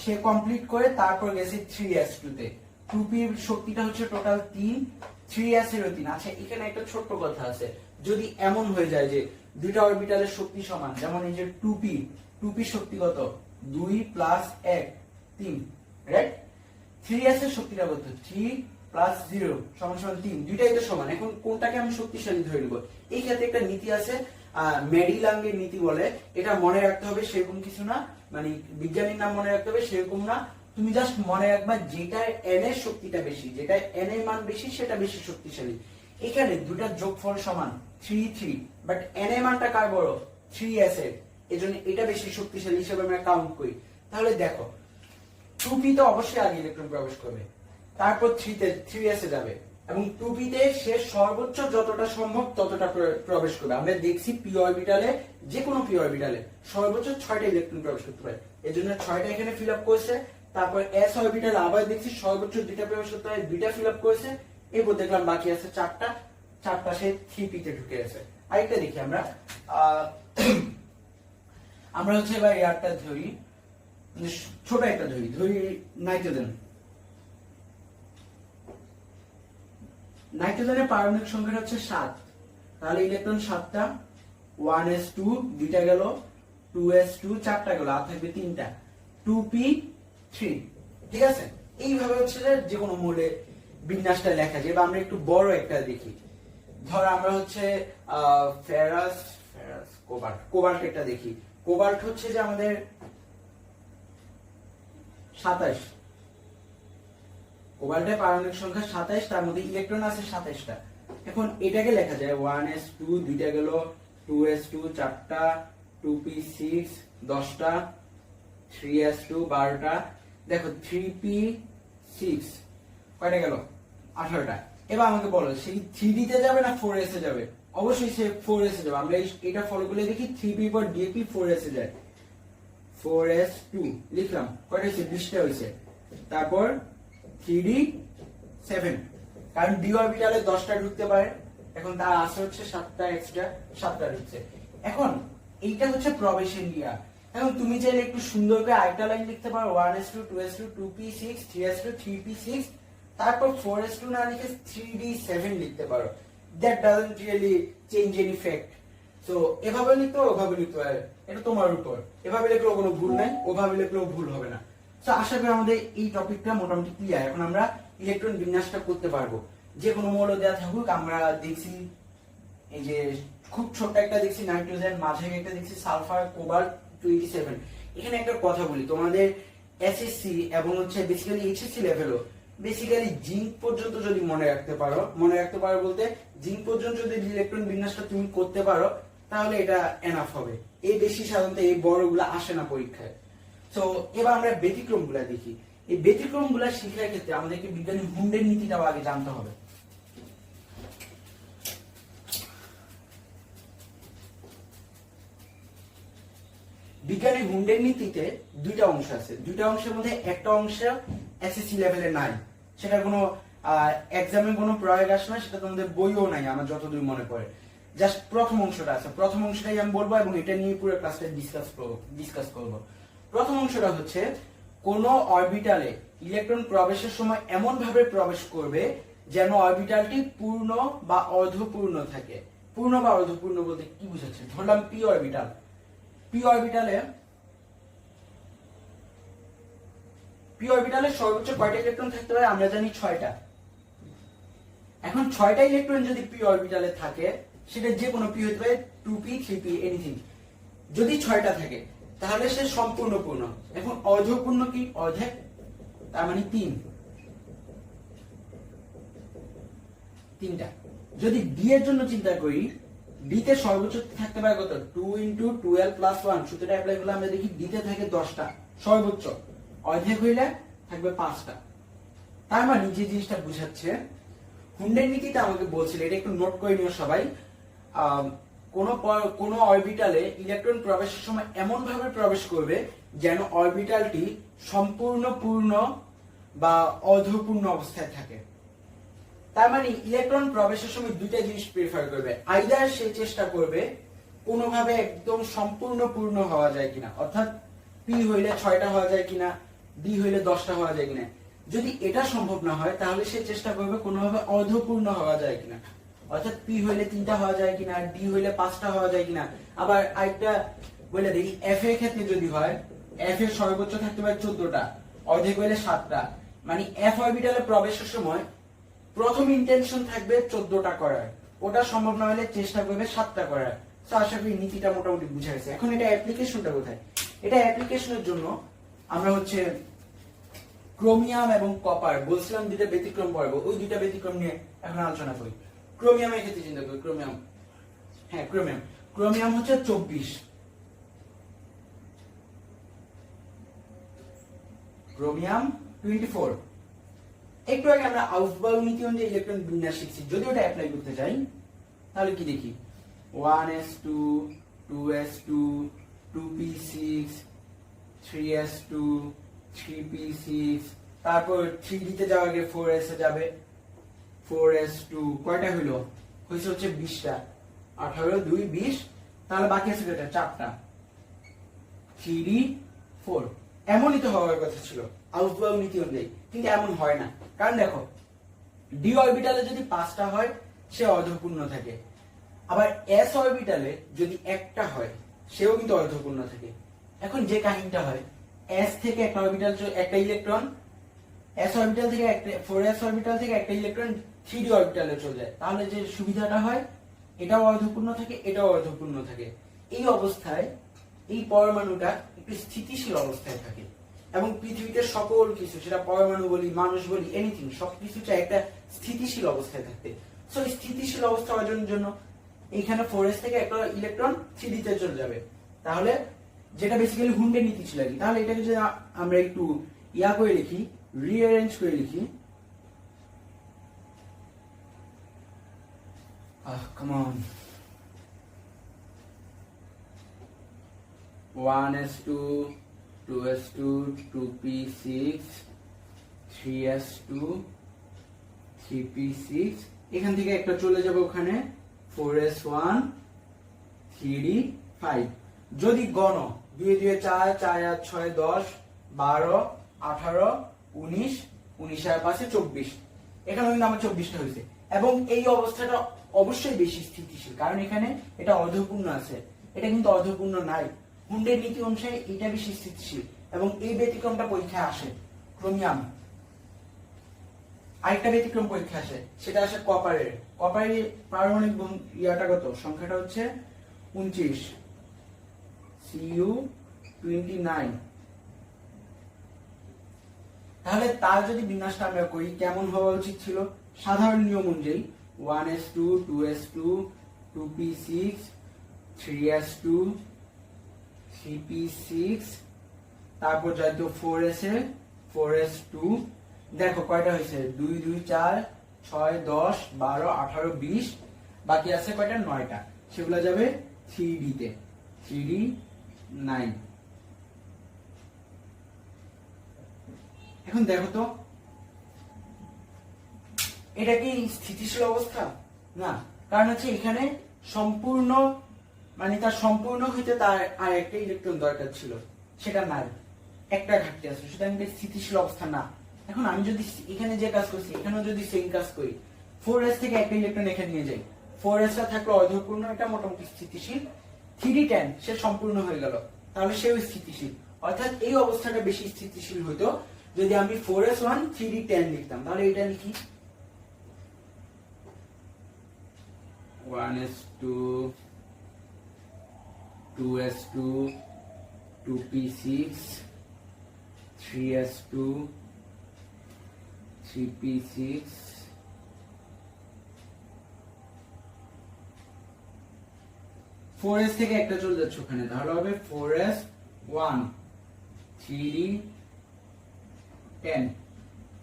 সে কমপ্লিট করে তারপর গেছে 3s2 তে। 2p এর শক্তিটা হচ্ছে টোটাল 3, 3s এরও 3। আচ্ছা, এখানে একটা ছোট্ট কথা আছে, যদি এমন হয়ে যায় যে দুইটা অরবিটালের শক্তি সমান, যেমন এই যে 2p শক্তি কত? 2 প্লাস 1 3, রাইট? 3s এর শক্তিটা কত? 3 প্লাস 0 সমান সমান 3, দুইটাই তো সমান। এখন কোনটাকে আমি শক্তিশালী ধরে নেব? এই ক্ষেত্রে একটা নীতি আছে, মেডিলাঙ্গের নীতি বলে। এটা মনে রাখতে হবে, সেরকম কিছু না, মানে বিজ্ঞানীর নাম মনে রাখতে হবে সেরকম না। তুমি জাস্ট মনে রাখবা যেটার n এর শক্তিটা বেশি, যেটা n এর মান বেশি সেটা বেশি শক্তিশালী। এখানে দুটার যোগফল সমান 3 3, বাট n এর মানটা কার বড়? 3s এর, এজন্য এটা বেশি শক্তিশালী হিসেবে আমরা কাউন্ট করি। তাহলে দেখো 2p তে অবশ্যই আগে ইলেকট্রন প্রবেশ করবে, তারপর 3s এ যাবে এবং 2p তে সে সর্বোচ্চ যতটা সম্ভব ততটা প্রবেশ করবে। আমরা দেখছি পি অরবিটালে, যে কোনো পি অরবিটালে সর্বোচ্চ 6টা ইলেকট্রন প্রবেশ করতে পারে, এজন্য 6টা এখানে ফিল আপ করেছে। তারপর এস অরবিটালে আবার দেখছি সর্বোচ্চ 2টা প্রবেশ করতে পারে, 2টা ফিল আপ করেছে। এরপর দেখলাম বাকি আছে 4টা সে 3p তে ঢুকে গেছে। আরেকটা দেখি আমরা আমরা হচ্ছে এবার এয়ারটা ধরি, ছোট একটা ধরি নাইট্রোজেন। নাইট্রোজেনের পারমাণবিক সংখ্যাটা হচ্ছে 7, তাহলে ইলেকট্রন 7টা। 1s2 দুইটা গেল, 2s2 4টা গেল, আর থাকবে 3টা, 2p3। ঠিক আছে? এইভাবে হচ্ছে যে কোনো মৌলে বিন্যাসটা লেখা যায়। বা আমরা একটু বড় একটা দেখি, ধর আমরা হচ্ছে ফেরাস কোবাল্ট একটা দেখি। কোবাল্ট হচ্ছে যে আমাদের 27, কোবাল্টের পারমাণবিক সংখ্যা 27, তার মধ্যে ইলেকট্রন আছে 27টা। এখন এটাকে লেখা যায় 1s2 দুইটা গেল, 2s2 4টা, 2p6 10টা, 3s2 12টা। দেখো 3p6 কয়টা গেল? 18টা। এবার আমাকে বলো সেই 3d তে যাবে না 4s এ যাবে? অবশ্যই সে 4s এ যাবে। আমরা এটা ফলো করে দেখি, 3p পর dp 4s এ যায়। 4s2 লিখলাম, কয়টা হয়েছে? 20টা হয়েছে। তারপর 3d 7, কারণ d অরবিটালে 10টা ঢুকতে পারে, এখন তার আছে হচ্ছে 7টা এক্সট্রা, 7টা ঢুকছে। এখন এইটা হচ্ছে প্রবেশের নিয়া। এখন তুমি চাইলে একটু সুন্দর করে আরেকটা লাইন লিখতে পারো, 1s2 2s2 2p6 3s2 3p6, তারপর 4s2 না লিখে 3d7 লিখতে পারো। That doesn't really change any fact. So এভাবে লিখতে হবে, ওভাবে লিখতে হবে, এটা তোমার উপর। এভাবে লিখলেও কোনো ভুল নাই, ওভাবে লিখলেও ভুল হবে না। তো আশা করি আমাদের এই টপিকটা মোটামুটি ক্লিয়ার। এখন আমরা ইলেকট্রন বিন্যাসটা করতে পারবো। যে কোনো মৌল দেওয়া থাকুক, আমরা দেখছি এই যে খুব ছোট্ট একটা দেখছি নাইট্রোজেন, মাঝে একটা দেখছি সালফার, কোবাল্ট 27। এখানে একটা কথা বলি, তোমাদের এসএসসি এবং হচ্ছে বেসিক্যালি এইচএসসি লেভেলও বেসিক্যালি জিঙ্ক পর্যন্ত যদি মনে রাখতে পারো বলতে জিঙ্ক পর্যন্ত যদি ইলেকট্রন বিন্যাসটা তুমি করতে পারো, তাহলে এটা এনাফ হবে। এই বেশি সাধারণত এই বড়গুলো আসে না পরীক্ষায়। তো এবার আমরা ব্যতিক্রমগুলা দেখি। এই ব্যতিক্রমগুলা শিখার ক্ষেত্রে আমাদেরকে বিজ্ঞানী হুন্ডের নীতিটাও আগে জানতে হবে। বিজ্ঞানী হুন্ডের নীতিতে দুইটা অংশ আছে। দুইটা অংশের মধ্যে একটা অংশ এসএসসি লেভেলে নাই, সেটা কোনো এক্সামে কোনো প্রয়োগ আসে না, সেটা তোমাদের বইও নাই আমার যতদূর মনে পড়ে। জাস্ট প্রথম অংশটা আছে, প্রথম অংশটাই আমি বলবো এবং এটা নিয়ে পুরো ক্লাসটা ডিসকাস করব। প্রথম অংশটা হচ্ছে কোন অরবিটালে ইলেকট্রন প্রবেশের সময় এমন ভাবে প্রবেশ করবে যেন অরবিটালটি পূর্ণ বা অর্ধপূর্ণ থাকে। পূর্ণ বা অর্ধপূর্ণ বলতে কি বুঝাচ্ছে? ধরলাম পি অরবিটাল। পি অরবিটালে সর্বোচ্চ কয়টা ইলেকট্রন থাকতে পারে? আমরা জানি 6টা। এখন 6টা ইলেকট্রন যদি পি অরবিটালে থাকে, সেটা যে কোনো পি হতে পারে, 2p 3p এনিথিং। যদি 6টা থাকে তাহলে সে সম্পূর্ণ পূর্ণ। এখন অর্ধপূর্ণ কি? অর্ধেক, তার মানে 3টা। যদি ডি এর জন্য চিন্তা করি, ডি তে সর্বোচ্চ থাকতে পারে কত? 2 × 12 + 1। সূত্রটা অ্যাপ্লাই করলে আমরা দেখি ডি তে থাকে 10টা সর্বোচ্চ, অর্ধেক হইলে থাকবে 5টা। তার মানে যে জিনিসটা বুঝাচ্ছে, হুন্ডের নীতিটা আমাকে বলছিল, এটা একটু নোট করে নিও সবাই। কোন অরবিটালে ইলেকট্রন প্রবেশের সময় এমন ভাবে প্রবেশ করবে যেন অরবিটালটি সম্পূর্ণ পূর্ণ বা অর্ধপূর্ণ অবস্থায় থাকে। তার মানে ইলেকট্রন প্রবেশের সময় দুইটা জিনিস প্রেফার করবে। আইদার সে চেষ্টা করবে কোনোভাবে একদম সম্পূর্ণ পূর্ণ হওয়া যায় কিনা, অর্থাৎ পি হইলে 6টা হওয়া যায় কিনা, ডি হইলে 10টা হওয়া যায় কিনা। যদি এটা সম্ভব না হয় তাহলে সে চেষ্টা করবে কোনোভাবে অর্ধপূর্ণ হওয়া যায় কিনা, অর্থাৎ পি হইলে 3টা হওয়া যায় কিনা, ডি হইলে 5টা হওয়া যায় কিনা। আবার আরেকটা বলে দেখি, এফ এর ক্ষেত্রে যদি হয়, এফ এর সর্বোচ্চ থাকতে পারে 14টা, অর্ধেক হইলে 7টা। মানে এফ অরবিটালে প্রবেশের সময় প্রথম ইন্টেনশন থাকবে 14টা করার, ওটা সম্ভব না হলে চেষ্টা করবে 7টা করার। তো আশা করি নীতিটা মোটামুটি বুঝা গেছে। এখন এটা অ্যাপ্লিকেশনটা কোথায়? এটা অ্যাপ্লিকেশনের জন্য আমরা হচ্ছে ক্রোমিয়াম এবং কপার বলছিলাম দুইটা ব্যতিক্রম পড়বো, ওই দুইটা ব্যতিক্রম নিয়ে এখন আলোচনা করি। ক্রোমিয়ামের ক্ষেত্রে চিন্তা করি, ক্রোমিয়াম হচ্ছে 24, ক্রোমিয়াম 24। একটু আগে আমরা আউসবাউ নীতি অনুযায়ী ইলেকট্রন বিন্যাস শিখছি। যদি ওটা অ্যাপ্লাই করতে যাই তাহলে কি দেখি? 1s2 2s2 2p6 3s2 3p6, তারপর 3d তে যাওয়ার আগে 4s এ যাবে, 4s2 কয়টা হলো? হয়েছে হচ্ছে 20টা, 18 2 20, তাহলে বাকি আছে কয়টা? 4টা, 3d 4। এমনই তো হওয়ার কথা ছিল আউসবাউ নীতি অনুযায়ী, কিন্তু এমন হয় না। কারণ দেখো, ডি অরবিটালে যদি 5টা হয় সে অর্ধপূর্ণ থাকে, আবার এস অরবিটালে যদি একটা হয় সেও কিন্তু অর্ধপূর্ণ থাকে। এখন যে কাহিনীটা হয়, এস থেকে একটা অরবিটাল, একটা ইলেকট্রন এস অরবিটাল থেকে একটা 4s অরবিটাল থেকে একটা ইলেকট্রন 3d অরবিটালে চলে যায়, তাহলে যে সুবিধাটা হয়, এটাও অর্ধপূর্ণ থাকে, এটাও অর্ধপূর্ণ থাকে। এই অবস্থায় এই পরমাণুটা একটু স্থিতিশীল অবস্থায় থাকে, এবং পৃথিবীতে সকল কিছু, সেটা পরমাণু বলি, মানুষ বলি, এনিথিং, সবকিছু চাই একটা স্থিতিশীল অবস্থায় থাকতে। সো স্থিতিশীল অবস্থা অর্জনের জন্য এইখানে 4s থেকে একটা ইলেকট্রন 3d তে চলে যাবে। তাহলে যেটা বেসিক্যালি হুন্ডের নীতি ছিল আর কি। তাহলে এটাকে যদি আমরা একটু ইয়া করে লিখি, রিঅ্যারেঞ্জ করে লিখি, come on, 1s2 2s2 2p6 3s2 3p6, এখান থেকে একটা চলে যাবে ওখানে 4s1 3d5। যদি গণ 2 2 4 4 8 6 10 12 18 19 19 আর 5 24, এখানে কিন্তু আমার 24টা হয়েছে। এবং এই অবস্থাটা অবশ্যই বেশি স্থিতিশীল, কারণ এখানে এটা অর্ধপূর্ণ আছে, এটা কিন্তু অর্ধপূর্ণ নাই। হুন্ডের নীতি অনুসারে এটা বেশি স্থিতিশীল, এবং এই ব্যতিক্রমটা পরীক্ষায় আসে ক্রোমিয়াম। আরেকটা ব্যতিক্রম পরীক্ষা আসে, সেটা আসে কপারের। কপারের পারমাণবিক ইয়াটা কত? সংখ্যাটা হচ্ছে 29, Cu29। তাহলে তার যদি বিন্যাসটা আমরা করি, কেমন হওয়া উচিত ছিল? সাধারণ নিয়ম অনুযায়ী 1s2 2s2 2p6 3s2 3p6, তারপর যাইতো 4s এ 4s2। দেখো কয়টা হয়েছে? 2 2 4 6 10 12 18 20, বাকি আছে কয়টা? 9টা, সেগুলো যাবে 3d তে, 3d9। এখন দেখো তো, এটা কি স্থিতিশীল অবস্থা? না, কারণ হচ্ছে এখানে সম্পূর্ণ, মানে তার সম্পূর্ণ হইতে তার আর একটা ইলেকট্রন দরকার ছিল, সেটা নাই। একটা ঘাটতি আছে, সুতরাং এটা স্থিতিশীল অবস্থা না। এখন আমি যদি এখানে যে কাজ করছি এখানেও যদি সেম কাজ করি, 4s থেকে একটা ইলেকট্রন এখানে নিয়ে যাই, 4s টা থাকলো অর্ধপূর্ণ, এটা মোটামুটি স্থিতিশীল। 3d10 সে সম্পূর্ণ হয়ে গেল, তাহলে সেও স্থিতিশীল। অর্থাৎ এই অবস্থাটা বেশি স্থিতিশীল হতো যদি আমি 4s1 3d10 লিখতাম। তাহলে এটা লিখি 1s2 2s2 2p6 3s2 3p6 4s থেকে একটা চলে যাচ্ছে ওখানে, তাহলে হবে 4s1 3d10।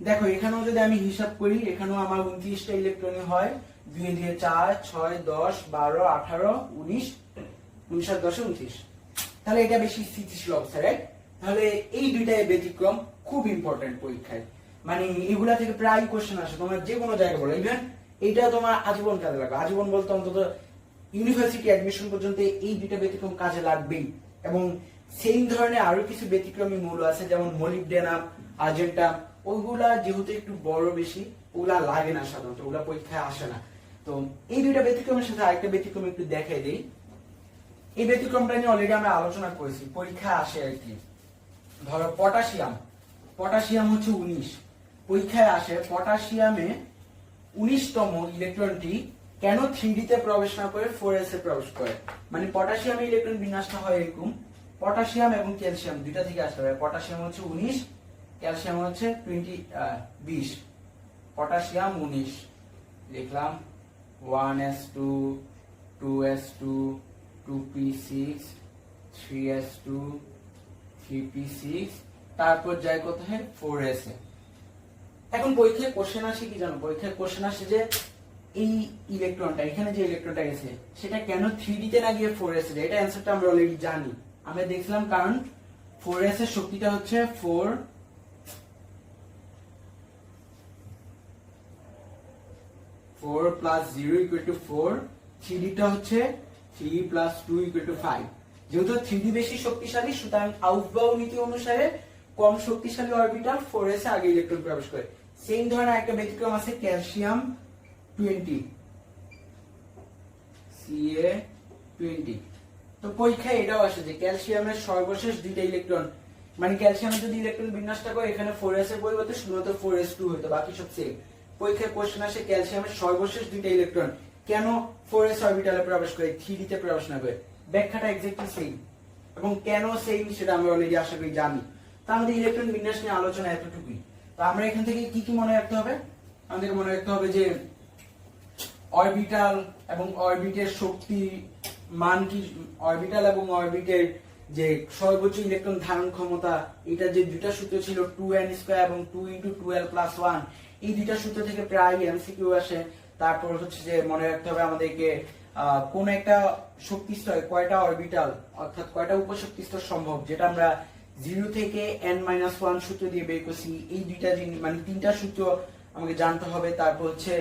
দেখো এখানেও যদি আমি হিসাব করি, এখানেও আমার 29টা ইলেকট্রনই হয়, 2 দিয়ে 4 6 10 12 18 19 19 আর 10 29। তাহলে এটা বেশি স্থিতিশীল অবস্থা, রাইট? তাহলে এই দুইটাই ব্যতিক্রম, খুব ইম্পর্টেন্ট পরীক্ষায়, মানে এগুলা থেকে প্রায় কোশ্চেন আসে তোমার যে কোনো জায়গায় বলো। ইভেন এটা তোমার আজীবন কাজে লাগবে, আজীবন বলতে অন্তত ইউনিভার্সিটি অ্যাডমিশন পর্যন্ত এই দুইটা ব্যতিক্রম কাজে লাগবেই। এবং সেই ধরনের আরো কিছু ব্যতিক্রমী মৌল আছে, যেমন মলিবডেনাম, আর্জেন্টাম, ওইগুলা যেহেতু একটু বড় বেশি, ওগুলা লাগে না সাধারণত, ওগুলা পরীক্ষায় আসে না। তো এই দুইটা ব্যতিক্রমের সাথে আরেকটা ব্যতিক্রম একটু দেখাই দেই। এই ব্যতিক্রমটা নিয়ে অলরেডি আমরা আলোচনা করেছি, পরীক্ষায় আসে আর কি। ধরো পটাশিয়াম, পটাশিয়াম হচ্ছে 19, পরীক্ষায় আসে পটাশিয়ামে 19তম ইলেকট্রনটি কেন 3d তে প্রবেশ না করে 4s এ প্রবেশ করে। মানে পটাশিয়ামে ইলেকট্রন বিন্যাসটা হয় এরকম, পটাশিয়াম এবং ক্যালসিয়াম দুইটা থেকে আসতে হবে। পটাশিয়াম হচ্ছে 19, ক্যালসিয়াম হচ্ছে 20। পটাশিয়াম 19 লিখলাম 1s2 2s2 2p6 3s2 3p6, তারপর যায় কোথায় 4s এ। এখন পরীক্ষায় কোশ্চেন আসে কি জানো, পরীক্ষায় কোশ্চেন আসে যে এই ইলেকট্রনটা, এখানে যে ইলেকট্রনটা গেছে সেটা কেন 3d তে না গিয়ে 4s এ। এটা অ্যানসারটা আমরা অলরেডি জানি, আমরা দেখলাম, কারণ 4s এর শক্তিটা হচ্ছে 4 + 0 = 4, 3d টা হচ্ছে 3 + 2 = 5। যেহেতু 3d বেশি শক্তিশালী, সুতরাং আউফবাউ নীতি অনুসারে কম শক্তিশালী অরবিটাল 4s এ আগে ইলেকট্রন প্রবেশ করে। সেম ধরনের একটা ব্যতিক্রম আছে ক্যালসিয়াম 20, Ca20। তো পরীক্ষায় এটাও আসে যে ক্যালসিয়ামের সর্বশেষ দুইটা ইলেকট্রন, মানে ক্যালসিয়ামের যদি ইলেকট্রন বিন্যাসটা করে এখানে 4s এর পরিবর্তে শুধুমাত্র 4s2 হতো, বাকি সব সেম। পরীক্ষায় কোশ্চেন আসে ক্যালসিয়ামের সর্বশেষ দুইটা ইলেকট্রন কেন 4s অরবিটালে প্রবেশ করে 3d তে প্রবেশ না করে। ব্যাখ্যাটা এক্স্যাক্টলি সেম, এবং কেন সেম সেটা আমরা অলরেডি আশা করি জানি। তো আমাদের ইলেকট্রন বিন্যাস নিয়ে আলোচনা এতটুকুই। তো আমরা এখান থেকে কি কি মনে রাখতে হবে, আমাদেরকে মনে রাখতে হবে যে অরবিটাল এবং অরবিটের শক্তি মান কি, অরবিটাল এবং অরবিটের যে সর্বোচ্চ ইলেকট্রন ধারণ ক্ষমতা, এটা যে দুইটা সূত্র ছিল 2n² এবং 2 × 2l + 1, এই দুইটা সূত্র থেকে প্রায় এমসিকিউ আসে। তারপর হচ্ছে যে মনে রাখতে হবে আমাদেরকে কোন একটা শক্তি স্তরে কয়টা অরবিটাল, অর্থাৎ কয়টা উপশক্তি স্তর সম্ভব, যেটা আমরা 0 থেকে n-1 সূত্র দিয়ে বের করছি। এই দুইটা জিনিস, মানে তিনটা সূত্র আমাকে জানতে হবে। তারপর হচ্ছে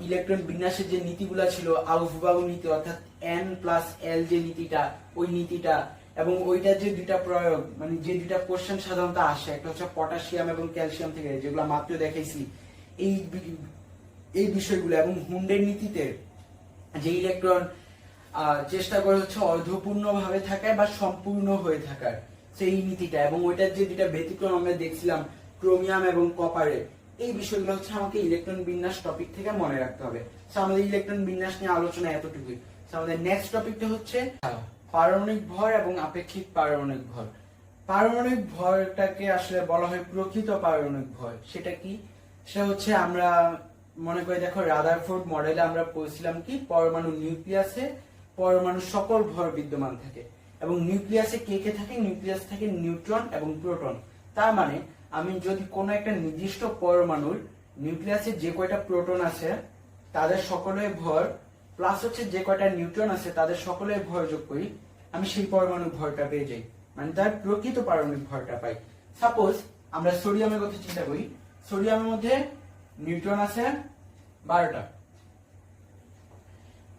ইলেকট্রন বিন্যাসের যে নীতিগুলা ছিল, আউফবাউ নীতি, অর্থাৎ n + l যে নীতিটা, ওই নীতিটা, এবং ওইটার যে দুইটা প্রয়োগ, মানে যে দুইটা কোশ্চেন সাধারণত আসে, একটা হচ্ছে পটাশিয়াম এবং ক্যালসিয়াম থেকে, যেগুলো মাত্র দেখাইছি, এই বিষয়গুলো। এবং হুন্ডের নীতিতে যে ইলেকট্রন চেষ্টা করে হচ্ছে অর্ধপূর্ণ ভাবে থাকার বা সম্পূর্ণ হয়ে থাকার, সেই নীতিটা। এবং ওইটার যে দুইটা ব্যতিক্রম আমরা দেখছিলাম ক্রোমিয়াম এবং কপারে, এই বিষয়গুলো হচ্ছে আমাকে ইলেকট্রন বিন্যাস টপিক থেকে মনে রাখতে হবে। আমাদের ইলেকট্রন বিন্যাস নিয়ে আলোচনা এতটুকুই। আমাদের নেক্সট টপিকটা হচ্ছে পারমাণবিক ভর এবং আপেক্ষিক পারমাণবিক ভর। পারমাণবিক ভরটাকে আসলে বলা হয় প্রকৃত পারমাণবিক ভর। সেটা কি? সেটা হচ্ছে, আমরা মনে করে দেখো রাদারফোর্ড মডেলে আমরা পড়ছিলাম কি, পরমাণু নিউক্লিয়াসে পরমাণু সকল ভর বিদ্যমান থাকে, এবং নিউক্লিয়াসে কে কে থাকে, নিউক্লিয়াস থাকে নিউট্রন এবং প্রোটন। তার মানে আমি যদি কোনো একটা নির্দিষ্ট পরমাণুর নিউক্লিয়াসে যে কয়টা প্রোটন আছে তাদের সকলের ভর প্লাস হচ্ছে যে কয়টা নিউট্রন আছে তাদের সকলের ভর যোগ করি, আমি সেই পরমাণুর ভরটা পেয়ে যাই, মানে তার প্রকৃত পারমাণবিক ভরটা পাই। সাপোজ আমরা সোডিয়ামের কথা চিন্তা করি, সোডিয়ামের মধ্যে নিউট্রন আছে 12টা,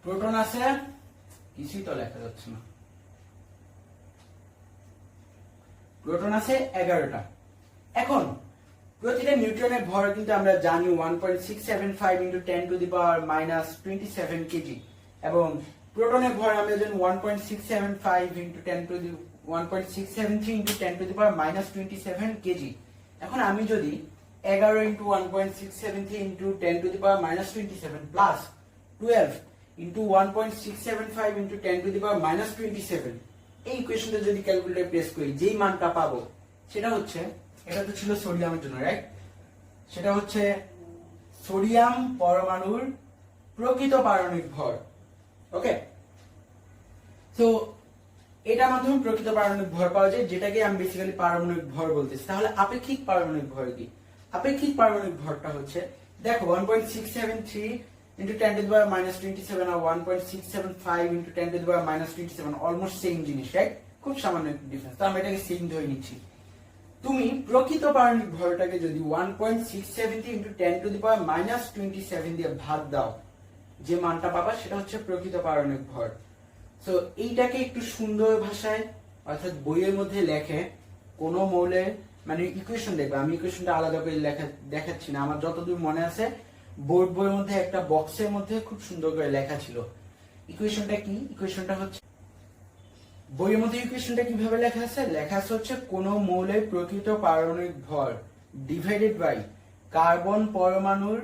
প্রোটন আছে, কিছুই তো লেখা যাচ্ছে না, প্রোটন আছে 11টা। এখন প্রতিটা নিউট্রনের ভর কিন্তু আমরা জানি 1.675 × 10⁻⁻27 কেজি, এবং প্রোটনের ভর আমরা জানি 1.675 × 1.673 × 10⁻⁻27 কেজি। এখন আমি যদি 11 × 1.673 × 10⁻⁻27 প্লাস 12 × 1.675 × 10⁻⁻27 এই ইকুয়েশনটা যদি ক্যালকুলেটরে প্রেস করি, যেই মানটা পাবো সেটা হচ্ছে, এটা তো ছিল সোডিয়ামের জন্য, রাইট? সেটা হচ্ছে সোডিয়াম পরমাণুর প্রকৃত পারমাণবিক ভর। ওকে, তো এটা মাধ্যমে প্রকৃত পারমাণবিক ভর পাওয়া যায়, যেটাকে আমি বেসিক্যালি পারমাণবিক ভর বলতেছি। তাহলে আপেক্ষিক পারমাণবিক ভর কি? আপেক্ষিক পারমাণবিক ভরটা হচ্ছে, দেখো 1.673 × 10⁻⁻27 আর 1.675 × 10⁻⁻27 অলমোস্ট সেম জিনিস, রাইট? খুব সামান্য একটু ডিফারেন্স, তো আমরা এটাকে সেম ধরে নিচ্ছি। তুমি প্রকৃত পারমাণবিক ভরটাকে যদি 1.673 × 10⁻⁻27 দিয়ে ভাগ দাও, যে মানটা পাবা সেটা হচ্ছে প্রকৃত পারমাণবিক ভর। তো এইটাকে একটু সুন্দর ভাষায়, অর্থাৎ বইয়ের মধ্যে লেখে কোন মৌলের মানে ইকুয়েশন দেখবে, আমি ইকুয়েশনটা আলাদা করে দেখাচ্ছি না, আমার যতদূর মনে আছে বোর্ড বইয়ের মধ্যে একটা বক্সের মধ্যে খুব সুন্দর করে লেখা ছিল। ইকুয়েশনটা কি? ইকুয়েশনটা হচ্ছে, বইয়ের মধ্যে ইকুয়েশনটা কিভাবে লেখা আছে? লেখা আছে হচ্ছে কোন মৌলের প্রকৃত পারমাণবিক ভর ডিভাইডেড বাই কার্বন পরমাণুর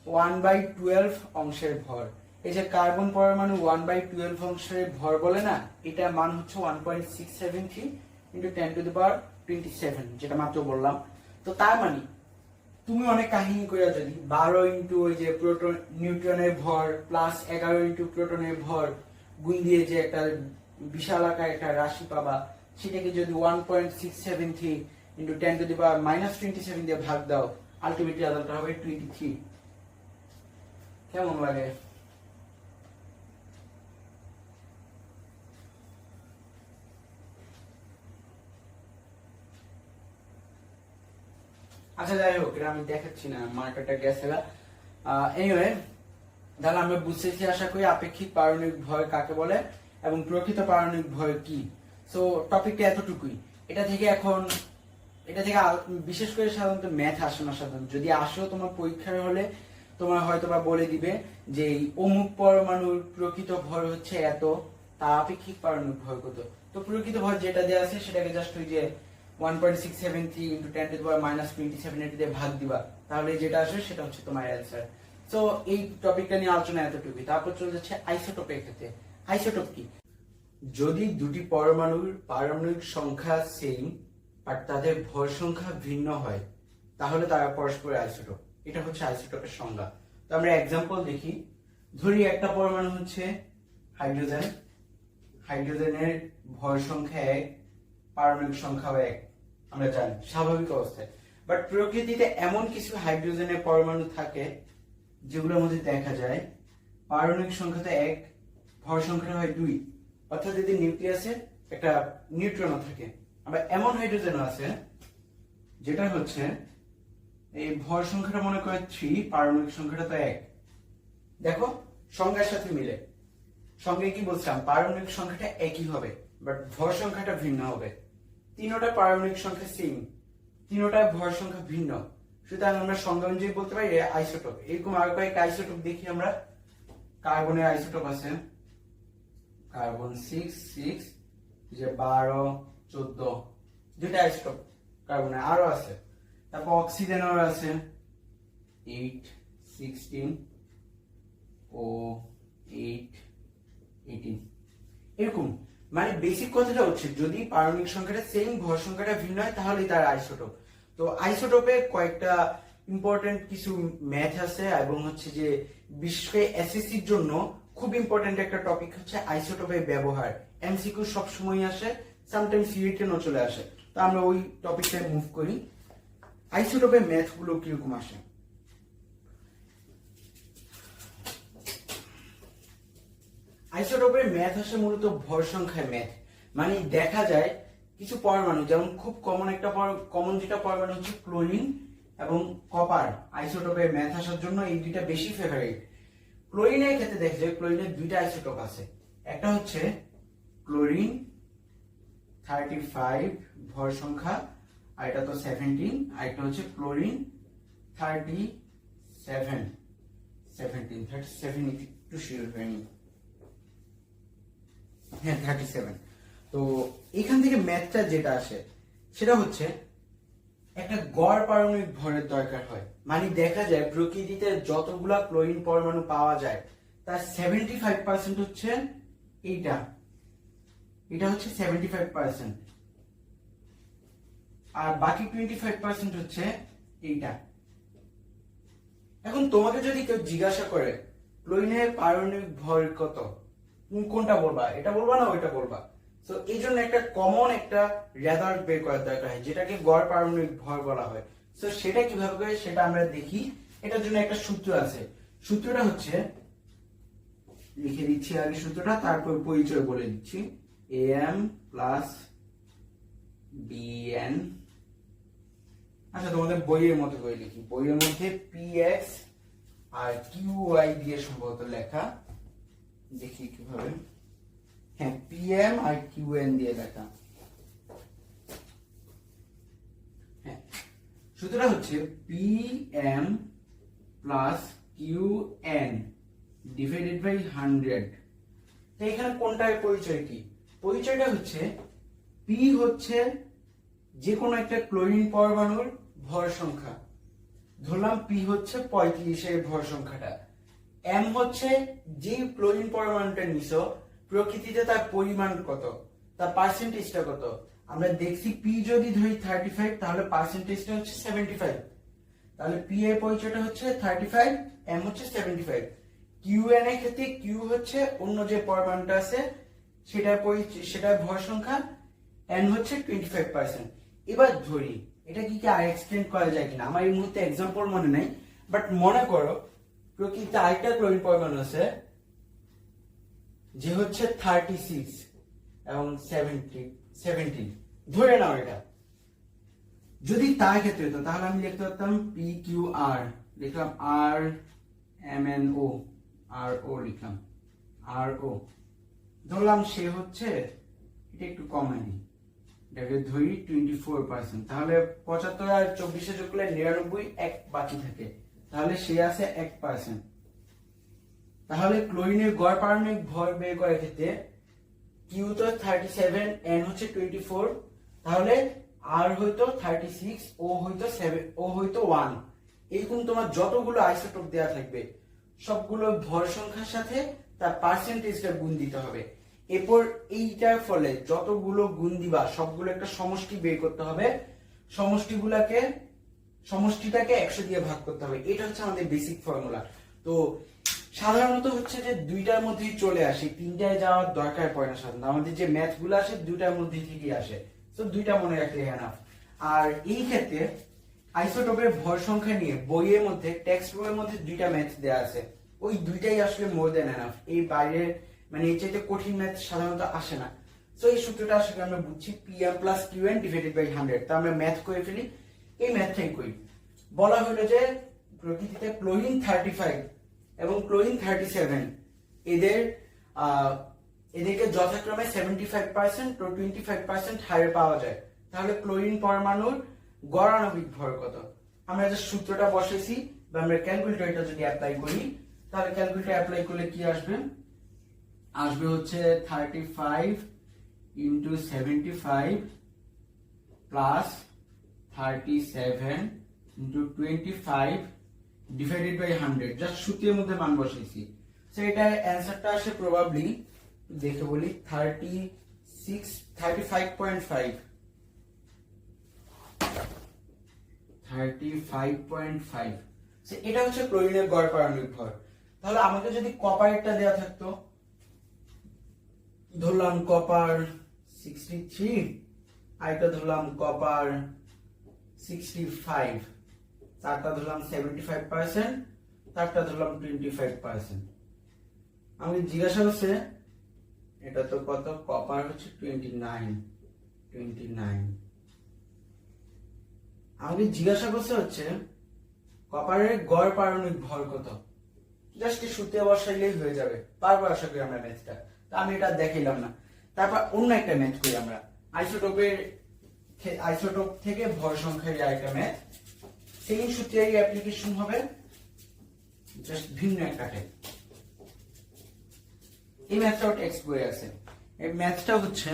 1/12 অংশের ভর। এই যে কার্বন পরমাণু 1/12 অংশের ভর বলে না, এটা মান হচ্ছে 1.673 × 10⁻27, যেটা মাত্র বললাম। তো তার মানে তুমি অনেক কাহিনী করে যদি 12 × ওই যে প্রোটন নিউট্রনের ভর প্লাস 11 × প্রোটনের ভর গুণ দিয়ে যে একটা বিশাল আকার একটা রাশি পাবা, সেটাকে যদি 1.673 × 10⁻⁻27 দিয়ে ভাগ দাও, আলটিমেটলি আনসারটা হবে 23। কেমন লাগে? আচ্ছা, যাই হোক, এটা আমি দেখাচ্ছি না, মার্কারটা গেছে। এনিওয়ে, তাহলে আমরা বুঝতেছি আশা করি আপেক্ষিক পারমাণবিক ভর কাকে বলে এবং প্রকৃত পারমাণবিক ভর কি। সো টপিকটা এতটুকুই। এটা থেকে বিশেষ করে সাধারণত ম্যাথ আসে না। সাধারণত যদি আসেও তোমার পরীক্ষার হলে তোমার হয়তো বা বলে দিবে যে অমুক পরমাণুর প্রকৃত ভর হচ্ছে এত, তা আপেক্ষিক পারমাণবিক ভর কত। তো প্রকৃত ভর যেটা দেওয়া আছে সেটাকে জাস্ট ওই যে 1.673 × 10⁻⁻27 দিয়ে ভাগ দিবা, তাহলে যেটা আসবে সেটা হচ্ছে তোমার অ্যান্সার। সো এই টপিকটা নিয়ে আলোচনা এতটুকুই। তারপর চলে যাচ্ছে আইসোটোপের ক্ষেত্রে। আইসোটোপ কি? যদি দুটি পরমাণুর পারমাণবিক সংখ্যা সেম বাট তাদের ভর সংখ্যা ভিন্ন হয়, তাহলে তারা পরস্পরের আইসোটোপ। এটা হচ্ছে আইসোটোপের সংজ্ঞা। তো আমরা এক্সাম্পল দেখি। ধরি একটা পরমাণু হচ্ছে হাইড্রোজেন, হাইড্রোজেনের ভর সংখ্যা 1, পারমাণবিক সংখ্যা 1, আমরা জানি স্বাভাবিক অবস্থায়। বাট প্রকৃতিতে এমন কিছু হাইড্রোজেনের পরমাণু থাকে যেগুলোর মধ্যে দেখা যায় পারমাণবিক সংখ্যাটা 1, ভর সংখ্যাটা হয় 2, অর্থাৎ যদি নিউক্লিয়াসে একটা নিউট্রনও থাকে। আবার এমন হাইড্রোজেনও আছে যেটা হচ্ছে এই ভর সংখ্যাটা মনে করে 3, পারমাণবিক সংখ্যাটা তো 1। দেখো সংজ্ঞার সাথে মিলে, সংজ্ঞায় কি বলছিলাম, পারমাণবিক সংখ্যাটা একই হবে বাট ভর সংখ্যাটা ভিন্ন হবে। তিনটা পারমাণবিক সংখ্যা সেম, তিনটা ভর সংখ্যা ভিন্ন, সুতরাং আমরা সংজ্ঞা অনুযায়ী বলতে পারি আইসোটোপ। এরকম আরো কয়েকটা আইসোটোপ দেখি আমরা। কার্বনের আইসোটোপ আছে, কার্বন 6, যে 12, 14, দুইটা আইসোটোপ কার্বনের। আরো আছে, তারপর অক্সিজেনের আছে 8, 16 ও 8, 18। এরকম মানে বেসিক কথাটা হচ্ছে যদি পারমাণবিক সংখ্যাটা সেম, ভর সংখ্যাটা ভিন্ন হয়, তাহলে তার আইসোটোপ। তো আইসোটোপে কয়েকটা ইম্পর্টেন্ট কিছু ম্যাথ আছে, এবং হচ্ছে যে বিশেষ করে এসএসসির জন্য খুব ইম্পর্টেন্ট একটা টপিক হচ্ছে আইসোটোপের ব্যবহার। এমসিকিউ সবসময় আসে, সামটাইমস রিটেনও চলে আসে। তো আমরা ওই টপিকটায় মুভ করি। আইসোটোপের ম্যাথ গুলো কিরকম আসে? আইসোটোপের ম্যাথ আসে মূলত ভর সংখ্যায় ম্যাথ। মানে দেখা যায় কিছু পরমাণু, যেমন খুব কমন যেটা পরমাণু হচ্ছে ক্লোরিন এবং কপার। আইসোটোপের ম্যাথ আসার জন্য এই দুইটা বেশি ফেভারিট। ক্লোরিনের ক্ষেত্রে দেখা যায় ক্লোরিনের দুইটা আইসোটোপ আছে, একটা হচ্ছে ক্লোরিন 35 ভর সংখ্যা, আর এটা তো 17, আর এটা হচ্ছে ক্লোরিন 37 একটু শিওর হয়নি, হ্যাঁ 37। তো এখান থেকে ম্যাথটা যেটা আসে সেটা হচ্ছে একটা গড় পারমাণবিক ভরের দরকার হয়, মানে দেখা যায় প্রকৃতিতে যতগুলা ক্লোরিন পরমাণু পাওয়া যায় তার 75% হচ্ছে এটা হচ্ছে 75%, আর বাকি 25% হচ্ছে এইটা। এখন তোমাকে যদি কেউ জিজ্ঞাসা করে ক্লোরিনের পারমাণবিক ভর কত, তুমি কোনটা বলবা? এটা বলবা না ওইটা বলবা? তো এই জন্য একটা কমন একটা রেজাল্ট বের করার দরকার হয়, যেটাকে গড় পারমাণবিক ভর বলা হয়। তো সেটা কিভাবে করে সেটা আমরা দেখি। এটার জন্য একটা সূত্র আছে, সূত্রটা হচ্ছে, লিখে দিচ্ছি আগে সূত্রটা, তারপর পরিচয় বলে দিচ্ছি। am প্লাস bn, আচ্ছা তোমাদের বইয়ের মতো করে লিখি, বইয়ের মধ্যে px আর qy দিয়ে সম্ভবত লেখা, দেখি কিভাবে, হ্যাঁ pm আর qn দিয়ে লেখা। হ্যাঁ, সূত্রটা হচ্ছে pm plus qn divided by 100। তো এখানে কোনটার পরিচয় কি? পরিচয়টা হচ্ছে p হচ্ছে যে কোনো একটা ক্লোরিন পরমাণুর ভর সংখ্যা, ধরলাম p হচ্ছে 35 এর ভর সংখ্যাটা, m হচ্ছে যে ক্লোরিন পরমাণুটা নিছো প্রকৃতিতে তার পরিমাণ কত, তার পার্সেন্টেজটা কত। আমরা দেখছি p যদি ধরি 35 তাহলে পার্সেন্টেজটা হচ্ছে 75, তাহলে p এর পরিচয়টা হচ্ছে 35, m হচ্ছে 75। qn এর ক্ষেত্রে q হচ্ছে অন্য যে পরমাণুটা আছে সেটার ভর সংখ্যা, n হচ্ছে 25%। এবার ধরি এটা কি আর এক্সটেন্ড করা যায় কিনা, আমার এই মুহূর্তে एग्जांपल মনে নাই, বাট মনে করো প্রকৃতিতে আরেকটা ক্লোরিন পরমাণু আছে যে হচ্ছে 36 এবং 17 ধরে নাও। এটা যদি তার ক্ষেত্রে হতো তাহলে আমি লিখতে পারতাম PQR, লিখলাম RMNO, RO লিখলাম, RO ধরলাম সে হচ্ছে, এটা একটু কমাই দিই, এটাকে ধরি 24%, তাহলে 75 আর 24 যোগ করলে 99, এক বাকি থাকে, তাহলে সে আছে 1%। তাহলে ক্লোরিনের গড় পারমাণবিক ভর বের করার ক্ষেত্রে Q তো 37, N হচ্ছে 24, তাহলে R হয়তো 36, O হয়তো 7, O হয়তো 1। এরকম তোমার যতগুলো আইসোটোপ দেয়া থাকবে সবগুলো ভর সংখ্যার সাথে তার পার্সেন্টেজটা গুণ দিতে হবে। এরপর এইটার ফলে যতগুলো গুণ দিবা সবগুলো একটা সমষ্টি বের করতে হবে, সমষ্টিটাকে 100 দিয়ে ভাগ করতে হবে। এটা হচ্ছে আমাদের বেসিক ফর্মুলা। তো সাধারণত হচ্ছে যে দুইটার মধ্যেই চলে আসে, তিনটায় যাওয়ার দরকার পড়ে না। সাধারণত আমাদের যে ম্যাথ গুলো আসে দুইটার মধ্যে থেকেই আসে, তো দুইটা মনে রাখলে এনাফ। আর এই ক্ষেত্রে আইসোটোপের ভর সংখ্যা নিয়ে বইয়ের মধ্যে, টেক্সট বইয়ের মধ্যে দুইটা ম্যাথ দেয়া আছে, ওই দুইটাই আসলে মোর দেন এনাফ। এই বাইরে মানে এই চাইতে কঠিন ম্যাথ সাধারণত আসে না। তো এই সূত্রটা আসলে আমরা বুঝছি pm plus qn divided by 100। তো আমরা ম্যাথ করে ফেলি, এই ম্যাথটাই করি। বলা হলো যে প্রকৃতিতে ক্লোরিন 35 এবং ক্লোরিন 37 এদেরকে যথাক্রমে 75% ও 25% হারে পাওয়া যায়। তাহলে ক্লোরিন পরমাণুর গড় আণবিক ভর কত? আমরা যে সূত্রটা বসাইছি বা আমরা ক্যালকুলেটরটা যদি অ্যাপ্লাই করি, তাহলে ক্যালকুলেটর অ্যাপ্লাই করলে কি আসবে? আসবে হচ্ছে 35 into 75 plus 37 into 25 divided by 100। Just সূত্রের মধ্যে মান বসাইছি। সো এটা অ্যানসারটা আসে প্রবাবলি, দেখে বলি, 35.5 35.5। সো এটা হচ্ছে ক্লোরিনের গড় পারমাণবিক ভর। তাহলে আমাকে যদি কপারেরটা দেয়া থাকতো, ধরলাম কপার 63 আর এটা ধরলাম কপার 65, তারটা ধরলাম 75%, তারটা ধরলাম 25%। আমি জিজ্ঞাসা করছে এটা তো কত, কপার হচ্ছে 29। আমাকে জিজ্ঞাসা করছে হচ্ছে কপারের গড় পারমাণবিক ভর কত। জাস্ট সূত্রে বসাইলেই হয়ে যাবে, পারবো আশা করি আমরা ম্যাথটা। তা আমি এটা দেখাইলাম না। তারপর অন্য একটা ম্যাথ করি আমরা। আইসোটোপ থেকে ভর সংখ্যার আরেকটা ম্যাথ, সেম সূত্রের অ্যাপ্লিকেশন হবে, জাস্ট ভিন্ন একটা টাইপ। এই ম্যাথটাও টেক্সট বইয়ে আছে। এই ম্যাথটা হচ্ছে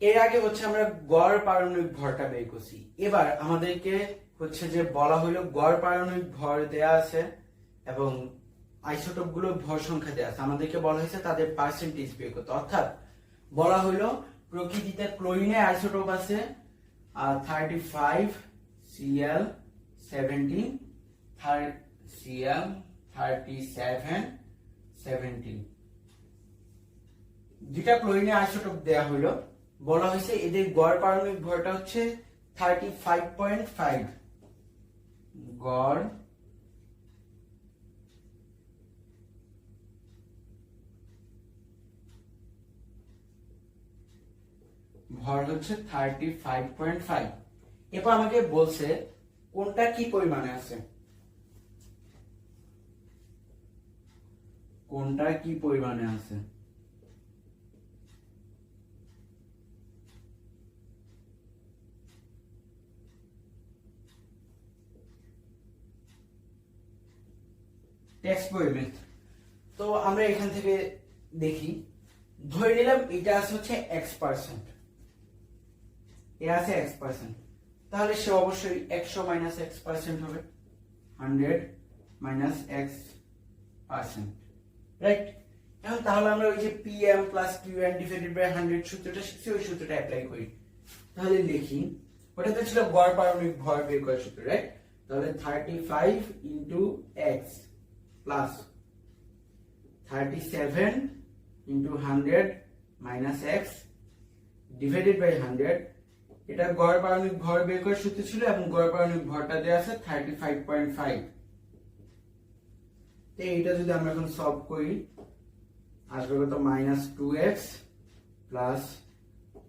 এর আগে হচ্ছে আমরা গড় পারমাণবিক ভরটা বের করছি। এবার আমাদেরকে হচ্ছে যে বলা হলো গড় পারমাণবিক ভর দেয়া আছে এবং আইসোটোপ গুলো ভর সংখ্যা দেয়া আছে, আমাদেরকে বলা হয়েছে তাদের পার্সেন্টেজ বের করতে। অর্থাৎ বলা হলো প্রকৃতিতে ক্লোরিনের আইসোটোপ আছে 35 Cl 17 Cl 37 17, দুইটা ক্লোরিনের আইসোটোপ দেয়া হলো, বলা হয়েছে এদের গড় পারমাণবিক ভরটা হচ্ছে 35.5। গড় ভর হচ্ছে 35.5। এরপর আমাকে বলছে কোনটা কি পরিমাণে আছে, কোনটা কি পরিমাণে আছে। টেক্সট বই ম্যাথ। তো আমরা এখান থেকে দেখি, ধরে নিলাম এটা আছে হচ্ছে x%, এটা আছে x%, তাহলে সে অবশ্যই 100 মাইনাস x% হবে, 100 মাইনাস x%, রাইট? এখন তাহলে আমরা ওই যে pm plus qn divided by 100 সূত্রটা শিখছি, ওই সূত্রটা অ্যাপ্লাই করি। তাহলে দেখি, ওটা তো ছিল গড় পারমাণবিক ভর বের করার সূত্র, রাইট? তাহলে 35 into x plus 37 into 100 minus x divided by 100, এটা গড় পারমাণবিক ভর বের করার সূত্র ছিল এবং গড় পারমাণবিক ভরটা দেওয়া আছে 35.5। তো এইটা যদি আমরা এখন সলভ করি আসবে কত, minus 2x plus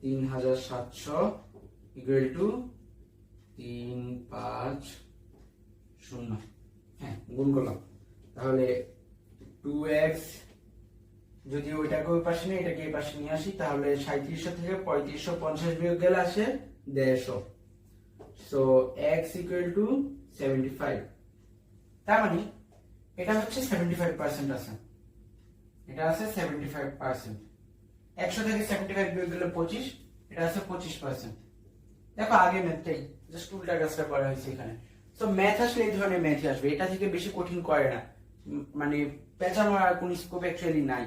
3700 equal to 350। হ্যাঁ, গুণ করলাম, তাহলে 2x যদি ওইটাকে ওই পাশে নিয়ে এটাকে এই পাশে নিয়ে আসি, তাহলে 3700 থেকে 3550 বিয়োগ গেলে আসে 150। So x equal to 75। তার মানে এটা হচ্ছে 75% আছে, এটা আছে 75%। 100 থেকে 75 বিয়োগ গেলে 25, এটা আছে 25%। দেখো আগে ম্যাথটাই জাস্ট উল্টা কাজটা করা হয়েছে এখানে। সো ম্যাথ আসলে এই ধরনের ম্যাথই আসবে, এটা থেকে বেশি কঠিন করে না, মানে পেঁচানোর আর কোন স্কোপ অ্যাকচুয়ালি নাই।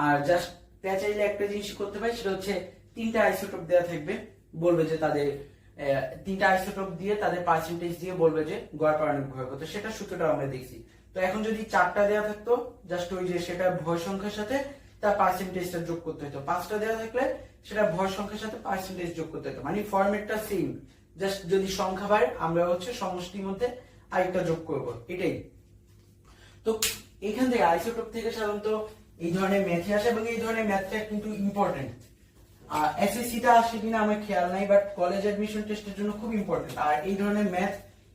আর জাস্ট পেঁচাইলে একটা জিনিস করতে পারি, সেটা হচ্ছে তিনটা আইসোটোপ দেওয়া থাকবে, বলবে যে তাদের তিনটা আইসোটোপ দিয়ে তাদের পার্সেন্টেজ দিয়ে বলবে যে গড় পারমাণবিক ভর কত, সেটা সূত্রটা আমরা দেখছি। তো এখন যদি চারটা দেওয়া থাকতো, জাস্ট ওই যে সেটা ভর সংখ্যার সাথে তার পার্সেন্টেজটা যোগ করতে হতো। পাঁচটা দেওয়া থাকলে সেটা ভর সংখ্যার সাথে পার্সেন্টেজ যোগ করতে হতো, মানে ফরম্যাটটা সেম, জাস্ট যদি সংখ্যা বাড়ে আমরা হচ্ছে সমষ্টির মধ্যে আরেকটা যোগ করব, এটাই। তো এখান থেকে আইসোটোপ থেকে সাধারণত এই ধরনের ম্যাথই আসে এবং এই ধরনের ম্যাথটা কিন্তু ইম্পর্টেন্ট। এসএসসিটা আসে কিনা আমার খেয়াল নাই, বাট কলেজ অ্যাডমিশন টেস্টের জন্য খুব ইম্পর্টেন্ট। আর এই ধরনের ম্যাথ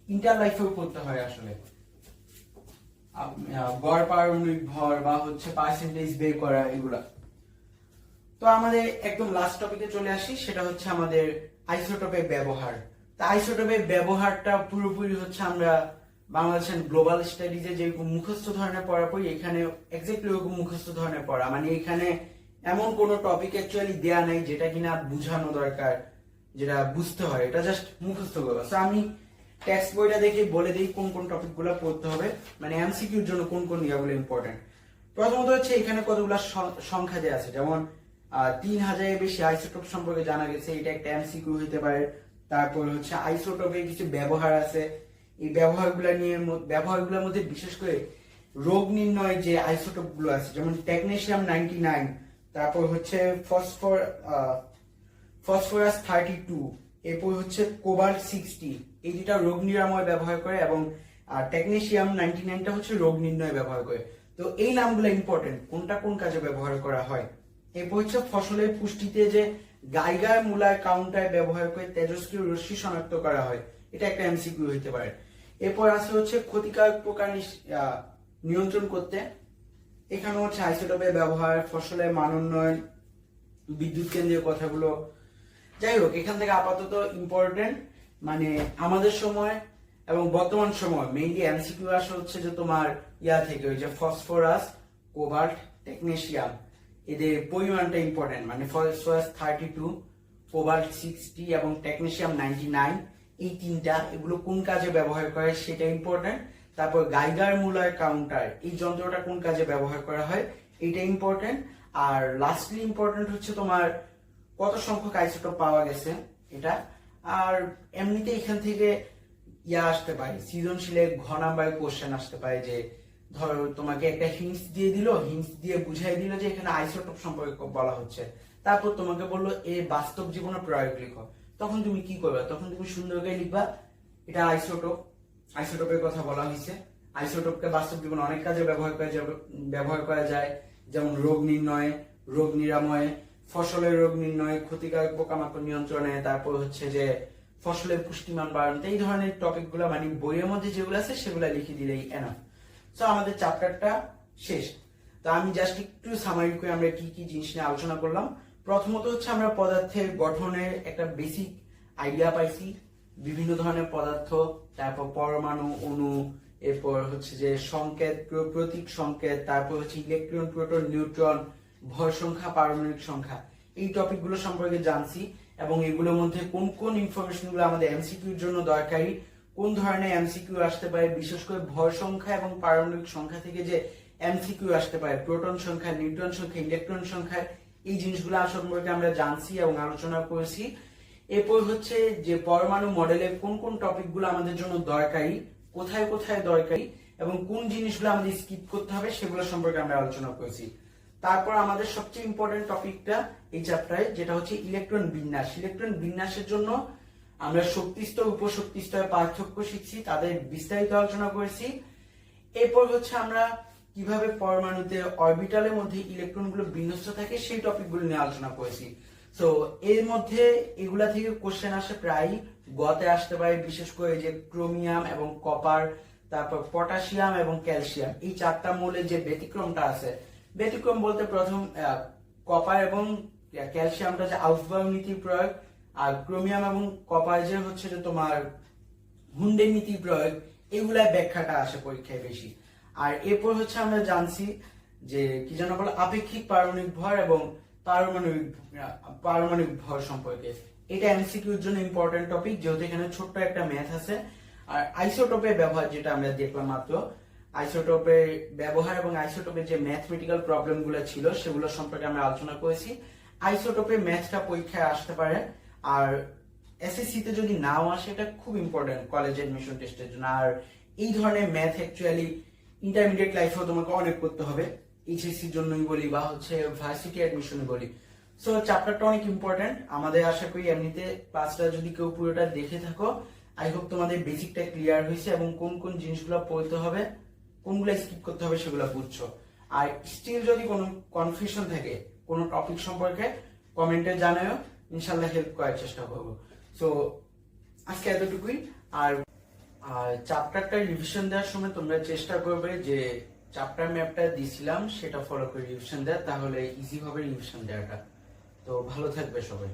ইন্টার লাইফেও করতে হয় আসলে, গড় পারমাণবিক ভর বা হচ্ছে পার্সেন্টেজ বের করা, এগুলা। তো আমাদের একদম লাস্ট টপিকে চলে আসি, সেটা হচ্ছে আমাদের আইসোটোপের ব্যবহার। তা আইসোটোপের ব্যবহারটা পুরোপুরি হচ্ছে আমরা বাংলাদেশের গ্লোবাল স্টাডিজে যেরকম মুখস্থ ধরনের পড়া পড়ি, এখানে এক্স্যাক্টলি ওরকম মুখস্থ ধরনের পড়া, মানে এখানে এমন কোন টপিক অ্যাকচুয়ালি দেয়া নাই যেটা কিনা বুঝানো দরকার, যেটা বুঝতে হয়, এটা জাস্ট মুখস্থ করবা। সো আমি টেক্সট বইটা দেখে বলে দিই কোন কোন টপিক গুলো পড়তে হবে, মানে এমসিকিউর জন্য কোন কোন ইয়াগুলো ইম্পর্টেন্ট। প্রথমত হচ্ছে এখানে কতগুলো সংখ্যা দেওয়া আছে, যেমন 3000-এর বেশি আইসোটোপ সম্পর্কে জানা গেছে, এটা একটা এমসিকিউ হতে পারে। তারপর হচ্ছে আইসোটোপের কিছু ব্যবহার আছে, এই ব্যবহারগুলোর মধ্যে বিশেষ করে রোগ নির্ণয় যে আইসোটোপ গুলো আছে, যেমন টেকনেশিয়াম 99, তারপর হচ্ছে ফসফরাস 32, এরপর হচ্ছে কোবাল্ট 60, এই দুটা রোগ নিরাময় ব্যবহার করে এবং টেকনেশিয়াম 99টা হচ্ছে রোগ নির্ণয় ব্যবহার করে। তো এই নামগুলো ইম্পর্টেন্ট, কোনটা কোন কাজে ব্যবহার করা হয়। এরপর হচ্ছে ফসলের পুষ্টিতে যে গাইগার মূলার কাউন্টার ব্যবহার করে তেজস্ক্রিয় রশ্মি শনাক্ত করা হয়, এটা একটা এমসিকিউ হতে পারে। এরপর আছে হচ্ছে ক্ষতিকারক পোকা নিয়ন্ত্রণ করতে। এখানে হচ্ছে আইসোটোপের ব্যবহার, ফসলের মান উন্নয়ন, বিদ্যুৎ কেন্দ্রের কথাগুলো। যাই হোক, এখান থেকে আপাতত ইম্পর্টেন্ট মানে আমাদের সময় এবং বর্তমান সময় মেইনলি এমসিকিউ আসে হচ্ছে যে তোমার থেকে ওই যে ফসফরাস, কোবাল্ট, টেকনেশিয়াম, এদের পরিমাণটা ইম্পর্টেন্ট, মানে ফসফরাস 32, কোবাল্ট 60 এবং টেকনেশিয়াম 99, এই তিনটা, এগুলো কোন কাজে ব্যবহার করে সেটা ইম্পর্টেন্ট। তারপর গাইগার মুলার কাউন্টার, এই যন্ত্রটা কোন কাজে ব্যবহার করা হয় এটা ইম্পর্টেন্ট। আর লাস্টলি ইম্পর্টেন্ট হচ্ছে তোমার কত সংখ্যক আইসোটোপ পাওয়া গেছে এটা। আর এমনিতে এখান থেকে আসতে পারে সৃজনশীলে ঘ নাম্বারের কোশ্চেন আসতে পারে, যে ধরো তোমাকে একটা হিন্টস দিয়ে দিল, হিন্টস দিয়ে বুঝাই দিল যে এখানে আইসোটোপ সম্পর্কে বলা হচ্ছে, তারপর তোমাকে বললো এ বাস্তব জীবনে প্রয়োগ লিখো। তখন তুমি কি করবে? তখন তুমি সুন্দর করে লিখবা এটা আইসোটোপ, আইসোটোপের কথা বলা হয়েছে। আইসোটোপকে বাস্তব জীবনে অনেক কাজে ব্যবহার করা যায়, যেমন রোগ নির্ণয়ে, রোগ নিরাময়ে, ফসলের রোগ নির্ণয়, ক্ষতিকারক পোকামাকড় নিয়ন্ত্রণে, তারপর হচ্ছে যে ফসলের পুষ্টিমান বাড়ানো, এই ধরনের টপিক গুলা মানে বইয়ের মধ্যে যেগুলো আছে সেগুলো লিখে দিলেই এনাফ। সো আমাদের চ্যাপ্টারটা শেষ। তো আমি জাস্ট একটু সামারি করে আমরা কি কি জিনিস নিয়ে আলোচনা করলাম। প্রথমত হচ্ছে আমরা পদার্থের গঠনের একটা বেসিক আইডিয়া পাইছি, বিভিন্ন ধরনের পদার্থ, তারপর পরমাণু, অণু, এরপর হচ্ছে যে সংকেত, প্রতীক সংকেত, তারপর হচ্ছে ইলেকট্রন, প্রোটন, নিউট্রন, ভর সংখ্যা, পারমাণবিক সংখ্যা, এই টপিকগুলো সম্পর্কে জানছি। এবং এগুলোর মধ্যে কোন কোন ইনফরমেশন গুলো আমাদের এমসিকিউর জন্য দরকারি, কোন ধরনের এমসিকিউ আসতে পারে, বিশেষ করে ভর সংখ্যা এবং পারমাণবিক সংখ্যা থেকে যে এমসিকিউ আসতে পারে, প্রোটন সংখ্যা, নিউট্রন সংখ্যা, ইলেকট্রন সংখ্যা, এই জিনিসগুলো সম্পর্কে আমরা জানছি এবং আলোচনা করেছি। এরপর হচ্ছে যে পরমাণু মডেলের কোন কোন টপিকগুলো আমাদের জন্য দরকারি, কোথায় কোথায় দরকারি এবং কোন জিনিসগুলো আমাদের স্কিপ করতে হবে সেগুলো সম্পর্কে আমরা আলোচনা করেছি। তারপর আমাদের সবচেয়ে ইম্পর্টেন্ট টপিকটা এই চ্যাপ্টারে, যেটা হচ্ছে ইলেকট্রন বিন্যাস। ইলেকট্রন বিন্যাসের জন্য আমরা শক্তি স্তর, উপশক্তি স্তরের পার্থক্য শিখছি, তাদের বিস্তারিত আলোচনা করেছি। এরপর হচ্ছে আমরা কিভাবে পরমাণুতে অরবিটালের মধ্যে ইলেকট্রনগুলো বিন্যস্ত থাকে সেই টপিকগুলো নিয়ে আলোচনা করেছি। তো এর মধ্যে এগুলা থেকে কোশ্চেন আসে, প্রায় গতে আসতে পারে, বিশেষ করে যে ক্রোমিয়াম এবং কপার, তারপর পটাশিয়াম এবং ক্যালসিয়াম, এই চারটা মৌলের যে ব্যতিক্রমটা আছে, ব্যতিক্রম বলতে প্রথম কপার এবং ক্যালসিয়ামটা যে আউসবাউ নীতির প্রয়োগ, আর ক্রোমিয়াম এবং কপার যে হচ্ছে যে তোমার হুন্ডের নীতির প্রয়োগ, এগুলা ব্যাখ্যাটা আসে পরীক্ষায় বেশি। আর এরপর হচ্ছে আমরা জানছি যে কি যেন বলে আপেক্ষিক পারমাণবিক ভর এবং পারমাণবিক ভর সম্পর্কে। এটা এমসিকিউর জন্য ইম্পর্টেন্ট টপিক, যেহেতু এখানে ছোট্ট একটা ম্যাথ আছে। আর আইসোটোপের ব্যবহার, যেটা আমরা দেখলাম মাত্র, আইসোটোপের ব্যবহার এবং আইসোটোপের যে ম্যাথমেটিক্যাল প্রবলেম গুলো ছিল সেগুলো সম্পর্কে আমরা আলোচনা করেছি। আইসোটোপের ম্যাথটা পরীক্ষায় আসতে পারে, আর এসএসসি তে যদি নাও আসে এটা খুব ইম্পর্টেন্ট কলেজ এডমিশন টেস্টের জন্য। আর এই ধরনের ম্যাথ অ্যাকচুয়ালি ইন্টারমিডিয়েট লাইফেও তোমাকে অনেক করতে হবে, এইচএসসির জন্যই বলি বা হচ্ছে ভার্সিটি অ্যাডমিশনে বলি। সো চ্যাপ্টারটা অনেক ইম্পর্টেন্ট আমাদের। আশা করি এমনিতে ক্লাসটা যদি কেউ পুরোটা দেখে থাকো, আই হোপ তোমাদের বেসিকটা ক্লিয়ার হয়েছে এবং কোন কোন জিনিসগুলো পড়তে হবে, কোনগুলো স্কিপ করতে হবে সেগুলো বুঝছো। আর স্টিল যদি কোনো কনফিউশন থাকে কোনো টপিক সম্পর্কে, কমেন্টে জানাও, ইনশাল্লাহ হেল্প করার চেষ্টা করবো। সো আজকে এতটুকুই। আর চ্যাপ্টারটা রিভিশন দেওয়ার সময় তোমরা চেষ্টা করবে যে চ্যাপ্টার ম্যাপটা দিয়েছিলাম সেটা ফলো করে রিভিশন দেওয়া, তাহলে ইজি হবে রিভিশন দেওয়াটা। তো ভালো থাকবে সবাই।